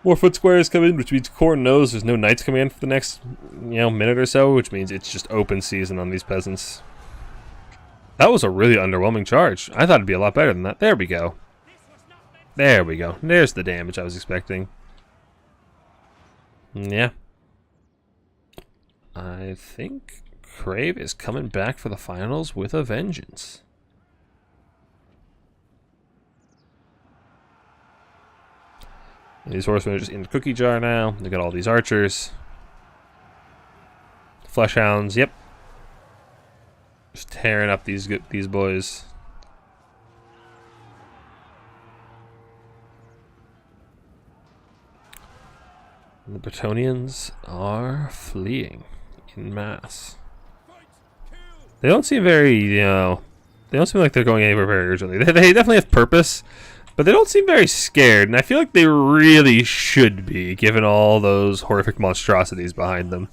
More foot squares come in, which means Khorne knows there's no knights coming in for the next, minute or so, which means it's just open season on these peasants. That was a really underwhelming charge. I thought it'd be a lot better than that. There we go. There we go. There's the damage I was expecting. Yeah. I think Crave is coming back for the finals with a vengeance. And these horsemen are just in the cookie jar now. They got all these archers. Fleshhounds, yep. Just tearing up these boys. And the Bretonnians are fleeing in mass. They don't seem very, they don't seem like they're going anywhere very urgently. They definitely have purpose, but they don't seem very scared, and I feel like they really should be, given all those horrific monstrosities behind them.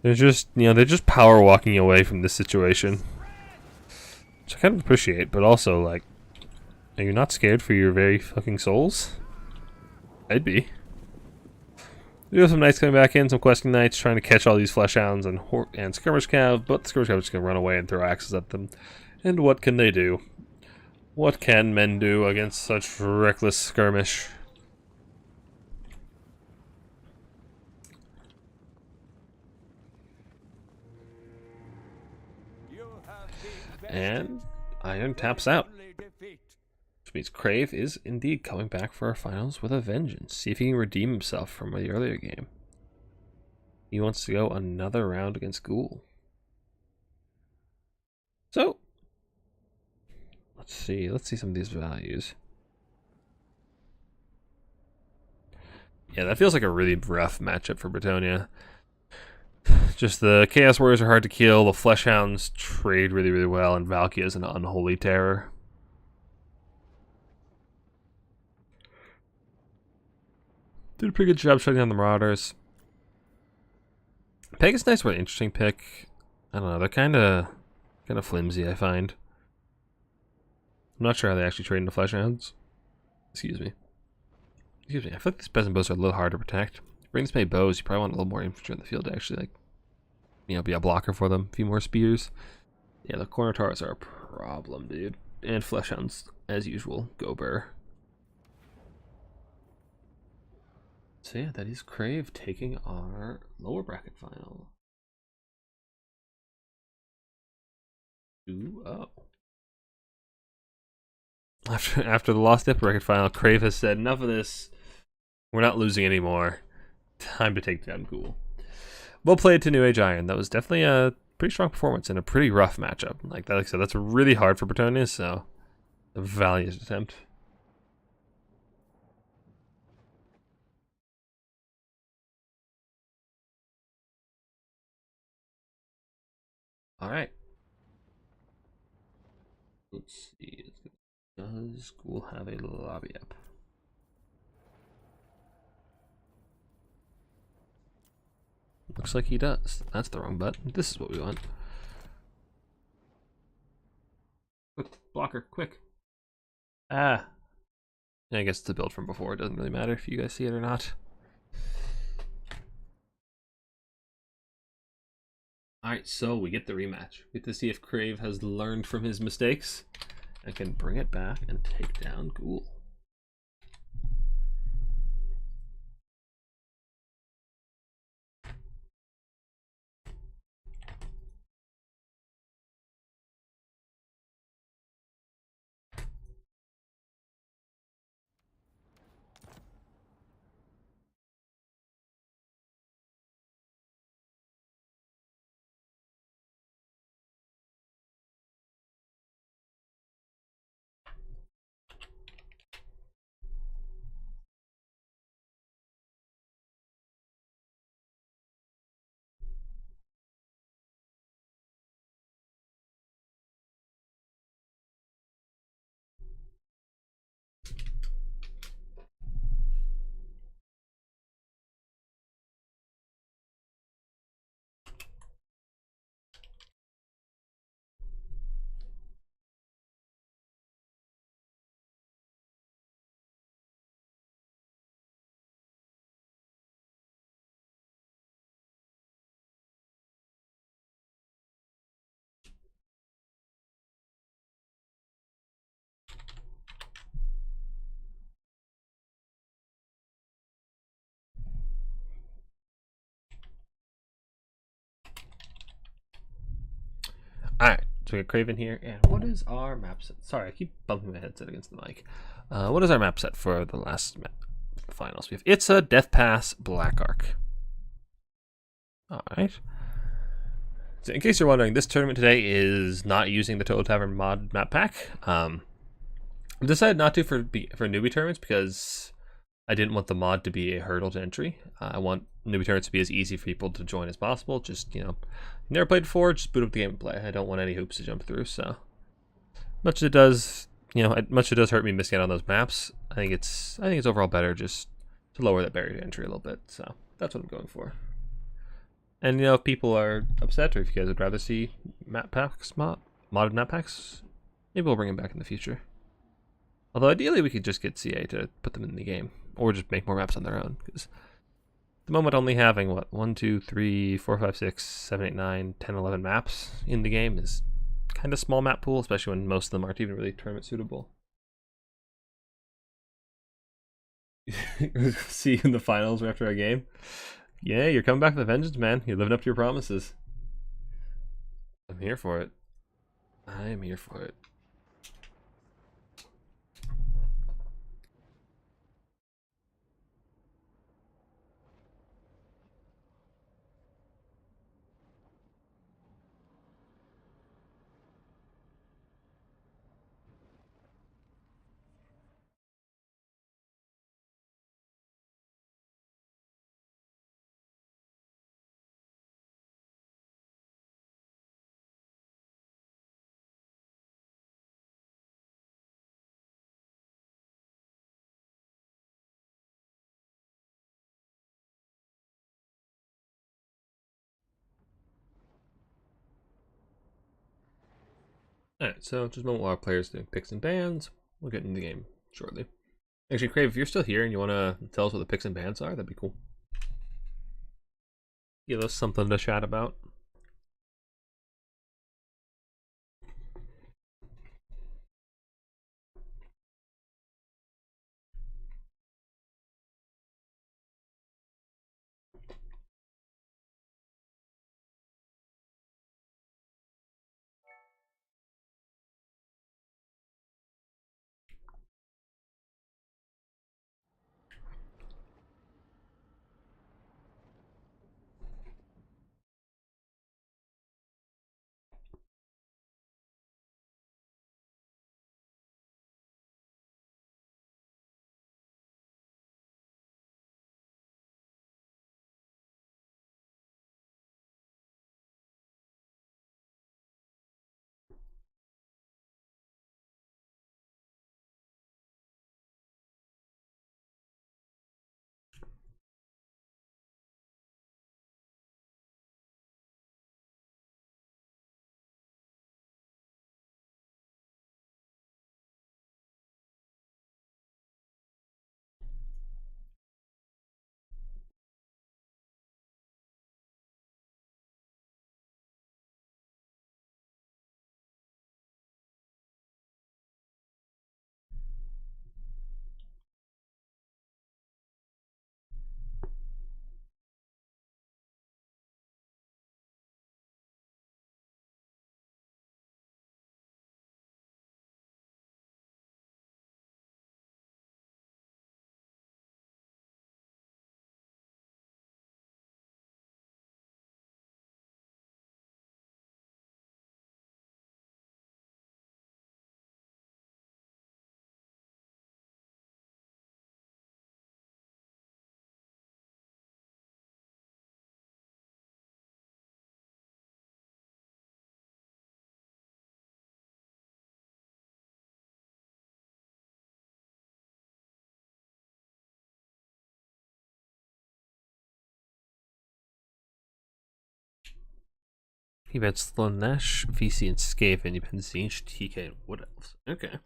They're just, they're just power walking away from this situation. Which I kind of appreciate, but also, like, are you not scared for your very fucking souls? I'd be. We have some knights coming back in, some questing knights trying to catch all these fleshhounds and skirmish cav, but the skirmish cav is just going to run away and throw axes at them. And what can they do? What can men do against such reckless skirmish? And Iron taps out. Which means Crave is indeed coming back for our finals with a vengeance. See if he can redeem himself from the earlier game. He wants to go another round against Ghoul. So, let's see some of these values. Yeah, that feels like a really rough matchup for Bretonnia. Just the Chaos Warriors are hard to kill, the Fleshhounds trade really, really well, and Valkia is an unholy terror. Did a pretty good job shutting down the Marauders. Pegasus Knights were an interesting pick. I don't know, they're kind of flimsy, I find. I'm not sure how they actually trade into Fleshhounds. Excuse me. I feel like these peasant bows are a little hard to protect. Bring this many bows, you probably want a little more infantry in the field to actually, like, be a blocker for them. A few more spears. Yeah, the corner tars are a problem, dude. And Fleshhounds, as usual, go burr. So yeah, that is Crave taking our lower bracket final. 2-0. After the lost upper bracket final, Crave has said, enough of this. We're not losing anymore. Time to take down Ghoul. Well played to New Age Iron. That was definitely a pretty strong performance in a pretty rough matchup. Like I said, that's really hard for Bretonnia, so a valiant attempt. Alright. Let's see. Does Ghoul have a lobby up? Looks like he does. That's the wrong button. This is what we want. Quick, blocker, quick. Ah. I guess it's a build from before. It doesn't really matter if you guys see it or not. Alright, so we get the rematch. We get to see if Crave has learned from his mistakes and can bring it back and take down Ghoul. Alright, so we got Craven here, and what is our map set? Sorry, I keep bumping my headset against the mic. What is our map set for the last finals? We have Itza, Death Pass, Black Ark. Alright. So in case you're wondering, this tournament today is not using the Total Tavern mod map pack. I decided not to for newbie tournaments because I didn't want the mod to be a hurdle to entry. I want newbie tournaments to be as easy for people to join as possible. Just, you never played before, just boot up the game and play. I don't want any hoops to jump through, so much as it does, much as it does hurt me missing out on those maps, I think it's overall better just to lower that barrier to entry a little bit. So that's what I'm going for. And if people are upset, or if you guys would rather see map packs, modded map packs, maybe we'll bring them back in the future. Although ideally we could just get CA to put them in the game, or just make more maps on their own. Because at the moment, only having 1, 2, 3, 4, 5, 6, 7, 8, 9, 10, 11 maps in the game is kind of small map pool, especially when most of them aren't even really tournament suitable. See you in the finals after a game. Yeah, you're coming back with a vengeance, man. You're living up to your promises. I'm here for it. I am here for it. Alright, so just a moment while our players doing picks and bans. We'll get into the game shortly. Actually, Crave, if you're still here and you want to tell us what the picks and bans are, that'd be cool. Give us something to chat about. You've had Slaanesh, VC, and Skaven. You've had Zinch, TK, and Wood Elves. Okay.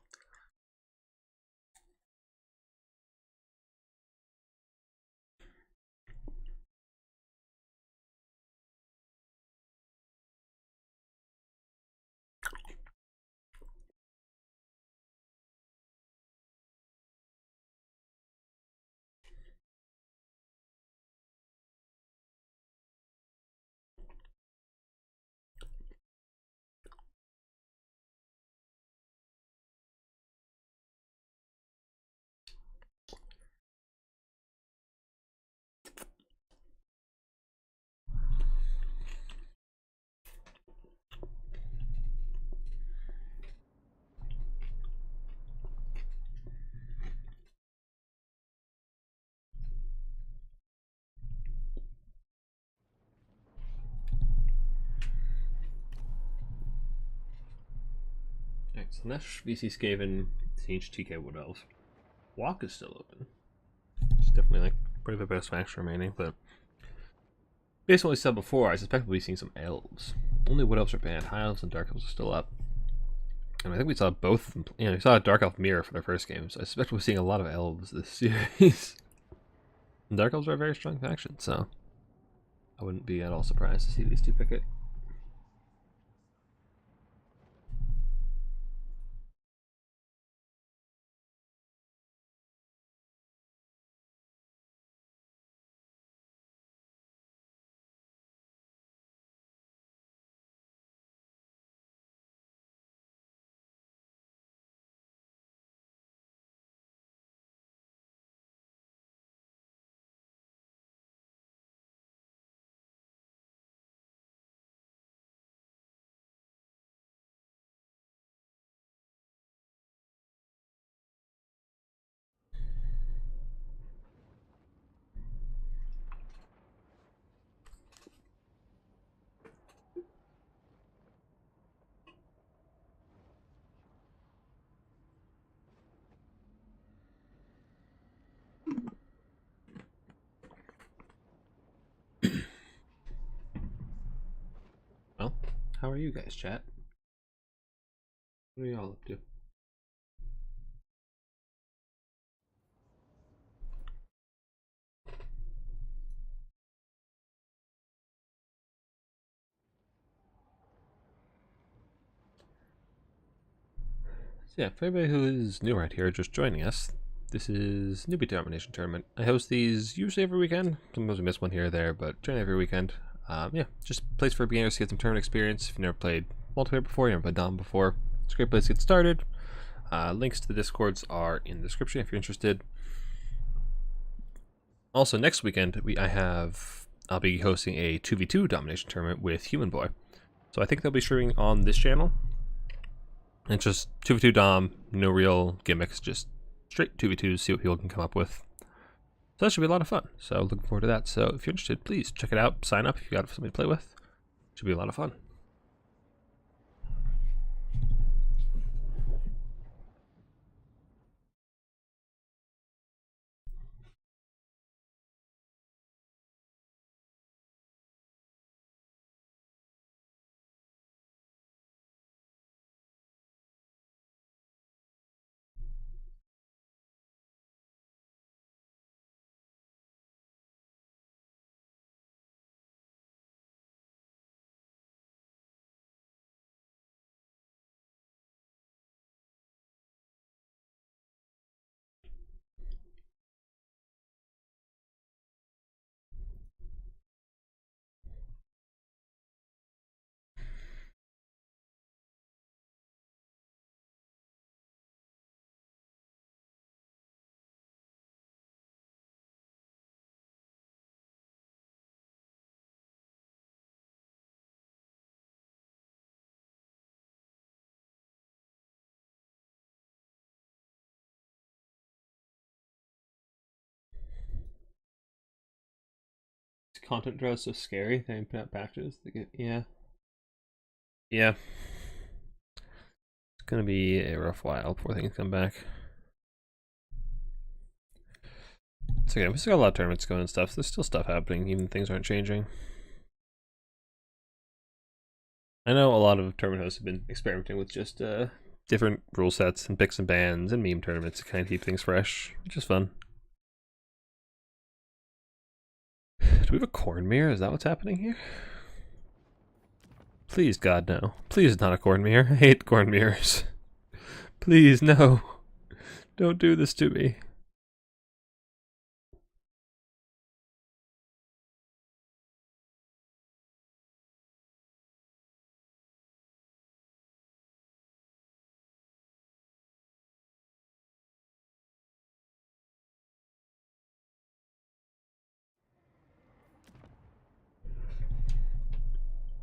Alright, Slaanesh, VC Skaven, Siege, TK Wood Elves. Walk is still open. It's definitely like pretty the best faction remaining, but based on what we said before, I suspect we'll be seeing some Elves. Only Wood Elves are banned. High Elves and Dark Elves are still up. And I think we saw both of them. You know, we saw a Dark Elf mirror for their first game, so I suspect we're seeing a lot of Elves this series. And Dark Elves are a very strong faction, so I wouldn't be at all surprised to see these two pick it. Well, how are you guys, chat? What are y'all up to? So yeah, for everybody who is new right here, just joining us, this is Newbie Domination Tournament. I host these usually every weekend. Sometimes we miss one here or there, but generally every weekend. Yeah, just a place for beginners to get some tournament experience. If you've never played multiplayer before, you've never played Dom before, it's a great place to get started. Links to the Discords are in the description if you're interested. Also, next weekend I'll be hosting a 2v2 Domination Tournament with Human Boy. So I think they'll be streaming on this channel. It's just 2v2 Dom, no real gimmicks, just straight 2v2s, see what people can come up with. So that should be a lot of fun. So looking forward to that. So if you're interested, please check it out. Sign up if you got something to play with. Should be a lot of fun. Content draw is so scary. They put out patches. Yeah. Yeah. It's gonna be a rough while before things come back. So yeah, we still got a lot of tournaments going and stuff. So there's still stuff happening, even things aren't changing. I know a lot of tournament hosts have been experimenting with just different rule sets and picks and bans and meme tournaments to kind of keep things fresh, which is fun. Do we have a Khorne mirror? Is that what's happening here? Please, God, no. Please, not a Khorne mirror. I hate Khorne mirrors. Please, no. Don't do this to me.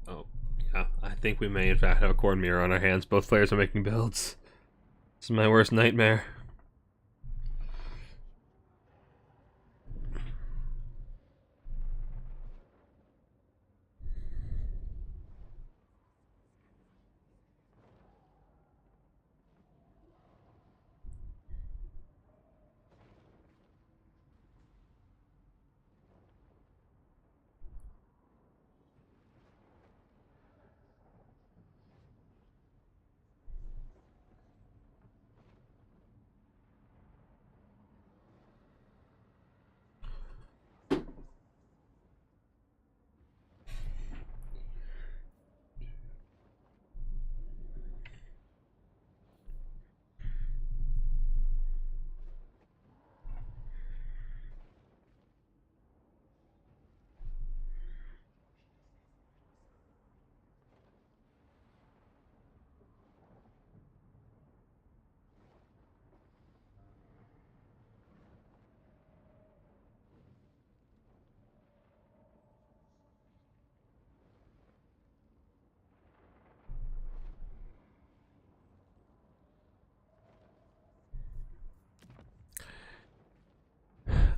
Oh, yeah. I think we may, in fact, have a Khorne mirror on our hands. Both players are making builds. This is my worst nightmare.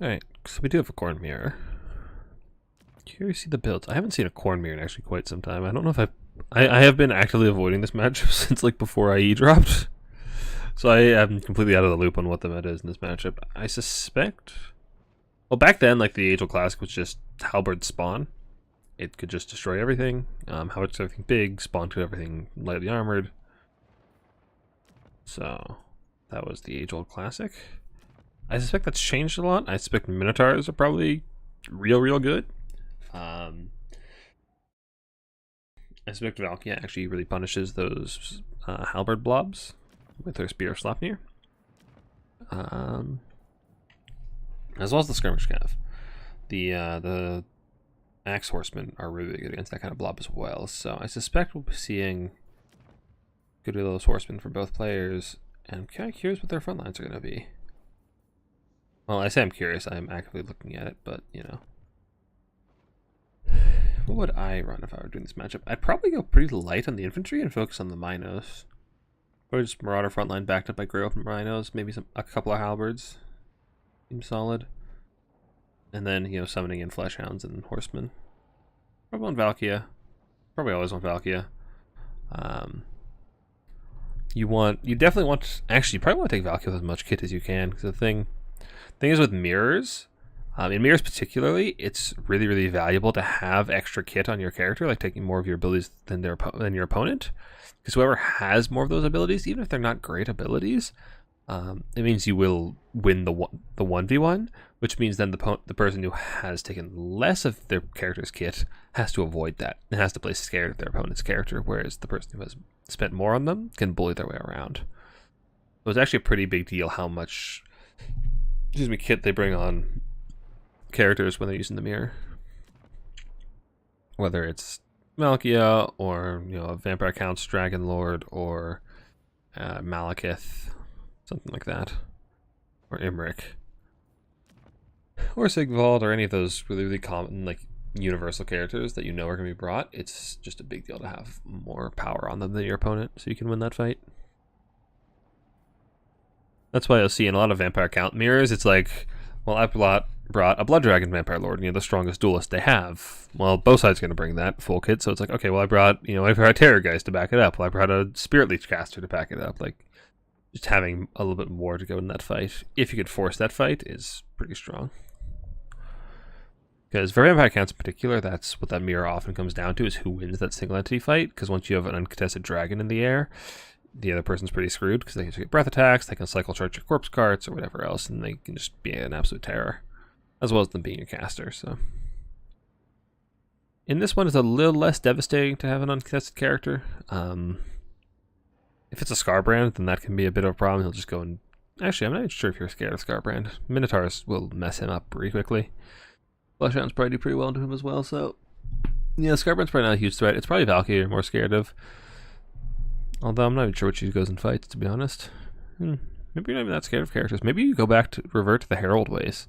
Alright, so we do have a Khorne mirror. Curious to see the builds. I haven't seen a Khorne mirror in actually quite some time. I don't know if I have been actively avoiding this matchup since like before IE dropped. So I am completely out of the loop on what the meta is in this matchup. I suspect... Well, back then, like, the Age-old classic was just Halberd spawn. It could just destroy everything. Halberd to everything big, spawn to everything lightly armored. So, that was the Age-old classic. I suspect that's changed a lot. I suspect Minotaurs are probably real good. I suspect Valkia actually really punishes those Halberd blobs with her Spear of Slaanesh. As well as the Skirmish Cav. The Axe Horsemen are really good against that kind of blob as well. So I suspect we'll be seeing good of those horsemen for both players. And I'm kind of curious what their front lines are going to be. Well, I say I'm curious. I'm actively looking at it, but, you know. What would I run if I were doing this matchup? I'd probably go pretty light on the infantry and focus on the Minos. Or just Marauder frontline backed up by Grey Open Rhinos, maybe a couple of Halberds. Seems solid. And then, you know, summoning in Fleshhounds and Horsemen. Probably on Valkia. Probably always on Valkia. You definitely want, actually, you probably want to take Valkia with as much kit as you can, because the thing is with mirrors, in mirrors particularly, it's really valuable to have extra kit on your character, like taking more of your abilities than your opponent. Because whoever has more of those abilities, even if they're not great abilities, it means you will win the 1v1, which means then the person who has taken less of their character's kit has to avoid that. It has to play scared of their opponent's character, whereas the person who has spent more on them can bully their way around. So it's actually a pretty big deal how much kit they bring on characters when they're using the mirror. Whether it's Malkia or, you know, a Vampire Count's Dragon Lord or Malekith, something like that, or Imrik, or Sigvald, or any of those really common, like, universal characters that you know are going to be brought. It's just a big deal to have more power on them than your opponent, so you can win that fight. That's why you'll see in a lot of Vampire Count mirrors, it's like, well, I brought a Blood Dragon Vampire Lord, you know, the strongest duelist they have. Well, both sides are going to bring that full kit, so it's like, okay, well, I brought Terror Geist to back it up. Well, I brought a Spirit Leech Caster to back it up. Like, just having a little bit more to go in that fight, if you could force that fight, is pretty strong. Because for Vampire Counts in particular, that's what that mirror often comes down to, is who wins that single entity fight. Because once you have an uncontested dragon in the air, the other person's pretty screwed, because they can get breath attacks, they can cycle charge your corpse carts or whatever else, and they can just be an absolute terror, as well as them being your caster. So in this one, it's a little less devastating to have an uncontested character. If it's a Scarbrand, then that can be a bit of a problem. He'll just go and... Actually, I'm not even sure if you're scared of Scarbrand. Minotaurs will mess him up pretty quickly. Fleshhounds probably do pretty well to him as well, so... Yeah, Scarbrand's probably not a huge threat. It's probably Valkyrie you're more scared of. Although I'm not even sure what she goes in fights, to be honest. Maybe you're not even that scared of characters. Maybe you go back to revert to the Herald ways.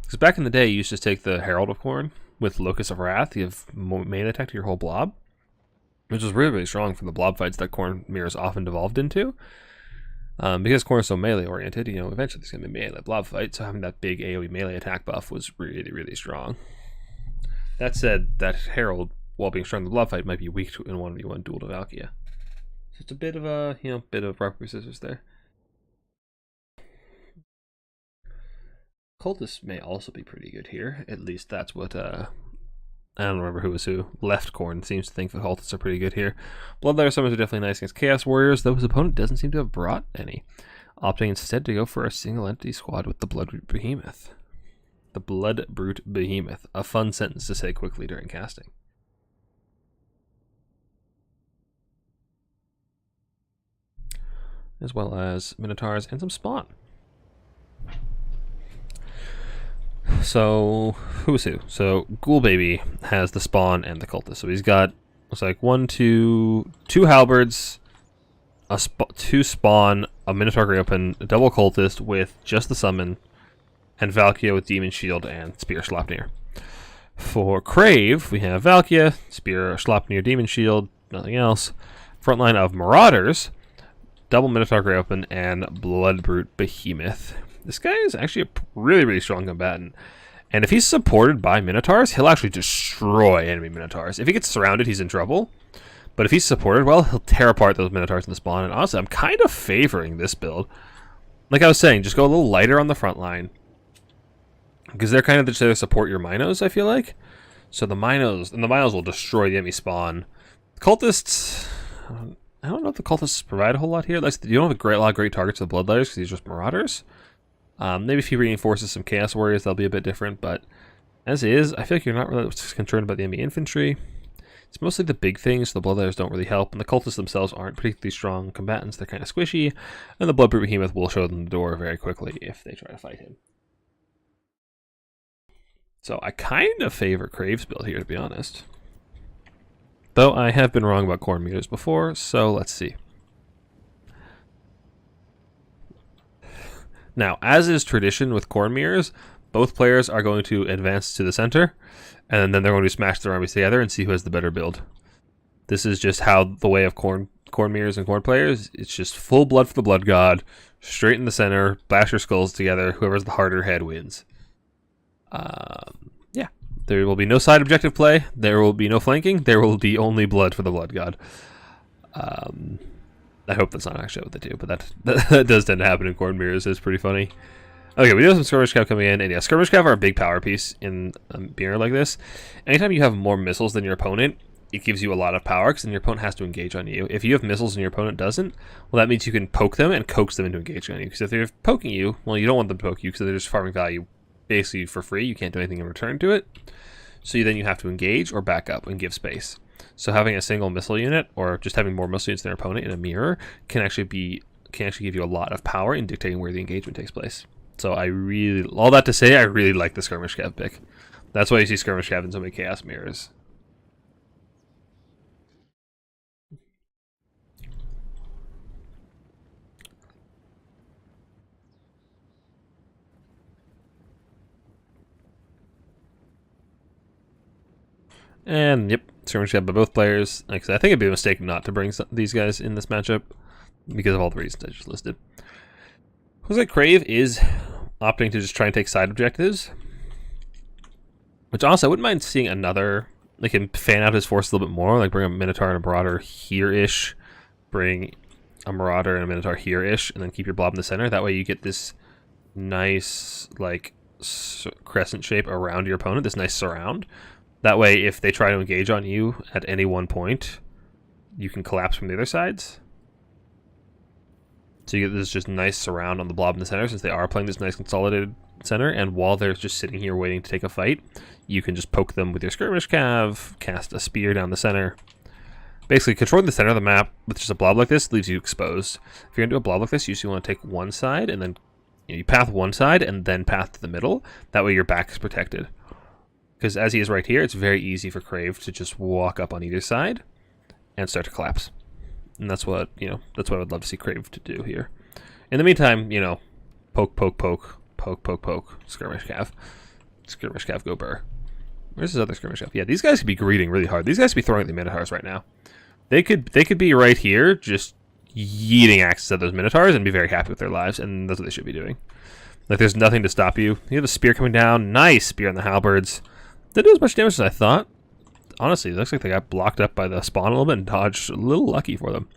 Because back in the day, you used to take the Herald of Khorne with Locus of Wrath. You have melee attack to your whole blob, which is really strong for the blob fights that Khorne mirrors often devolved into. Because Khorne is so melee oriented, you know, eventually there's going to be melee blob fight, so having that big AoE melee attack buff was really strong. That said, that Herald, while being strong in the blob fight, might be weak in a 1v1 duel to Valkia. So it's a bit of a, you know, rock, paper, scissors there. Cultists may also be pretty good here. At least that's what, I don't remember who was who. Left Khorne seems to think that Cultists are pretty good here. Bloodletter Summons are definitely nice against Chaos Warriors, though his opponent doesn't seem to have brought any. Opting instead to go for a single entity squad with the Bloodbrute Behemoth. The Bloodbrute Behemoth. A fun sentence to say quickly during casting. As well as Minotaurs and some Spawn. So, who's who? So, Ghoul Baby has the Spawn and the Cultist. So he's got, looks like two Halberds, two Spawn, a Minotaur Grey Open, a double Cultist with just the Summon, and Valkia with Demon Shield and Spear Slaanesh. For Crave, we have Valkia, Spear Slaanesh, Demon Shield, nothing else. Frontline of Marauders, double Minotaur Grey Open, and Bloodbrute Behemoth. This guy is actually a really, really strong combatant. And if he's supported by Minotaurs, he'll actually destroy enemy Minotaurs. If he gets surrounded, he's in trouble. But if he's supported well, he'll tear apart those Minotaurs in the spawn. And honestly, I'm kind of favoring this build. Like I was saying, just go a little lighter on the front line. Because they're kind of there to support your Minos, I feel like. So the Minos will destroy the enemy spawn. Cultists, I don't know if the Cultists provide a whole lot here. Like, you don't have a lot of great targets to the Bloodletters because these are just Marauders. Maybe if he reinforces some Chaos Warriors, they'll be a bit different. But as is, I feel like you're not really concerned about the enemy infantry. It's mostly the big things. The Bloodletters don't really help, and the Cultists themselves aren't particularly strong combatants. They're kind of squishy, and the Bloodbrute Behemoth will show them the door very quickly if they try to fight him. So I kind of favor Krave's build here, to be honest. Though I have been wrong about Khorne meters before, so let's see. Now, as is tradition with Khorne mirrors, both players are going to advance to the center, and then they're going to smash their armies together and see who has the better build. This is just how the way of Khorne mirrors and Khorne players. It's just full blood for the Blood God, straight in the center, bash your skulls together. Whoever's the harder head wins. Yeah, there will be no side objective play. There will be no flanking. There will be only blood for the Blood God. I hope that's not actually what they do, but that does tend to happen in Khorne mirrors. It's pretty funny. Okay, we do have some Skirmish Cav coming in, and yeah, Skirmish Cav are a big power piece in a mirror like this. Anytime you have more missiles than your opponent, it gives you a lot of power, because then your opponent has to engage on you. If you have missiles and your opponent doesn't, well, that means you can poke them and coax them into engaging on you. Because if they're poking you, well, you don't want them to poke you, because they're just farming value basically for free. You can't do anything in return to it. So then you have to engage or back up and give space. So having a single missile unit, or just having more missile units than their opponent in a mirror, can actually give you a lot of power in dictating where the engagement takes place. So all that to say, I really like the Skirmish Cav pick. That's why you see Skirmish Cav in so many Chaos mirrors. And yep, Skirmish Cav by both players. Like I said, I think it'd be a mistake not to bring these guys in this matchup because of all the reasons I just listed. Looks like Crave is opting to just try and take side objectives, which also I wouldn't mind seeing another. They can fan out his force a little bit more, like bring a Minotaur and a Marauder here-ish, bring a Marauder and a Minotaur here-ish, and then keep your blob in the center. That way you get this nice like crescent shape around your opponent, this nice surround. That way, if they try to engage on you at any one point, you can collapse from the other sides. So you get this just nice surround on the blob in the center, since they are playing this nice consolidated center, and while they're just sitting here waiting to take a fight, you can just poke them with your Skirmish Cav, cast a spear down the center. Basically, controlling the center of the map with just a blob like this leaves you exposed. If you're going to do a blob like this, you usually want to take one side, and then you path one side, and then path to the middle. That way your back is protected. Because as he is right here, it's very easy for Crave to just walk up on either side and start to collapse. And that's what, that's what I would love to see Crave to do here. In the meantime, poke, poke, poke, poke, poke, poke, Skirmish Cav. Skirmish Cav, go burr. Where's his other Skirmish Cav? Yeah, these guys could be greeting really hard. These guys could be throwing at the Minotaurs right now. They could be right here, just yeeting axes at those Minotaurs and be very happy with their lives, and that's what they should be doing. Like, there's nothing to stop you. You have a spear coming down. Nice spear on the halberds. Didn't do as much damage as I thought. Honestly, it looks like they got blocked up by the spawn a little bit and dodged. A little lucky for them.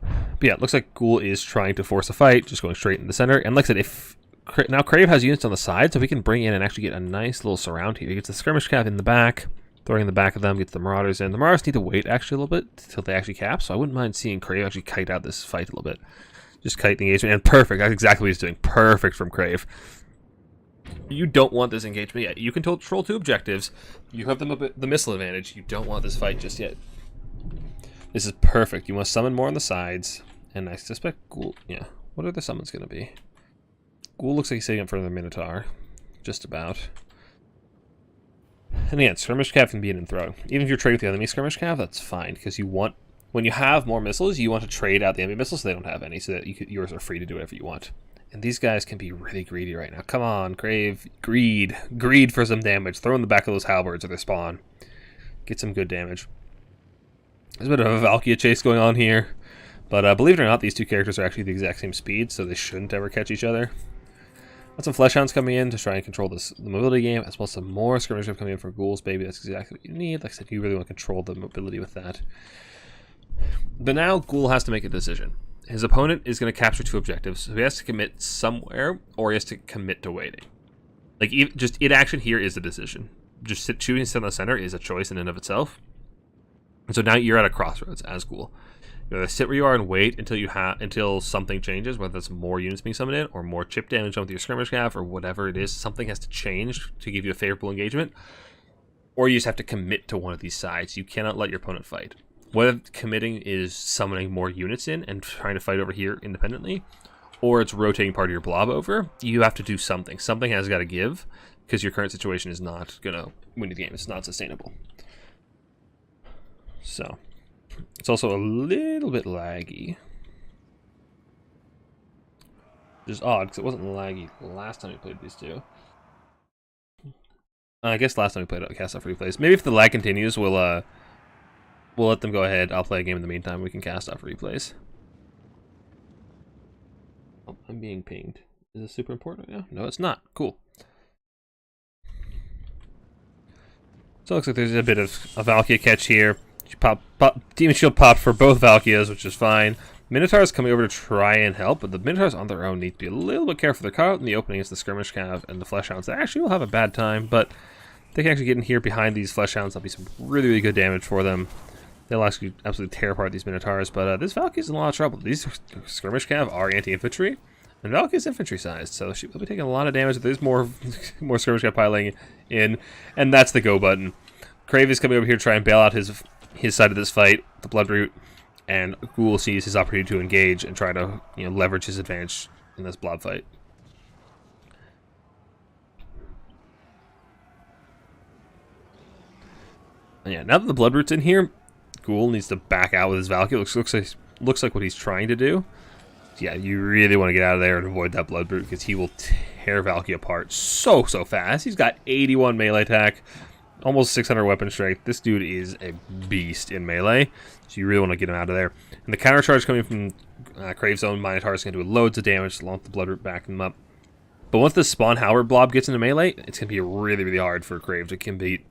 But yeah, it looks like Ghoul is trying to force a fight, just going straight in the center. And like I said, now Crave has units on the side, so we can bring in and actually get a nice little surround here. He gets the Skirmish Cav in the back, throwing in the back of them, gets the Marauders in. The Marauders need to wait actually a little bit until they actually cap, so I wouldn't mind seeing Crave actually kite out this fight a little bit. Just kite the engagement, and perfect. That's exactly what he's doing. Perfect from Crave. You don't want this engagement yet. You can control two objectives. You have the missile advantage. You don't want this fight just yet. This is perfect. You want to summon more on the sides. And I suspect Ghoul... Yeah. What are the summons going to be? Ghoul looks like he's sitting up for the Minotaur. Just about. And again, Skirmish Cav can be an throw. Even if you're trading with the enemy Skirmish Cav, that's fine. Because you want... When you have more missiles, you want to trade out the enemy missiles so they don't have any. So that yours are free to do whatever you want. And these guys can be really greedy right now. Come on, Crave. Greed. Greed for some damage. Throw in the back of those halberds or their spawn. Get some good damage. There's a bit of a Valkyria chase going on here. But believe it or not, these two characters are actually the exact same speed, so they shouldn't ever catch each other. Got some Fleshhounds coming in to try and control the mobility game, as well as some more skirmishers coming in for Ghouls, baby. That's exactly what you need. Like I said, you really want to control the mobility with that. But now Ghoul has to make a decision. His opponent is going to capture 2 objectives, so he has to commit somewhere, or he has to commit to waiting. Like, just inaction here is a decision. Just choosing to sit in the center is a choice in and of itself. And so now you're at a crossroads as Ghoul. You either sit where you are and wait until something changes, whether it's more units being summoned in, or more chip damage on with your skirmish cav, or whatever it is. Something has to change to give you a favorable engagement. Or you just have to commit to one of these sides. You cannot let your opponent fight. Whether committing is summoning more units in and trying to fight over here independently, or it's rotating part of your blob over, you have to do something. Something has got to give, because your current situation is not going to win the game. It's not sustainable. So, it's also a little bit laggy. Which is odd, because it wasn't laggy last time we played these two. I guess last time we played Cast Off Replays. Maybe if the lag continues, we'll let them go ahead. I'll play a game in the meantime. We can cast off replays. Oh, I'm being pinged. Is this super important right now? No, it's not. Cool. So it looks like there's a bit of a Valkia catch here. She Demon Shield popped for both Valkias, which is fine. Minotaurs coming over to try and help, but the Minotaurs on their own need to be a little bit careful. They're caught out in the opening as the Skirmish Cav and the Fleshhounds. They actually will have a bad time, but they can actually get in here behind these Fleshhounds. That'll be some really, really good damage for them. They'll actually absolutely tear apart these Minotaurs, but this Valky's in a lot of trouble. These Skirmish Cav are anti-infantry, and Valky's infantry-sized, so she'll be taking a lot of damage. There's more Skirmish Cav piling in, and that's the go button. Crave is coming over here to try and bail out his side of this fight, the Bloodroot, and Ghoul sees his opportunity to engage and try to leverage his advantage in this blob fight. And yeah, now that the Bloodroot's in here, Ghoul needs to back out with his Valkyrie. Looks like what he's trying to do. Yeah, you really want to get out of there and avoid that Bloodroot, because he will tear Valkyrie apart so fast. He's got 81 melee attack, almost 600 weapon strength. This dude is a beast in melee, so you really want to get him out of there. And the counter charge coming from Crave's own Minotaur is going to do loads of damage along with the Bloodroot backing him up. But once the Spawn Halberd blob gets into melee, it's going to be really, really hard for Crave to compete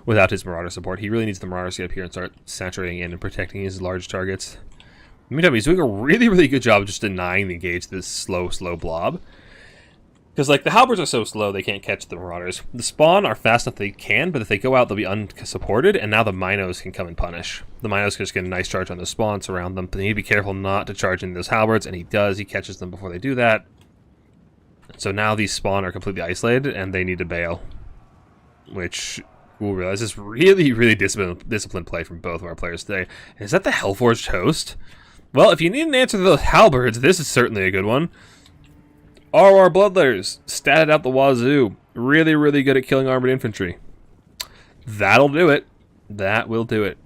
without his Marauder support. He really needs the Marauders to get up here and start saturating in and protecting his large targets. In the meantime, he's doing a really, really good job of just denying the engage to this slow blob. Because, like, the Halberds are so slow, they can't catch the Marauders. The Spawn are fast enough they can, but if they go out, they'll be unsupported, and now the Minos can come and punish. The Minos can just get a nice charge on the Spawn, surround them, but they need to be careful not to charge into those Halberds, and he does. He catches them before they do that. So now these Spawn are completely isolated, and they need to bail. Which we'll realize is really, really disciplined play from both of our players today. And is that the Hellforged Host? Well, if you need an answer to those Halberds, this is certainly a good one. RR Bloodletters, statted out the wazoo. Really, really good at killing armored infantry. That'll do it. That will do it.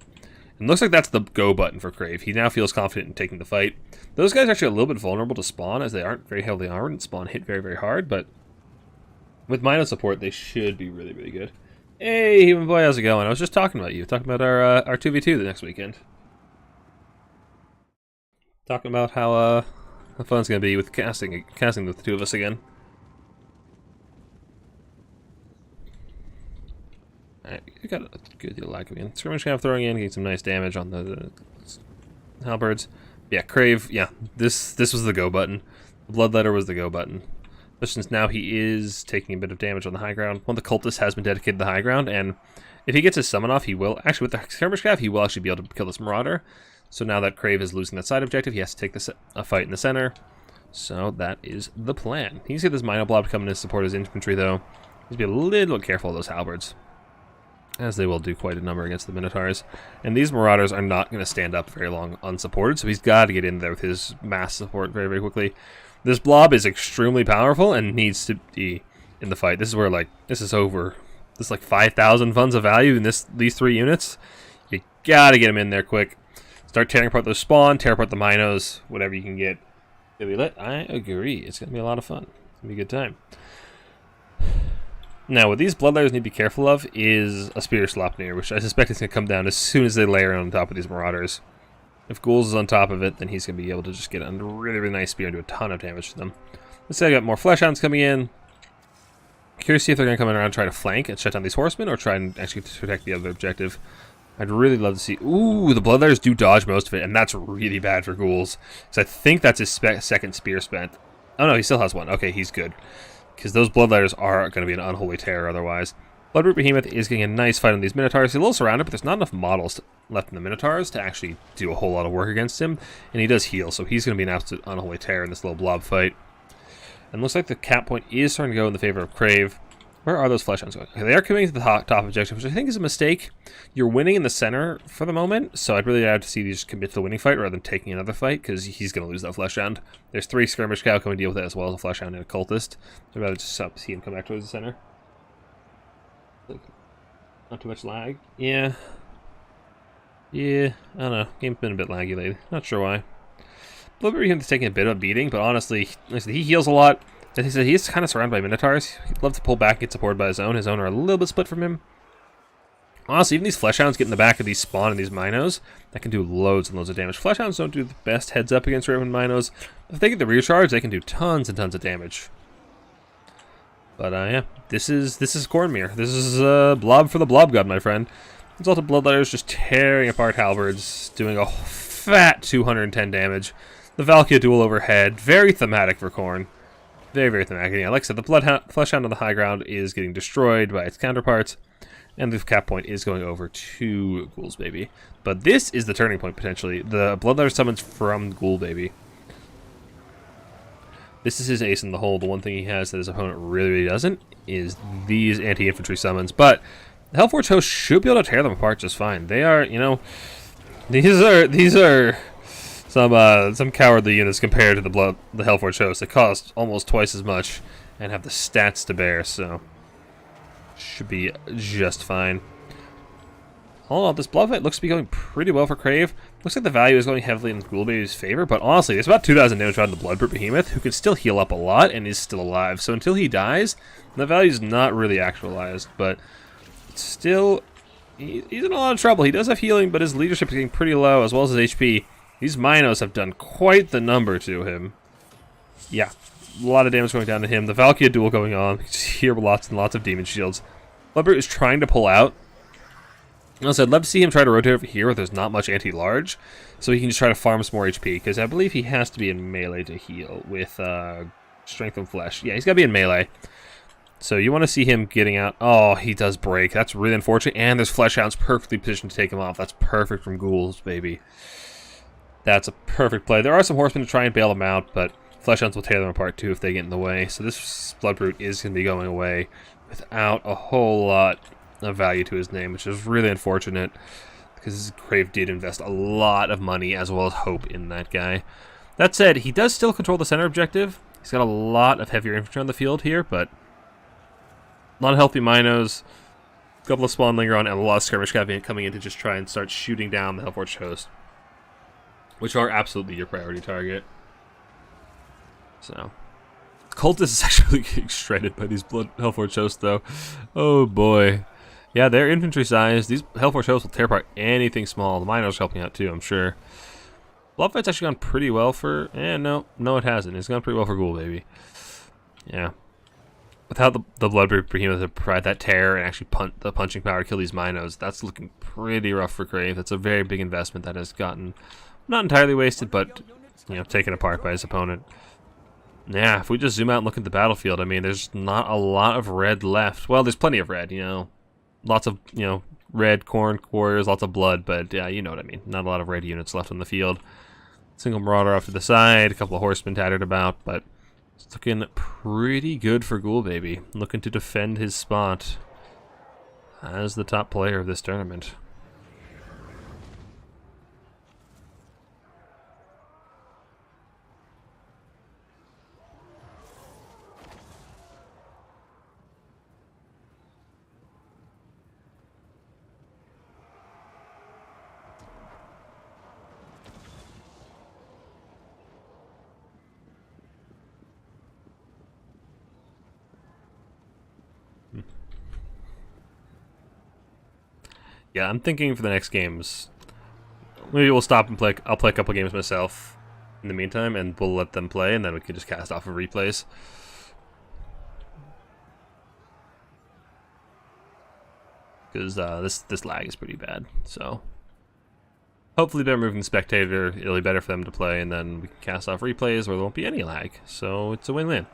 And looks like that's the go button for Crave. He now feels confident in taking the fight. Those guys are actually a little bit vulnerable to Spawn, as they aren't very heavily armored, and Spawn hit very, very hard, but with Mino support, they should be really, really good. Hey, human boy, how's it going? I was just talking about you. Talking about our 2v2 the next weekend. Talking about how fun it's going to be with casting with the two of us again. Alright, we got a good deal of lag again. Skirmish Cav throwing in, getting some nice damage on the Halberds. Yeah, Crave, yeah, this was the go button. The Bloodletter was the go button. But since now he is taking a bit of damage on the high ground, one of the cultists has been dedicated to the high ground, and if he gets his summon off, he will, actually with the Skirmish Cav, he will actually be able to kill this Marauder. So now that Crave is losing that side objective, he has to take a fight in the center. So that is the plan. He can see this Mino Blob coming to support his infantry, though. He's be a little careful of those Halberds, as they will do quite a number against the Minotaurs. And these Marauders are not going to stand up very long unsupported, so he's got to get in there with his mass support very, very quickly. This blob is extremely powerful and needs to be in the fight. This is where, like, this is over. This is like 5,000 funds of value in these three units. You got to get him in there quick. Start tearing apart those Spawn, tear apart the Minos, whatever you can get. It'll be lit. I agree. It's going to be a lot of fun. It's going to be a good time. Now, what these Bloodletters need to be careful of is a Spear Slapnir, which I suspect is going to come down as soon as they layer on top of these Marauders. If Ghouls is on top of it, then he's going to be able to just get a really, really nice spear and do a ton of damage to them. Let's say I got more Fleshhounds coming in. Curious to see if they're going to come in around and try to flank and shut down these horsemen, or try and actually protect the other objective. I'd really love to see... Ooh, the Bloodletters do dodge most of it, and that's really bad for Ghouls. So I think that's his second spear spent. Oh no, he still has one. Okay, he's good. Because those Bloodletters are going to be an unholy terror otherwise. Bloodroot Behemoth is getting a nice fight on these Minotaurs. He's a little surrounded, but there's not enough models left in the Minotaurs to actually do a whole lot of work against him. And he does heal, so he's going to be an absolute unholy terror in this little blob fight. And looks like the cap point is starting to go in the favor of Crave. Where are those Fleshhounds going? Okay, they are coming to the top objective, which I think is a mistake. You're winning in the center for the moment, so I'd really like to see these commit to the winning fight rather than taking another fight, because he's going to lose that Fleshhound. There's 3 Skirmish Cow coming to deal with it, as well as a Fleshhound and a Cultist. I'd rather just see him come back towards the center. Not too much lag. Yeah. I don't know. Game's been a bit laggy lately. Not sure why. Bloodroot is taking a bit of a beating, but honestly, he heals a lot. As he said, he's kind of surrounded by Minotaurs. He'd love to pull back and get supported by his own. His own are a little bit split from him. Honestly, even these Fleshhounds get in the back of these spawn and these Minos, that can do loads and loads of damage. Fleshhounds don't do the best heads up against Raven Minos. If they get the rear charge, they can do tons and tons of damage. But yeah, this is Khorne. This is Blob for the Blob God, my friend. Result of Bloodletters just tearing apart halberds, doing a fat 210 damage. The Valkyria duel overhead, very thematic for Khorne. Very, very thematic. Yeah, like I said, the Fleshhound on the high ground is getting destroyed by its counterparts, and the cap point is going over to Ghouls Baby. But this is the turning point, potentially. The Bloodletter summons from Ghoul Baby. This is his ace in the hole. The one thing he has that his opponent really, really doesn't is these anti-infantry summons. But the Hellforge host should be able to tear them apart just fine. They are, you know, these are some cowardly units compared to the Hellforge host. They cost almost twice as much and have the stats to bear, so should be just fine. All in all, this blood fight looks to be going pretty well for Crave. Looks like the value is going heavily in Ghoul Baby's favor, but honestly, it's about 2,000 damage on the Bloodroot Behemoth, who can still heal up a lot and is still alive. So until he dies, the value is not really actualized, but still, he's in a lot of trouble. He does have healing, but his leadership is getting pretty low, as well as his HP. These Minos have done quite the number to him. Yeah, a lot of damage going down to him. The Valkyria duel going on. You just hear lots and lots of demon shields. Bloodroot is trying to pull out. Also, I'd love to see him try to rotate over here where there's not much anti-large, so he can just try to farm some more HP, because I believe he has to be in melee to heal with Strength and Flesh. Yeah, he's got to be in melee. So you want to see him getting out. Oh, he does break. That's really unfortunate, and there's Fleshhounds perfectly positioned to take him off. That's perfect from Ghouls, baby. That's a perfect play. There are some horsemen to try and bail them out, but Fleshhounds will tear them apart too if they get in the way. So this Bloodroot is going to be going away without a whole lot of value to his name, which is really unfortunate because Crave did invest a lot of money as well as hope in that guy. That said, he does still control the center objective. He's got a lot of heavier infantry on the field here, but a lot of healthy Minos, a couple of spawn linger on, and a lot of skirmish cavalry coming in to just try and start shooting down the Hellforge host, which are absolutely your priority target. So Cultist is actually getting shredded by these Hellforge hosts, though. Oh boy. Yeah, they're infantry size. These Hellforge hosts will tear apart anything small. The Minos helping out too, I'm sure. Blood fight's actually gone pretty well for... no, it hasn't. It's gone pretty well for Ghoul Baby. Yeah. Without the Bloodroot Behemoth to provide that terror and actually the punching power to kill these Minos, that's looking pretty rough for Crave. That's a very big investment that has gotten not entirely wasted, but, you know, taken apart by his opponent. Yeah, if we just zoom out and look at the battlefield, I mean, there's not a lot of red left. Well, there's plenty of red, you know. Lots of, you know, red Khorne warriors, lots of blood, but yeah, you know what I mean. Not a lot of red units left on the field. Single Marauder off to the side, a couple of horsemen tattered about, but it's looking pretty good for Ghoul Baby. Looking to defend his spot as the top player of this tournament. Yeah, I'm thinking for the next games, Maybe we'll stop and play. I'll play a couple games myself in the meantime, and we'll let them play, and then we can just cast off of replays. Because this lag is pretty bad. So hopefully by removing the spectator, it'll be better for them to play, and then we can cast off replays where there won't be any lag. So it's a win-win.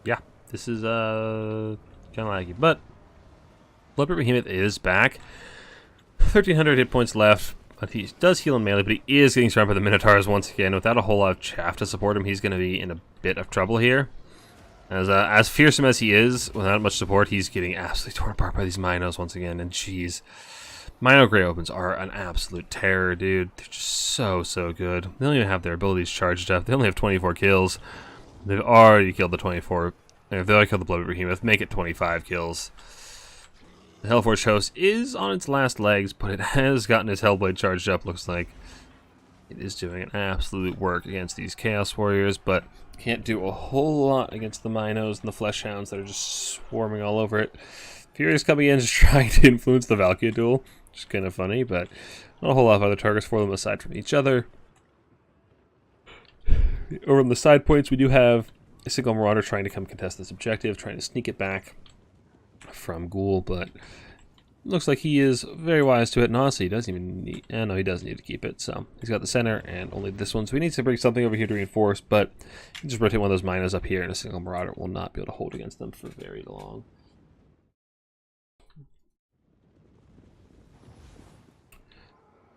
Yeah, this is kind of laggy, but Bloodbird Behemoth is back. 1,300 hit points left, but he does heal in melee, but he is getting surrounded by the Minotaurs once again. Without a whole lot of chaff to support him, he's going to be in a bit of trouble here. As fearsome as he is, without much support, he's getting absolutely torn apart by these Minos once again, and jeez. Mino Grey Opens are an absolute terror, dude. They're just so good. They don't even have their abilities charged up. They only have 24 kills. They've already killed the 24. If they already killed the Bloodbird Behemoth, make it 25 kills. The Hellforged Host is on its last legs, but it has gotten its Hellblade charged up, looks like. It is doing an absolute work against these Chaos Warriors, but can't do a whole lot against the Minos and the Fleshhounds that are just swarming all over it. Furious coming in just trying to influence the Valkyrie duel, which is kind of funny, but not a whole lot of other targets for them aside from each other. Over on the side points, we do have a single Marauder trying to come contest this objective, trying to sneak it back from Ghoul, but looks like he is very wise to it, and honestly, he doesn't even need... no, he does need to keep it, so he's got the center and only this one, so he needs to bring something over here to reinforce, but he can just rotate one of those Minos up here, and a single Marauder will not be able to hold against them for very long.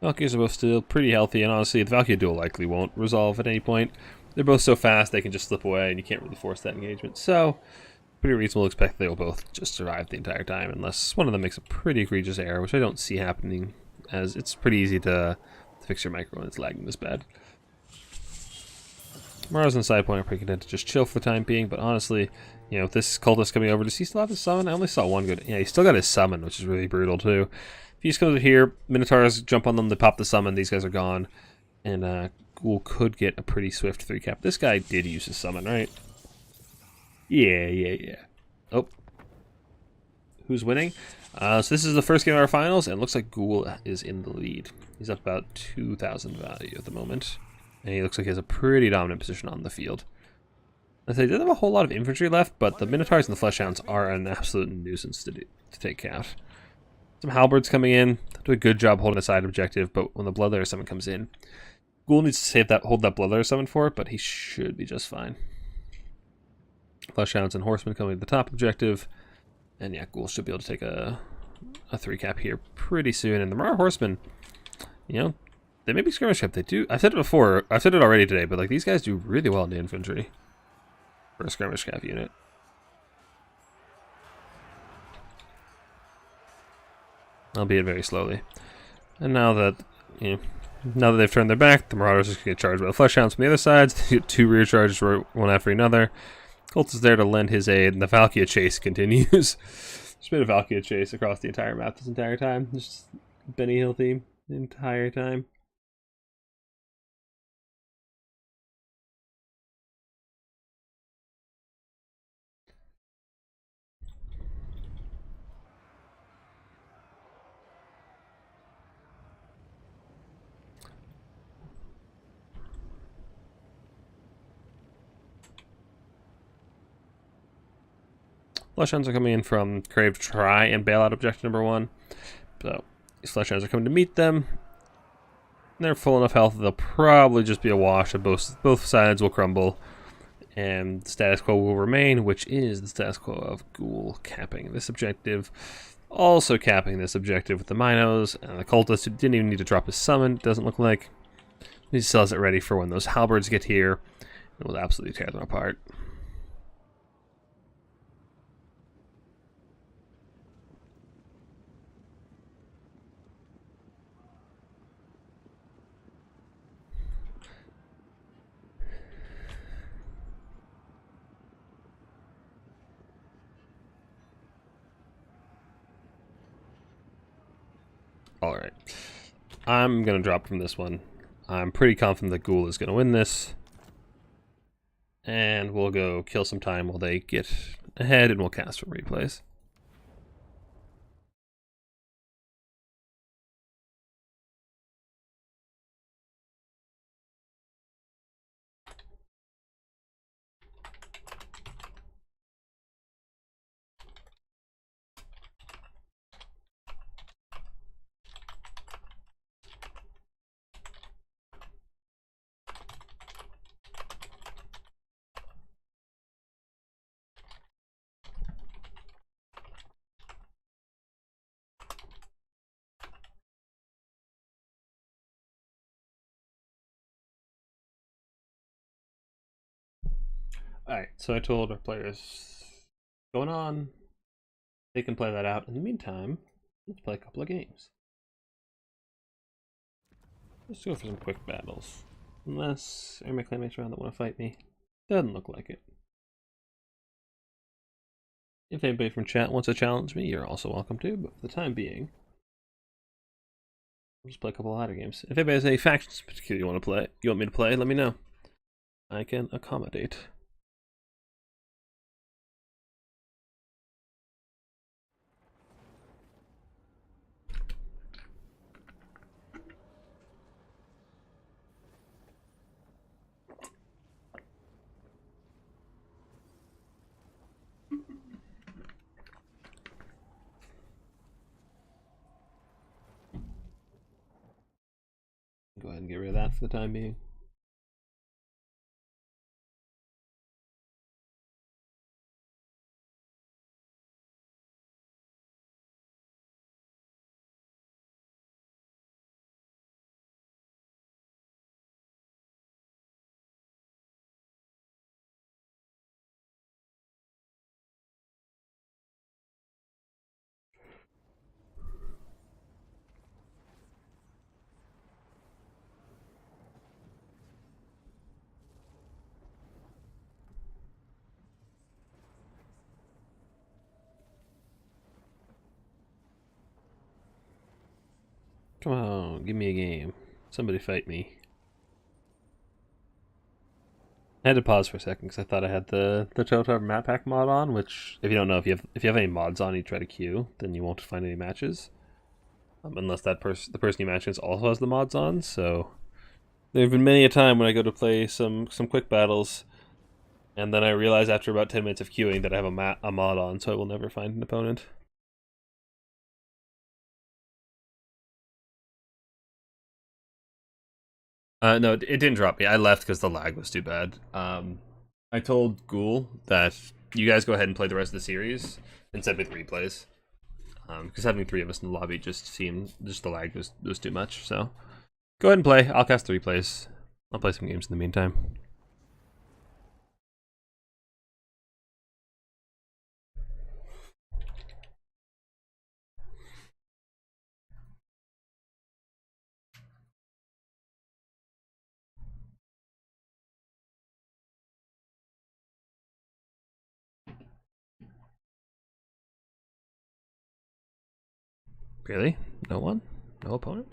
Valkyries are both still pretty healthy, and honestly, the Valkyrie duel likely won't resolve at any point. They're both so fast, they can just slip away, and you can't really force that engagement, so pretty reasonable to expect they will both just survive the entire time, unless one of them makes a pretty egregious error, which I don't see happening, as it's pretty easy to fix your micro when it's lagging this bad. Mara's on the side point are pretty content to just chill for the time being, but honestly, you know, with this cultist coming over, does he still have his summon? I only saw one good. Yeah, he still got his summon, which is really brutal too. If he just comes over here, Minotaurs jump on them, they pop the summon, these guys are gone, and Ghoul could get a pretty swift 3-cap. This guy did use his summon, right? Yeah. Oh. Who's winning? So this is the first game of our finals, and it looks like Ghoul is in the lead. He's up about 2,000 value at the moment. And he looks like he has a pretty dominant position on the field. As they did have a whole lot of infantry left, but the Minotaurs and the Fleshhounds are an absolute nuisance to take out. Some Halberds coming in, do a good job holding a side objective, but when the Bloodletter summon comes in, Ghoul needs to hold that Bloodletter summon for it, but he should be just fine. Fleshhounds and Horsemen coming to the top objective. And yeah, Ghoul should be able to take a 3-cap here pretty soon. And the Marauder Horsemen, you know, they may be skirmish cap. They do. I've said it before. I've said it already today, but like these guys do really well in the infantry for a skirmish cap unit. Albeit very slowly. And now that, you know, they've turned their back, the Marauders just get charged by the Fleshhounds from the other sides. They get 2 rear charges one after another. Colt is there to lend his aid, and the Valkyria chase continues. There's been a Valkyria chase across the entire map this entire time. Just Benny Hill theme the entire time. Fleshhounds are coming in from Crave to try and bail out objective number 1. So these Fleshhounds are coming to meet them. They're full enough health that they'll probably just be a wash, and both sides will crumble. And the status quo will remain, which is the status quo of Ghoul capping this objective. Also capping this objective with the Minos and the Cultist, who didn't even need to drop his summon, it doesn't look like. He still has it ready for when those halberds get here. It will absolutely tear them apart. Alright. I'm going to drop from this one. I'm pretty confident that Ghoul is going to win this. And we'll go kill some time while they get ahead, and we'll cast from replays. Alright, so I told our players going on. They can play that out. In the meantime, let's play a couple of games. Let's go for some quick battles. Unless my clanmates around that want to fight me. Doesn't look like it. If anybody from chat wants to challenge me, you're also welcome to, but for the time being, we'll just play a couple of ladder games. If anybody has any factions particularly you want me to play, let me know. I can accommodate. Go ahead and get rid of that for the time being. Come on, give me a game. Somebody fight me. I had to pause for a second because I thought I had the Total Map Pack mod on, which, if you don't know, if you have any mods on, you try to queue, then you won't find any matches, unless the person you match against also has the mods on. So there have been many a time when I go to play some quick battles, and then I realize after about 10 minutes of queuing that I have a mod on, so I will never find an opponent. No, it didn't drop me. I left because the lag was too bad. I told Ghoul that you guys go ahead and play the rest of the series and send me the replays. Because having 3 of us in the lobby the lag was too much. So go ahead and play. I'll cast the replays. I'll play some games in the meantime. Really? No one? No opponent?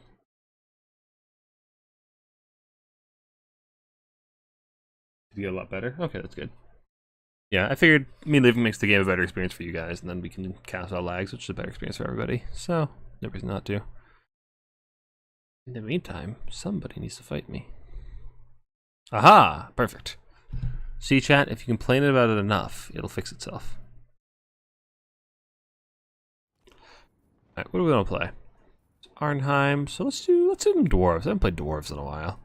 Did you get a lot better? Okay, that's good. Yeah, I figured me leaving makes the game a better experience for you guys, and then we can cast out lags, which is a better experience for everybody. So, no reason not to. In the meantime, somebody needs to fight me. Aha! Perfect. See, chat, if you complain about it enough, it'll fix itself. Alright, what do we want to play? Arnheim. So let's do some dwarves. I haven't played dwarves in a while.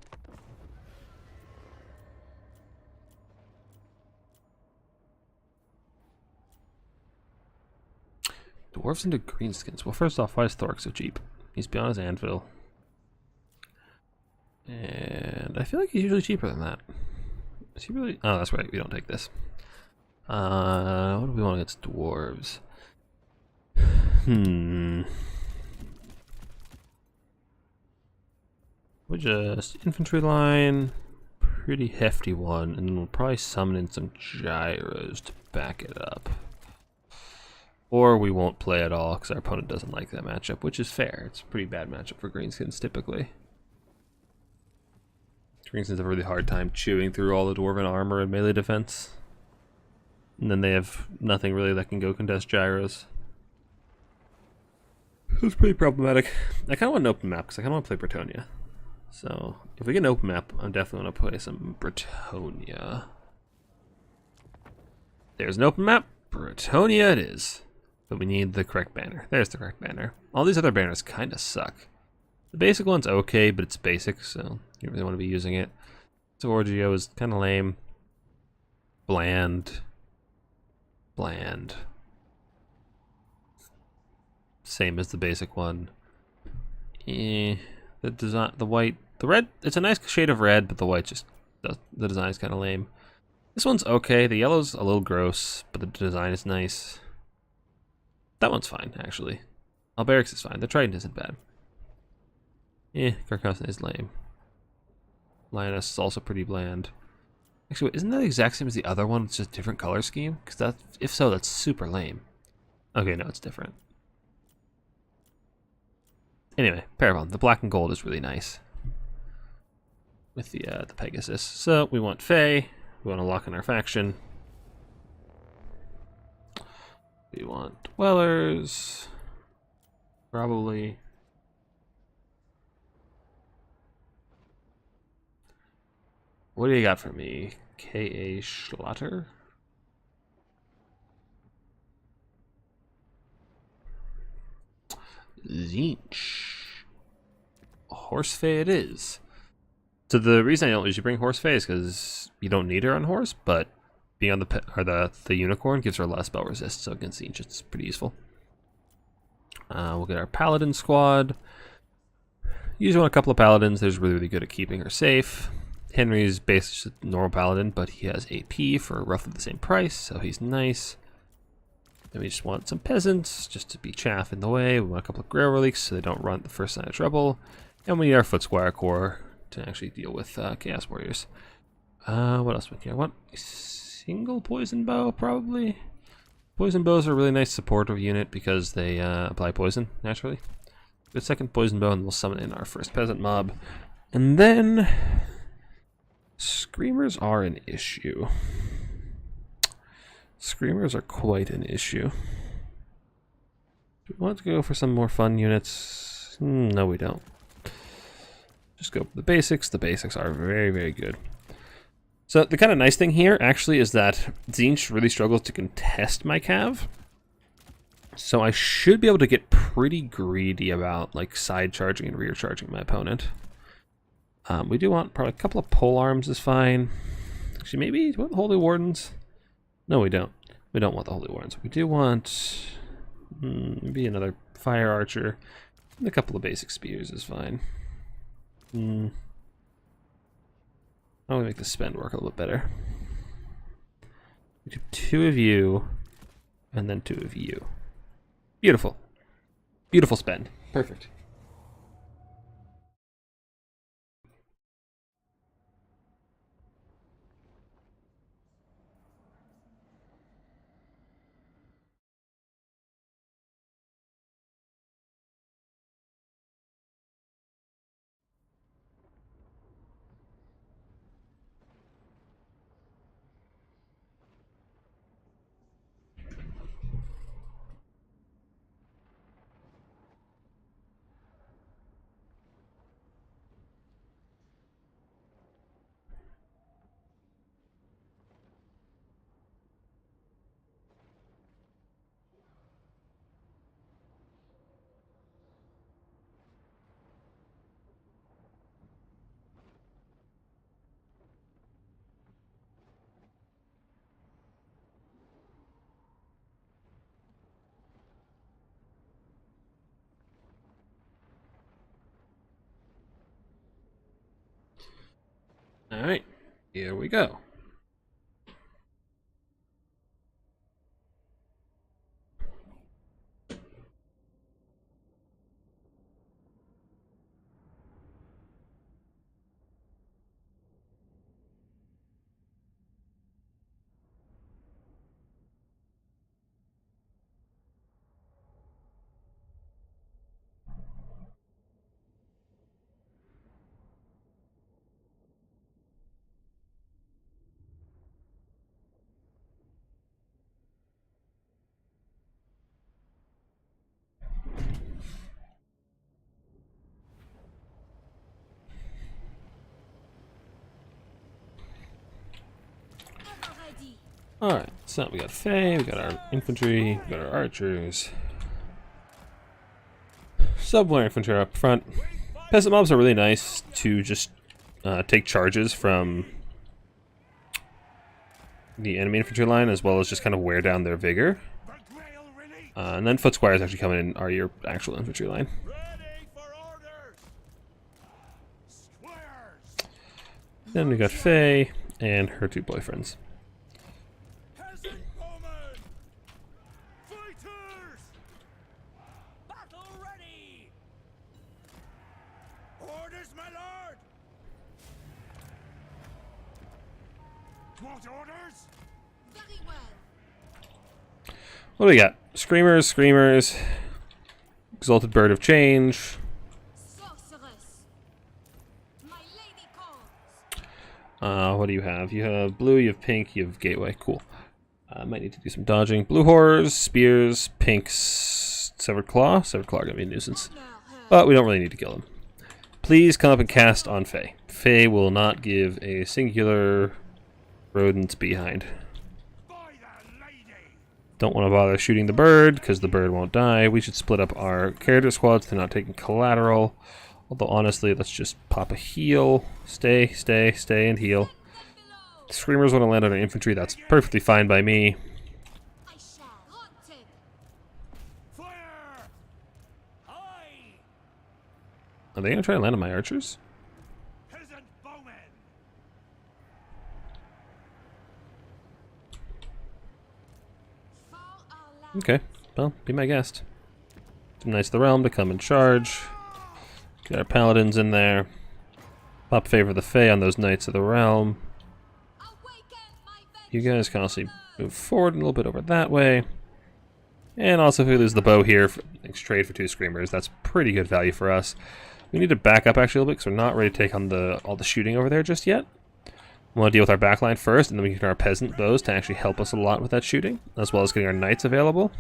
Dwarves into greenskins. Well, first off, why is Thork so cheap? He's beyond his anvil. And I feel like he's usually cheaper than that. Is he really? Oh, that's right. We don't take this. What do we want against dwarves? We'll just infantry line, pretty hefty one, and then we'll probably summon in some gyros to back it up. Or we won't play at all because our opponent doesn't like that matchup, which is fair. It's a pretty bad matchup for greenskins typically. Greenskins have a really hard time chewing through all the dwarven armor and melee defense. And then they have nothing really that can go contest gyros. It's pretty problematic. I kind of want an open map because I kind of want to play Bretonnia. So if we get an open map, I'm definitely going to play some Bretonnia. There's an open map. Bretonnia it is. But we need the correct banner. There's the correct banner. All these other banners kind of suck. The basic one's okay, but it's basic, so you really want to be using it. So Orgio is kind of lame. Bland. Bland. Same as the basic one. The design, the white, the red, it's a nice shade of red, but the white just, the design is kind of lame. This one's okay. The yellow's a little gross, but the design is nice. That one's fine, actually. Alberic's is fine. The Trident isn't bad. Carcassonne is lame. Lioness is also pretty bland. Actually, isn't that the exact same as the other one? It's just different color scheme? Because that, if so, that's super lame. Okay, no, it's different. Anyway, Parabon. The black and gold is really nice. With the Pegasus. So, we want Fae. We want to lock in our faction. We want Dwellers. Probably. What do you got for me? K.A. Schlatter? Zinch. Horse Fae it is. So the reason I don't usually bring Horse Fae is because you don't need her on horse, but being on the unicorn gives her a lot of spell resist, so against Zinch it's pretty useful. We'll get our Paladin squad. Usually want a couple of Paladins. They're really, really good at keeping her safe. Henry's basically normal Paladin, but he has AP for roughly the same price, so he's nice. Then we just want some peasants, just to be chaff in the way. We want a couple of Grail Relics so they don't run the first sign of trouble. And we need our Foot Squire Corps to actually deal with Chaos Warriors. What else we can? I want a single Poison Bow, probably. Poison Bows are a really nice supportive unit because they apply poison, naturally. The second Poison Bow, and we'll summon in our first Peasant mob. And then Screamers are an issue. Screamers are quite an issue. Do we want to go for some more fun units? No, we don't. Just go for the basics. The basics are very, very good. So the kind of nice thing here, actually, is that Zinch really struggles to contest my Cav. So I should be able to get pretty greedy about like side charging and rear charging my opponent. We do want probably a couple of pole arms is fine. Actually, maybe do we want Holy Wardens? No, we don't. We don't want the Holy Wardens. We do want maybe another Fire Archer. And a couple of basic spears is fine. I'll make the spend work a little bit better. We do 2 of you, and then 2 of you. Beautiful. Beautiful spend. Perfect. Alright, here we go. Alright, so we got Fae, we got our infantry, we got our archers. Subway infantry up front. Peasant mobs are really nice to just take charges from the enemy infantry line, as well as just kind of wear down their vigor. And then foot squires actually coming in are your actual infantry line. Then we got Fae and her two boyfriends. What do we got? Screamers, Screamers, Exalted Bird of Change. What do you have? You have blue, you have pink, you have gateway. Cool. Might need to do some dodging. Blue horrors, spears, pinks, severed claw. Severed claw are gonna be a nuisance, but we don't really need to kill them. Please come up and cast on Fae. Fae will not give a singular rodent's behind. Don't want to bother shooting the bird, because the bird won't die. We should split up our character squads. They're not taking collateral. Although, honestly, let's just pop a heal. Stay, and heal. The Screamers want to land on our infantry. That's perfectly fine by me. Are they going to try to land on my archers? Okay, well, be my guest. Some Knights of the Realm to come and charge. Get our Paladins in there. Pop favor the Fae on those Knights of the Realm. You guys can also move forward a little bit over that way. And also if we lose the bow here, trade for two Screamers, that's pretty good value for us. We need to back up actually a little bit because we're not ready to take on all the shooting over there just yet. We want to deal with our backline first, and then we can get our peasant bows to actually help us a lot with that shooting, as well as getting our knights available.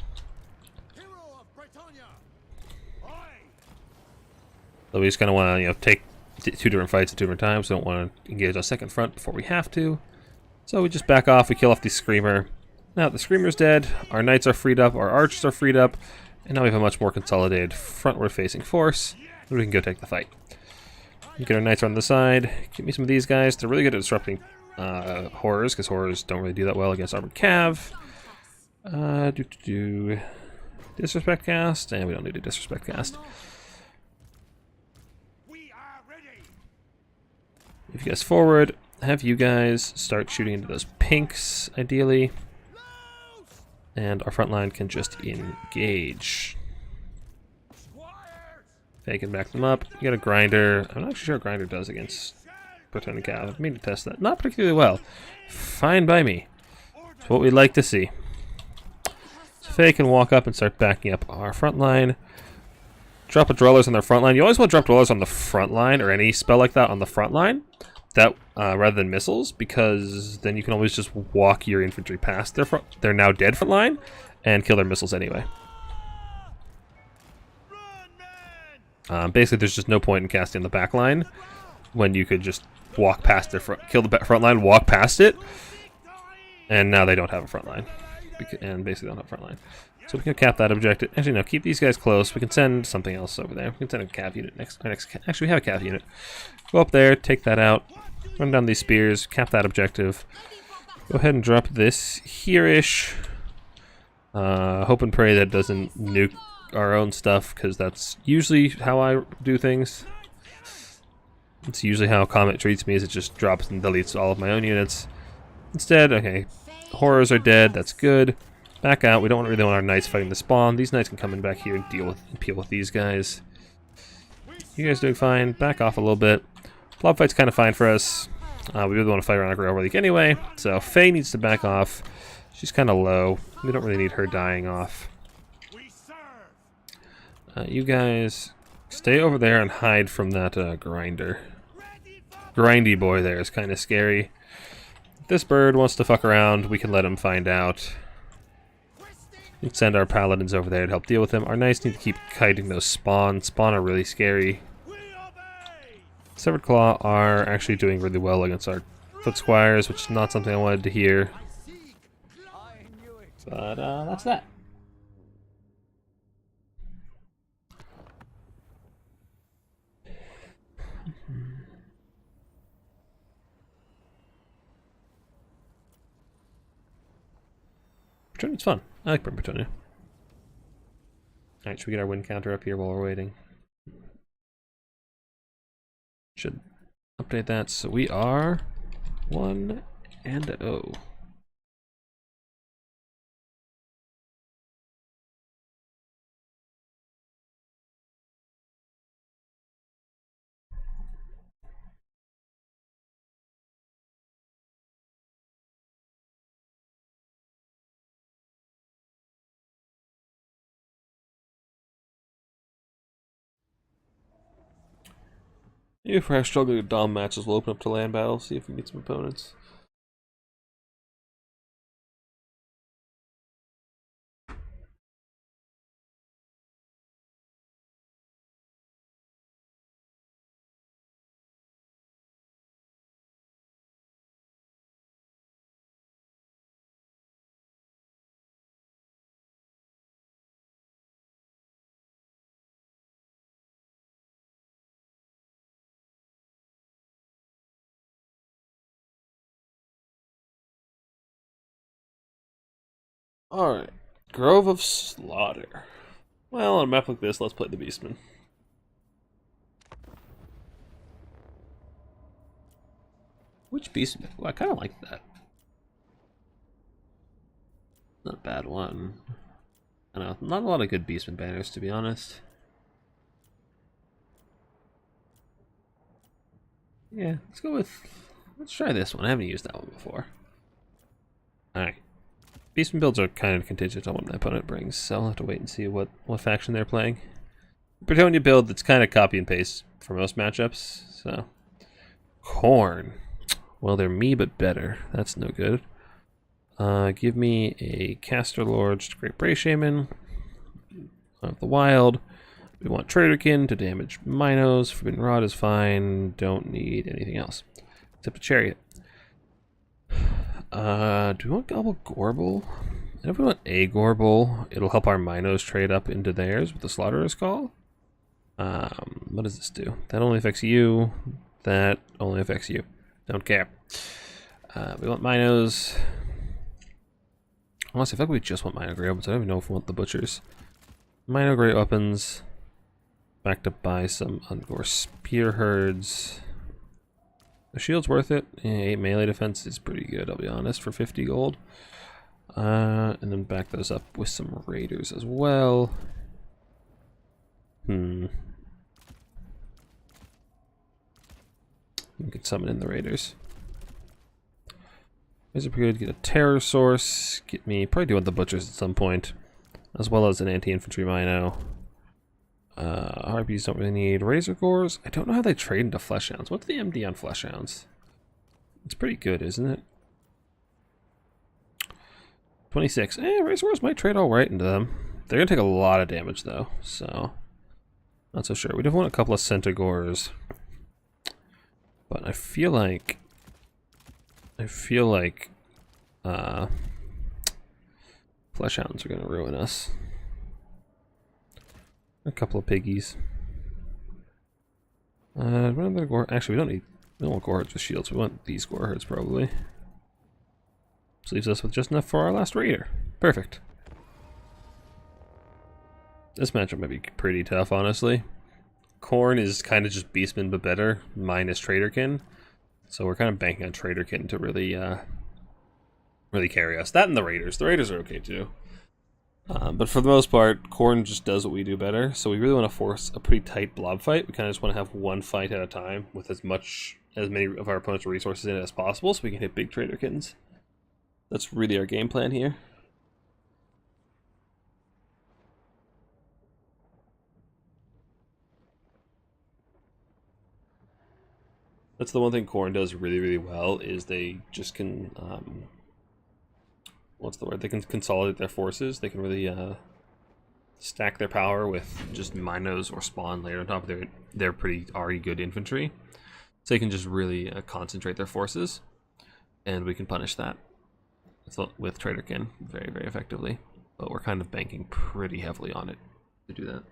So we just kind of want to, take two different fights at two different times. We don't want to engage our second front before we have to. So we just back off, we kill off the Screamer. Now the Screamer's dead, our knights are freed up, our archers are freed up, and now we have a much more consolidated frontward facing force, and we can go take the fight. Get our knights on the side. Give me some of these guys. They're really good at disrupting horrors, because horrors don't really do that well against armored cav. Disrespect cast, and we don't need a disrespect cast. If you guys forward, have you guys start shooting into those pinks, ideally. And our front line can just engage. They can back them up. You got a grinder. I'm not sure what grinder does against Bretonnia cav. I mean to test that. Not particularly well. Fine by me. It's what we'd like to see. So Fae can walk up and start backing up our front line. Drop a Dwellers on their front line. You always want to drop Dwellers on the front line, or any spell like that on the front line, that rather than missiles, because then you can always just walk your infantry past their now dead front line and kill their missiles anyway. Basically, there's just no point in casting the back line when you could just walk past their kill the front line, walk past it, and now they don't have a front line, and basically don't have a front line. So we can cap that objective. Actually, no, keep these guys close. We can send something else over there. We can send a cav unit next. Actually, we have a cav unit. Go up there, take that out, run down these spears, cap that objective. Go ahead and drop this here-ish. Hope and pray that it doesn't nuke our own stuff, because that's usually how I do things. It's usually how Comet treats me, is it just drops and deletes all of my own units. Instead, okay, horrors are dead, that's good. Back out, we don't really want our knights fighting the spawn. These knights can come in back here and deal with these guys. You guys doing fine, back off a little bit. Blob fight's kind of fine for us. We really want to fight around a Grail Relic anyway, so Faye needs to back off. She's kind of low. We don't really need her dying off. You guys stay over there and hide from that grinder. Grindy boy there is kind of scary. If this bird wants to fuck around, we can let him find out. We can send our paladins over there to help deal with him. Our knights need to keep kiting those spawn. Spawn are really scary. Severed Claw are actually doing really well against our foot squires, which is not something I wanted to hear. But that's that. Bretonnia's fun. I like Bretonnia. Alright, should we get our win counter up here while we're waiting? Should update that. So we are 1-0. If we're struggling with Dom matches, we'll open up to land battles, see if we meet some opponents. Alright, Grove of Slaughter. Well, on a map like this, let's play the Beastman. Which Beastman? Well, I kind of like that. Not a bad one. I don't know, not a lot of good Beastman banners, to be honest. Yeah, let's try this one. I haven't used that one before. Alright. Beastman builds are kind of contingent on what my opponent brings, so I'll have to wait and see what faction they're playing. Bretonnia build that's kind of copy and paste for most matchups, so. Khorne. Well, they're me, but better. That's no good. Give me a Caster Lord, just a Great Bray Shaman of the Wild. We want Traderkin to damage Minos. Forbidden Rod is fine. Don't need anything else except a Chariot. Do we want Gobble Gorble? And if we want a Gorble, it'll help our Minos trade up into theirs with the Slaughterer's Call. What does this do? That only affects you. That only affects you. Don't care. We want Minos. Honestly, I feel like we just want Mino Grey Weapons. I don't even know if we want the Butchers. Mino Grey Weapons. Backed up by some Ungor Spear Herds. The shield's worth it. 8 melee defense is pretty good, I'll be honest, for 50 gold. And then back those up with some Raiders as well. We can summon in the Raiders. These are pretty good. Get a Terror Source. Get me, probably do want the Butchers at some point. As well as an anti-infantry Mino. Harpies don't really need Razor Gores. I don't know how they trade into Flesh Hounds. What's the MD on Flesh Hounds? It's pretty good, isn't it? 26. Razor Gores might trade alright into them. They're going to take a lot of damage, though, so not so sure. We do want a couple of Centigores. But I feel like Flesh Hounds are going to ruin us. A couple of piggies. Actually, we don't want Gore Herds with shields. We want these Gore Herds probably. This leaves us with just enough for our last Raider. Perfect. This matchup might be pretty tough, honestly. Khorne is kind of just Beastman but better, minus Traderkin. So we're kind of banking on Traderkin to really really carry us. That and the Raiders. The Raiders are okay too. But for the most part, Khorne just does what we do better. So we really want to force a pretty tight blob fight. We kind of just want to have one fight at a time with as many of our opponent's resources in it as possible, so we can hit big Traderkins. That's really our game plan here. That's the one thing Khorne does really, really well, is they just can, what's the word? They can consolidate their forces. They can really stack their power with just Minos or Spawn layered on top of their pretty already good infantry. So they can just really concentrate their forces, and we can punish that with Traderkin very, very effectively. But we're kind of banking pretty heavily on it to do that.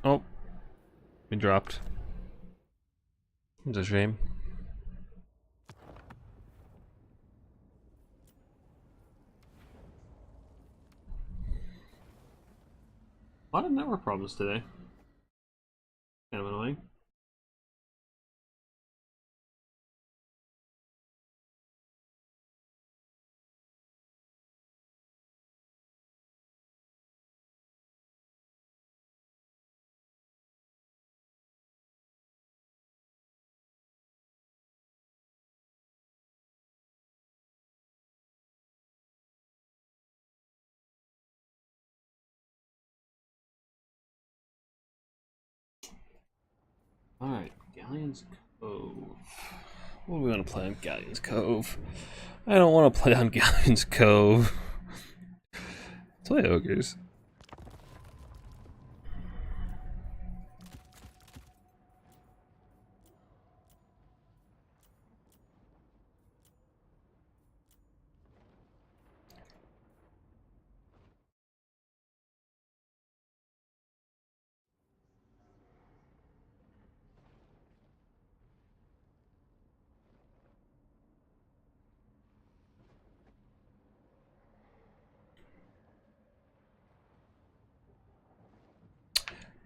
Oh, we dropped. It's a shame. A lot of network problems today. Kind of annoying. Alright, Galleon's Cove. What do we want to play on Galleon's Cove? I don't want to play on Galleon's Cove. Let's play Ogres.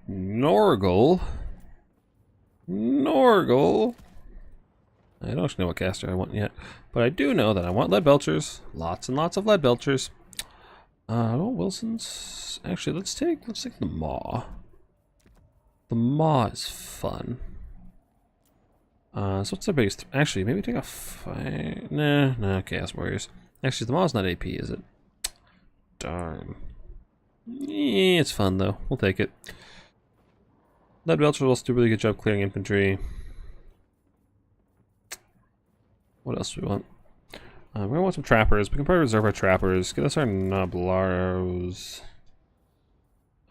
Nurgle. I don't know what caster I want yet, but I do know that I want lead belchers. Lots and lots of lead belchers. Oh, Wilson's. Actually, let's take the Maw. The Maw is fun. So what's the biggest? Actually, maybe take a fight. Nah, Chaos Warriors. Actually, the Maw's not AP, is it? Darn. Yeah, it's fun though. We'll take it. Lead Belcher will also do a really good job clearing infantry. What else do we want? We're gonna want some trappers. We can probably reserve our trappers. Get us our Noblaros.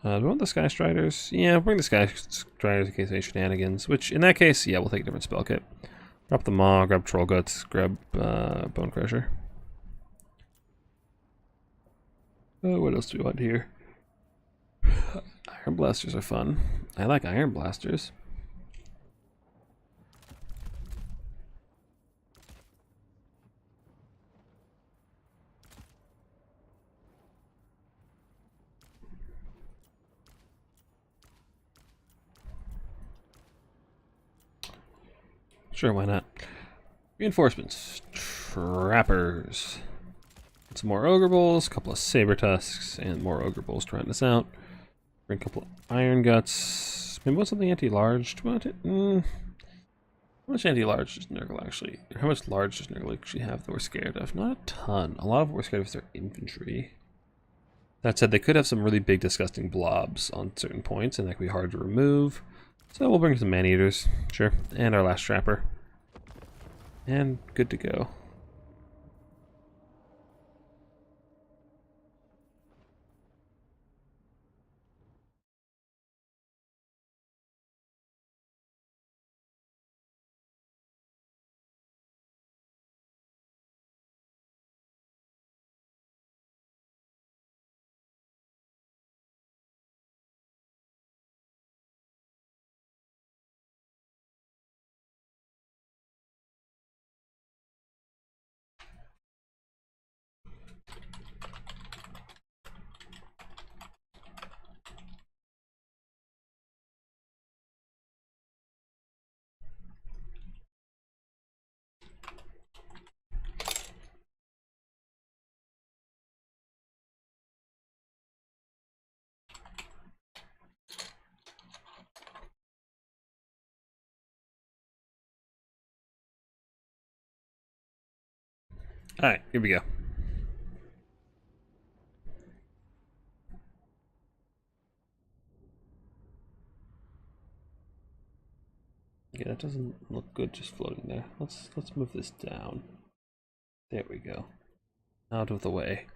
Do we want the Sky Striders? Yeah, we'll bring the Sky Striders in case of any shenanigans. Which, in that case, yeah, we'll take a different spell kit. Drop the Maw, grab Troll Guts, grab Bone Crusher. What else do we want here? Iron Blasters are fun. I like Iron Blasters. Sure, why not? Reinforcements. Trappers. Some more Ogre Bowls, a couple of Saber Tusks, and more Ogre Bowls to round us out. Bring a couple of Iron Guts. Maybe want something anti-large. Do you want it? How much anti-large does Nurgle actually... How much large does Nurgle actually have that we're scared of? Not a ton. A lot of what we're scared of is their infantry. That said, they could have some really big, disgusting blobs on certain points, and that could be hard to remove. So we'll bring some man-eaters, sure, and our last trapper. And good to go. Alright, here we go. Yeah, that doesn't look good just floating there. Let's move this down. There we go. Out of the way.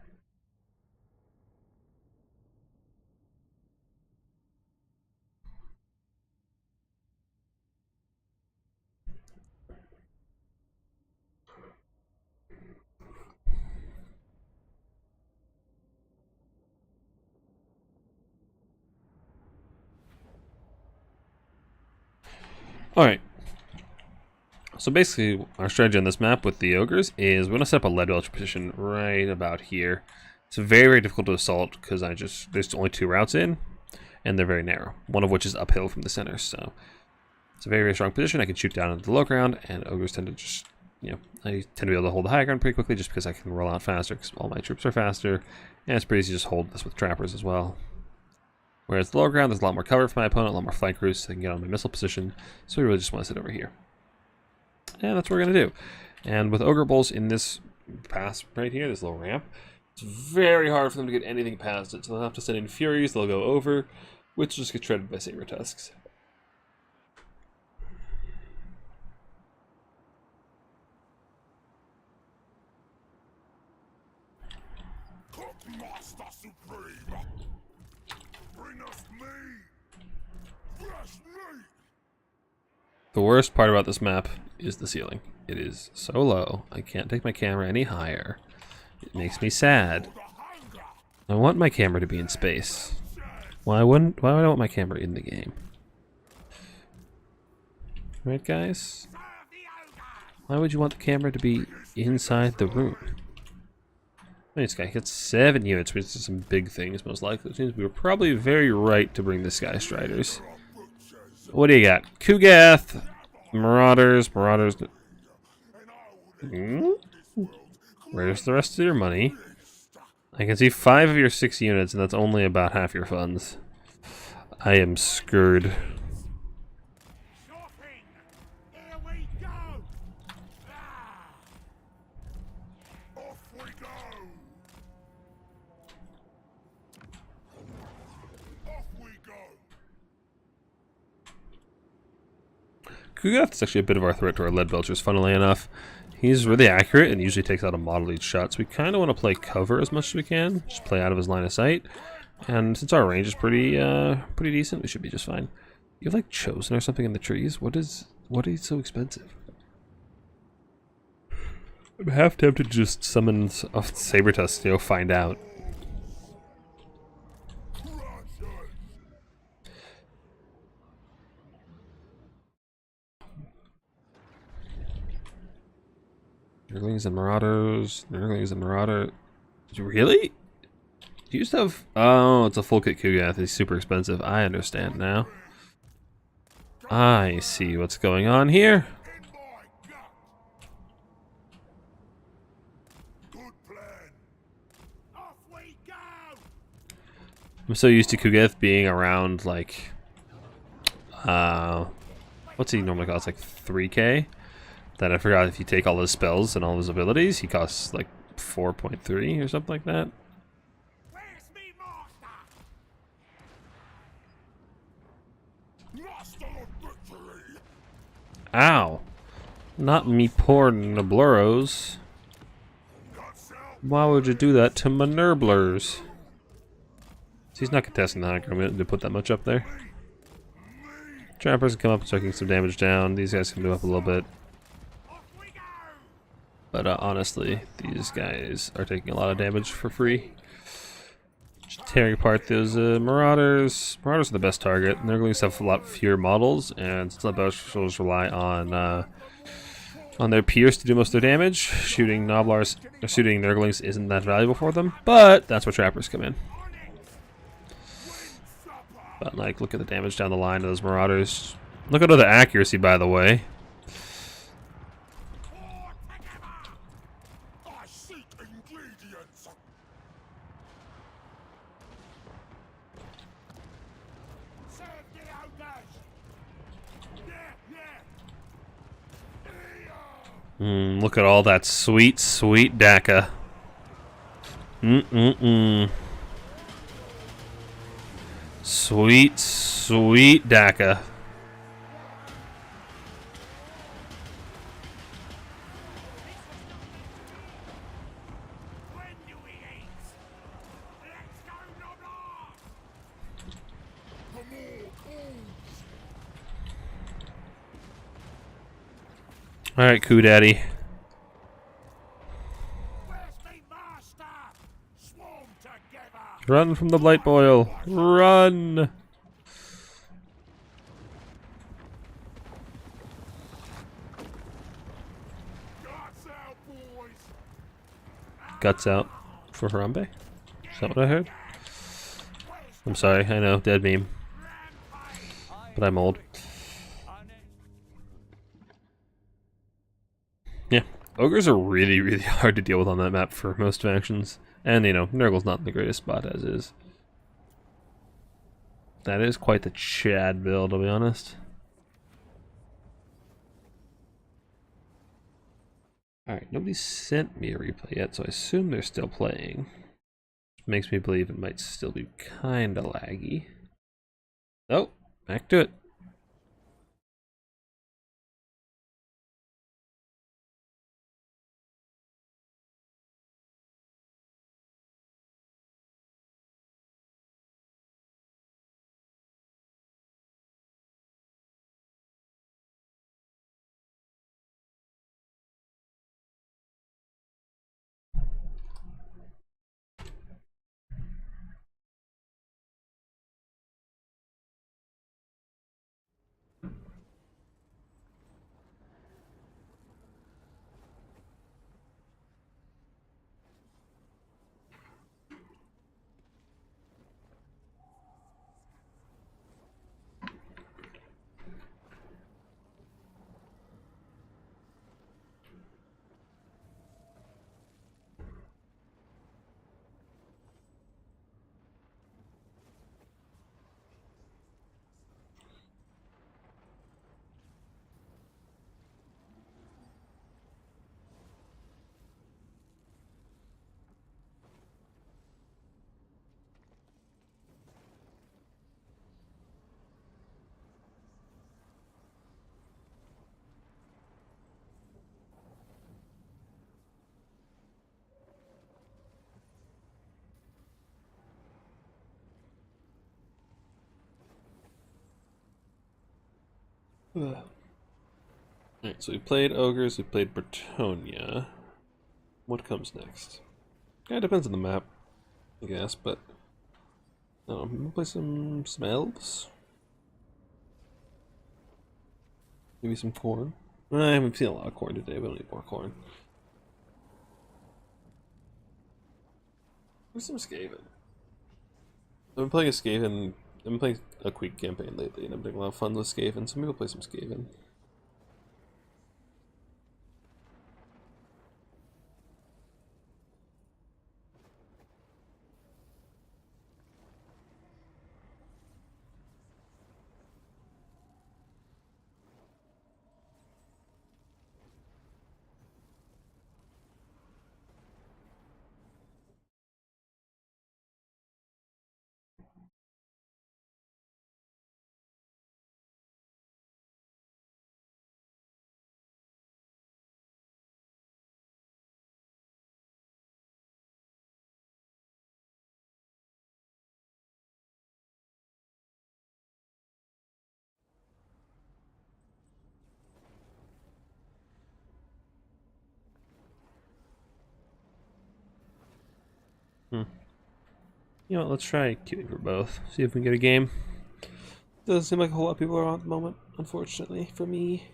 Alright. So basically, our strategy on this map with the Ogres is we're going to set up a lead belcher position right about here. It's very, very difficult to assault because there's only 2 routes in, and they're very narrow, one of which is uphill from the center. So it's a very, very strong position. I can shoot down into the low ground, and Ogres tend to just, I tend to be able to hold the high ground pretty quickly just because I can roll out faster because all my troops are faster, and it's pretty easy to just hold this with trappers as well. Whereas the lower ground, there's a lot more cover for my opponent, a lot more flank routes, so they can get on my missile position. So we really just want to sit over here. And that's what we're going to do. And with Ogre Bulls in this pass right here, this little ramp, it's very hard for them to get anything past it. So they'll have to send in Furies, they'll go over, which just get shredded by Saber Tusks. Master Supreme, bring us meat, fresh meat. The worst part about this map is the ceiling. It is so low, I can't take my camera any higher. It makes me sad. I want my camera to be in space. Why would I want my camera in the game? Right, guys? Why would you want the camera to be inside the room? This guy gets 7 units, which is some big things, most likely. Which means we were probably very right to bring this guy Striders. What do you got? Kugath, Marauders. Where's the rest of your money? I can see 5 of your 6 units, and that's only about half your funds. I am screwed. Kugath is actually a bit of our threat to our lead belchers, funnily enough. He's really accurate and usually takes out a model each shot, so we kind of want to play cover as much as we can. Just play out of his line of sight. And since our range is pretty decent, we should be just fine. You have like Chosen or something in the trees? What is so expensive? I'm half tempted to just summon a Saber Tusk to go find out. Nurglings and Marauders. Really? You used to have... Oh, it's a full kit Kugath. It's super expensive. I understand now. I see what's going on here. I'm so used to Kugath being around, like... what's he normally cost? Like 3k? That I forgot if you take all his spells and all his abilities, he costs like 4.3 or something like that. Where's me master? Master of Ow. Not me poor Nubluros. Why would you do that to my Nurglers? So he's not contesting the high ground. We didn't put that much up there. Trappers can come up and start getting some damage down. These guys can move up a little bit. But honestly, these guys are taking a lot of damage for free. Just tearing apart those Marauders. Marauders are the best target. Nurglings have a lot fewer models, and since Nurglers rely on their Pierce to do most of their damage, shooting Noblars or shooting Nurglings isn't that valuable for them. But that's where Trappers come in. But like, look at the damage down the line of those Marauders. Look at all the accuracy, by the way. I seek ingredients. Serve the Ogres. Yeah. Look at all that sweet, sweet DACA. Sweet, sweet DACA. When do we eat? Let's go, Noblar! For more calls. Alright, Coo Daddy. Where's the master? Swarm together. Run from the Blight Boil. Run! Guts out, boys. Guts out for Harambe? Is that what I heard? I'm sorry, I know, dead meme. But I'm old. Yeah, Ogres are really, really hard to deal with on that map for most factions. And, you know, Nurgle's not in the greatest spot as is. That is quite the Chad build, I'll be honest. Alright, nobody sent me a replay yet, so I assume they're still playing. Which makes me believe it might still be kinda laggy. Oh, back to it. Alright, so we played Ogres, we played Bretonnia. What comes next? Yeah, it depends on the map, I guess, but we'll play some Elves. Maybe some Khorne. I haven't seen a lot of Khorne today, we don't need more Khorne. Where's some Skaven? I've been playing a Skaven. I've been playing a quick campaign lately, and I'm having a lot of fun with Skaven, so maybe we'll play some Skaven. You know what, let's try queuing for both. See if we can get a game. Doesn't seem like a whole lot of people are on at the moment, unfortunately, for me.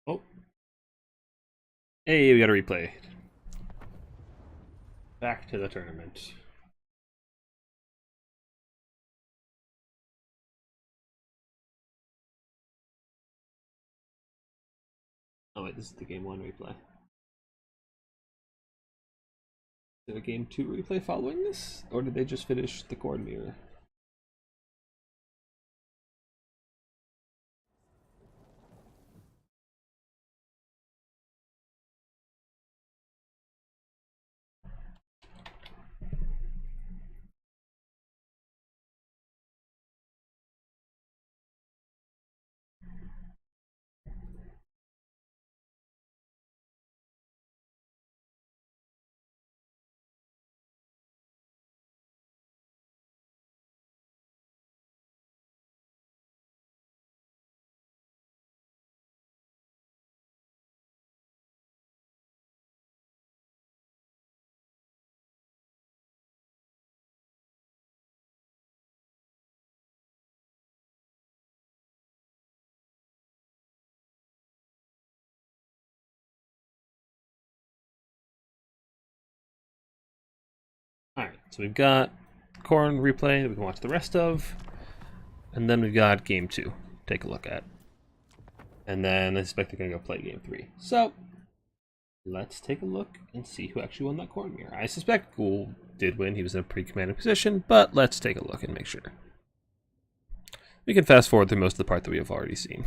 Oh. Hey, we got a replay. Back to the tournament. Oh wait, this is the game 1 replay. Is there a game 2 replay following this? Or did they just finish the Khorne mirror? Alright, so we've got Khorne replay that we can watch the rest of. And then we've got game 2. Take a look at. And then I suspect they're going to go play game 3. So, let's take a look and see who actually won that Khorne mirror. I suspect Ghoul did win. He was in a pretty commanding position, but let's take a look and make sure. We can fast forward through most of the part that we have already seen.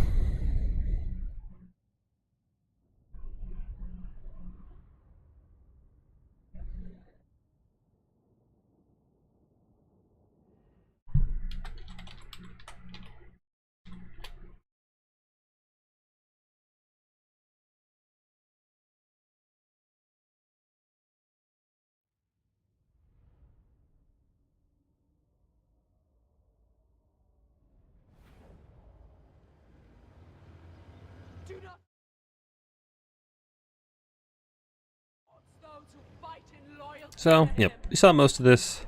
So, yep, we saw most of this.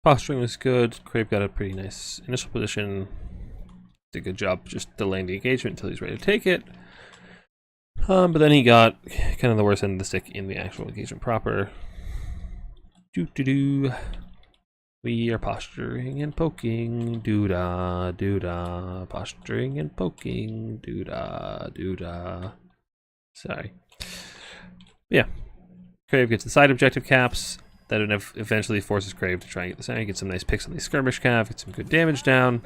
Posturing was good. Crave got a pretty nice initial position. Did a good job just delaying the engagement until he's ready to take it. But then he got kind of the worst end of the stick in the actual engagement proper. We are posturing and poking. Doo-da, doo-da. Posturing and poking. Doo-da, doo-da. Sorry. Yeah. Crave gets the side objective caps. That eventually forces Crave to try and get the center, get some nice picks on these skirmish cav, get some good damage down.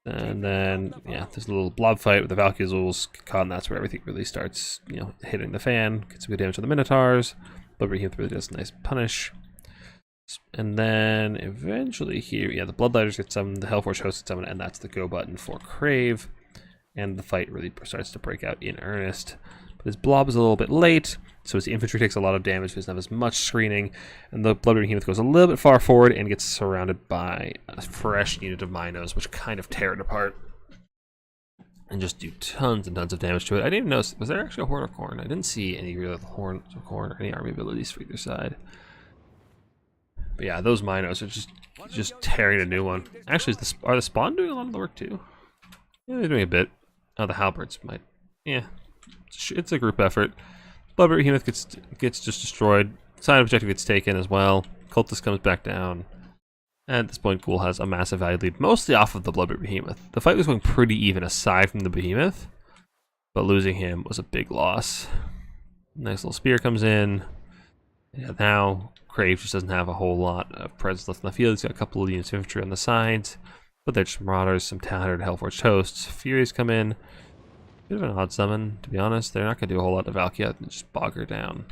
And then, yeah, there's a little blob fight with the Valkyzuls caught, and that's where everything really starts, you know, hitting the fan. Get some good damage on the Minotaurs. Bloodbeard really does a nice punish. And then eventually here, yeah, the Bloodlighters get summoned, the Hellforge Host gets summoned, and that's the go button for Crave. And the fight really starts to break out in earnest. But his blob is a little bit late, so his infantry takes a lot of damage, he doesn't have as much screening, and the Bloodbeard Behemoth goes a little bit far forward and gets surrounded by a fresh unit of Minos, which kind of tear it apart and just do tons and tons of damage to it. I didn't even notice, was there actually a Horde of Khorne? I didn't see any real Horde of Khorne or any army abilities for either side. But yeah, those Minos are just tearing a new one. Actually, are the Spawn doing a lot of the work too? Yeah, they're doing a bit. Oh, the Halberds might. Yeah, it's a group effort. Bloodbeard Behemoth gets just destroyed. Side objective gets taken as well. Cultist comes back down. And at this point, Ghoul has a massive value lead, mostly off of the Bloodbeard Behemoth. The fight was going pretty even aside from the Behemoth, but losing him was a big loss. Nice little spear comes in. Yeah, now Crave just doesn't have a whole lot of presence left in the field. He's got a couple of units of infantry on the sides, but there's some Marauders, some Tattered Hellforged Hosts. Furies come in. Bit of an odd summon, to be honest. They're not going to do a whole lot of Valkia and just bog her down.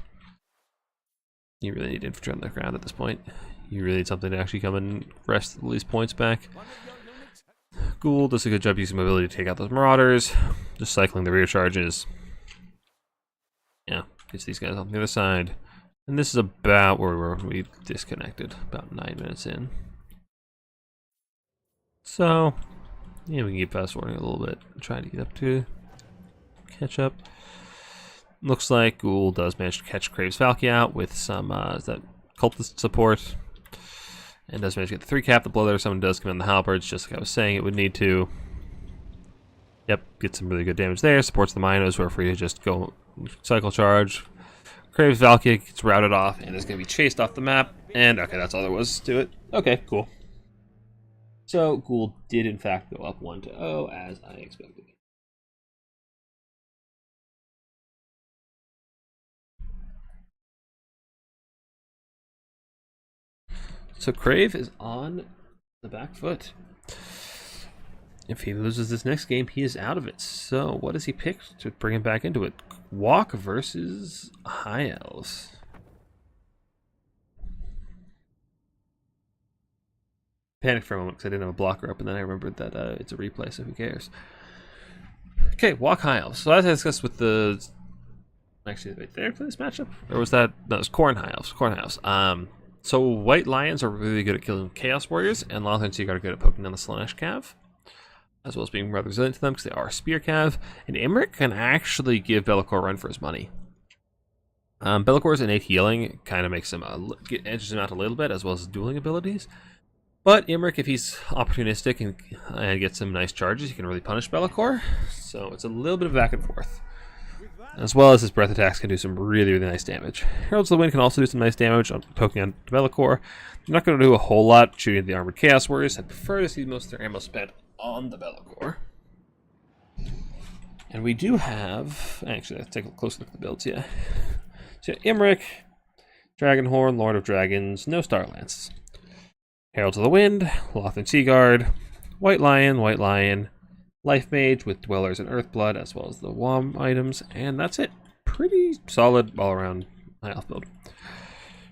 You really need infantry on the ground at this point. You really need something to actually come and rest these points back. Ghoul does a good job using mobility to take out those Marauders. Just cycling the rear charges. Yeah, gets these guys on the other side. And this is about where we disconnected, about 9 minutes in. So, yeah, we can keep fast forwarding a little bit, trying to get up to catch up. Looks like Ghoul does manage to catch Crave's Valky out with some that cultist support. And does manage to get the 3 cap. The Bloodletter Summon does come in the halberds, just like I was saying it would need to. Yep, get some really good damage there. Supports the Minos, who are free to just go cycle charge. Crave's Valky gets routed off and is going to be chased off the map. And okay, that's all there was to it. Okay, cool. So Ghoul did in fact go up 1-0 as I expected. So Crave is on the back foot. If he loses this next game, he is out of it. So what does he pick to bring him back into it? Walk versus High Elves. Panicked for a moment because I didn't have a blocker up, and then I remembered that it's a replay, so who cares? Okay, Walk High Elves. So as I discussed with the... Actually, right there for this matchup? Or was that... No, it was Khorne High Elves. Khorne High Elves. So White Lions are really good at killing Chaos Warriors, and Lothar and Seaguard are good at poking down the Slaanesh Cav, as well as being rather resilient to them because they are Spear Cav. And Imric can actually give Be'lakor a run for his money. Be'lakor's innate healing kind of makes him edges him out a little bit, as well as his dueling abilities. But Imric, if he's opportunistic and gets some nice charges, he can really punish Be'lakor. So it's a little bit of back and forth. As well as his breath attacks can do some really, really nice damage. Heralds of the Wind can also do some nice damage on poking on Be'lakor. They're not going to do a whole lot shooting at the Armored Chaos Warriors. I'd prefer to see most of their ammo spent on the Be'lakor. And we do have... Actually, let's take a closer look at the builds, yeah. So Imric, Dragonhorn, Lord of Dragons, no Starlances. Heralds of the Wind, Lothar and Seaguard, White Lion, Life Mage with Dwellers and Earthblood, as well as the WOM items, and that's it. Pretty solid all-around high elf build.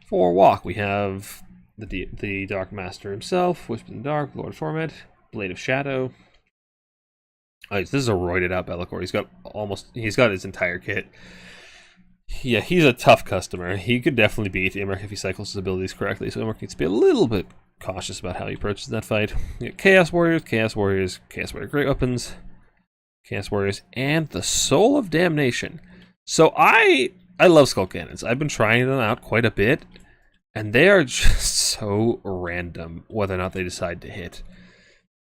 For Walk, we have the Dark Master himself, Wisp in the Dark, Lord Torment, Blade of Shadow. Oh, this is a roided out Be'lakor. He's got his entire kit. Yeah, he's a tough customer. He could definitely beat Imric if he cycles his abilities correctly, so Imric needs to be a little bit cautious about how he approaches that fight. You got Chaos Warrior Great Weapons, Chaos Warriors, and the Soul of Damnation. So I love Skull Cannons. I've been trying them out quite a bit, and they are just so random whether or not they decide to hit.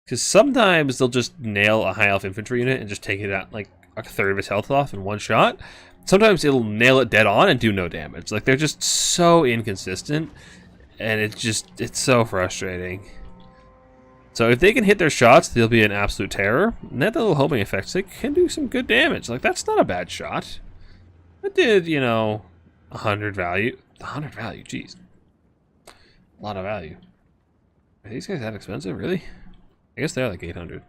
Because sometimes they'll just nail a high elf infantry unit and just take it out like a third of its health off in one shot. Sometimes it'll nail it dead on and do no damage. Like, they're just so inconsistent. And it's so frustrating. So if they can hit their shots, they'll be an absolute terror. And that little homing effects, they can do some good damage. Like, that's not a bad shot. That did, 100 value. 100 value, jeez. A lot of value. Are these guys that expensive, really? I guess they're like 800.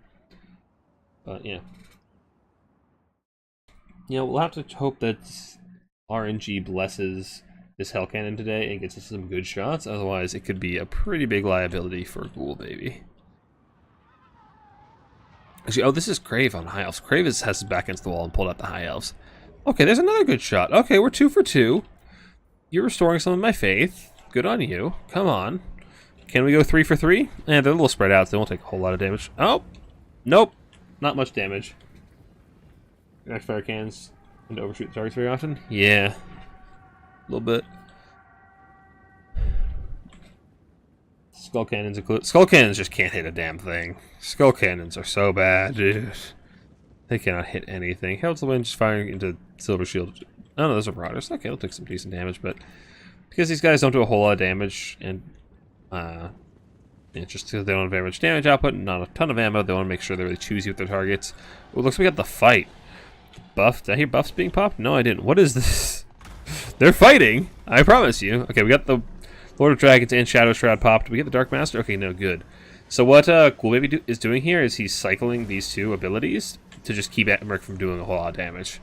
But, yeah. We'll have to hope that RNG blesses this Hell Cannon today and gets us some good shots. Otherwise, it could be a pretty big liability for Ghoul Baby. Actually, this is Crave on High Elves. Crave has his back against the wall and pulled out the High Elves. Okay, there's another good shot. Okay, we're 2 for 2. You're restoring some of my faith. Good on you. Come on. Can we go 3 for 3? They're a little spread out, so they won't take a whole lot of damage. Oh! Nope. Not much damage. React fire cans and overshoot the targets very often? Yeah. A little bit. Skull cannons include... Skull cannons just can't hit a damn thing. Skull cannons are so bad, dude. They cannot hit anything. Heralds of the Wind just firing into Silver Shield. Oh no, those are Marauders. Okay, they'll take some decent damage, but because these guys don't do a whole lot of damage, and just because they don't have very much damage output and not a ton of ammo, they want to make sure they're really choosy with their targets. Oh, looks like we got the fight. Buff? Did I hear buffs being popped? No, I didn't. What is this? They're fighting! I promise you. Okay, we got the Lord of Dragons and Shadow Shroud popped. Did we get the Dark Master? Okay, no, good. So what Cool Baby is doing here is he's cycling these two abilities to just keep Emmerich from doing a whole lot of damage.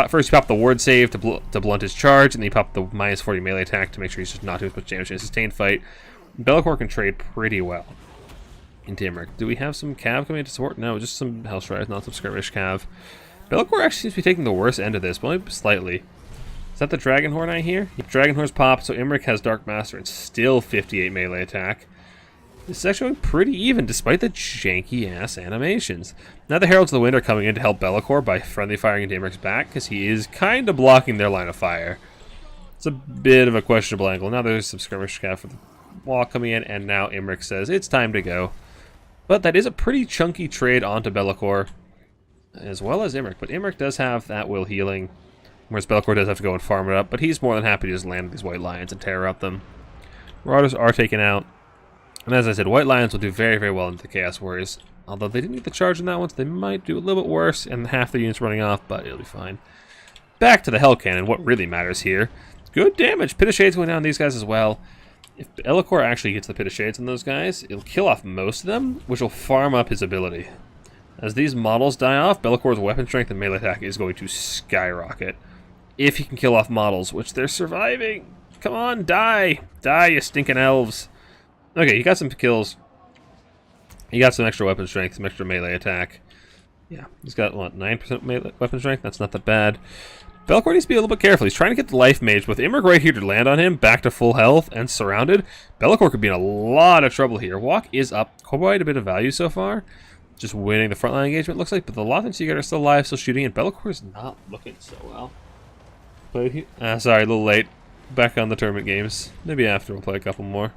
First, he popped the Ward Save to blunt his charge, and then he popped the minus 40 melee attack to make sure he's just not doing as much damage in a sustained fight. Be'lakor can trade pretty well into Emmerich. Do we have some Cav coming into support? No, just some Hellstriders, not some Skirmish Cav. Be'lakor actually seems to be taking the worst end of this, but only slightly. Is that the Dragonhorn I hear? Yep, Dragonhorn's popped, so Emmerich has Dark Master and still 58 melee attack. This is actually pretty even, despite the janky-ass animations. Now the Heralds of the Wind are coming in to help Be'lakor by friendly firing into Emmerich's back, because he is kind of blocking their line of fire. It's a bit of a questionable angle. Now there's some Skirmish Cav for the wall coming in, and now Emmerich says it's time to go. But that is a pretty chunky trade onto Be'lakor, as well as Emmerich. But Emmerich does have that will healing, whereas Be'lakor does have to go and farm it up, but he's more than happy to just land these White Lions and tear up them. Marauders are taken out. And as I said, White Lions will do very, very well into the Chaos Warriors. Although they didn't get the charge on that one, so they might do a little bit worse, and half the units running off, but it'll be fine. Back to the Hell Cannon, what really matters here. Good damage. Pit of Shades going down on these guys as well. If Be'lakor actually gets the Pit of Shades on those guys, it'll kill off most of them, which will farm up his ability. As these models die off, Be'lakor's weapon strength and melee attack is going to skyrocket. If he can kill off models, which they're surviving. Come on, die! Die, you stinking elves! Okay, he got some kills. He got some extra weapon strength, some extra melee attack. Yeah, he's got, what, 9% melee weapon strength? That's not that bad. Be'lakor needs to be a little bit careful. He's trying to get the Life Mage. With Emmerich right here to land on him, back to full health and surrounded, Be'lakor could be in a lot of trouble here. Walk is up quite a bit of value so far. Just winning the frontline engagement, looks like. But the Lothan Seeker are still alive, still shooting, and Be'lakor is not looking so well. But sorry, a little late. Back on the tournament games. Maybe after we'll play a couple more.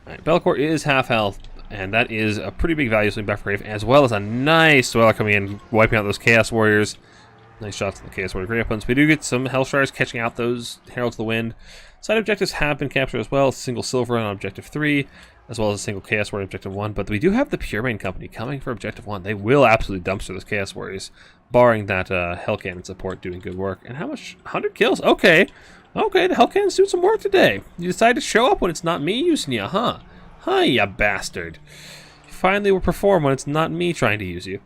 Alright, Be'lakor is half health, and that is a pretty big value swing back for Grave, as well as a nice Dweller coming in, wiping out those Chaos Warriors. Nice shots on the Chaos Warrior Grave opponents. We do get some Hellstriders catching out those Heralds of the Wind. Side objectives have been captured as well. Single silver on Objective 3, as well as a single Chaos Warrior on Objective 1. But we do have the Purebane Company coming for Objective 1. They will absolutely dumpster those Chaos Warriors, barring that Hell Cannon support doing good work. And how much? 100 kills? Okay. Okay, the Hell Cannon's doing some work today. You decide to show up when it's not me using you, huh? Huh, you bastard. You finally will perform when it's not me trying to use you.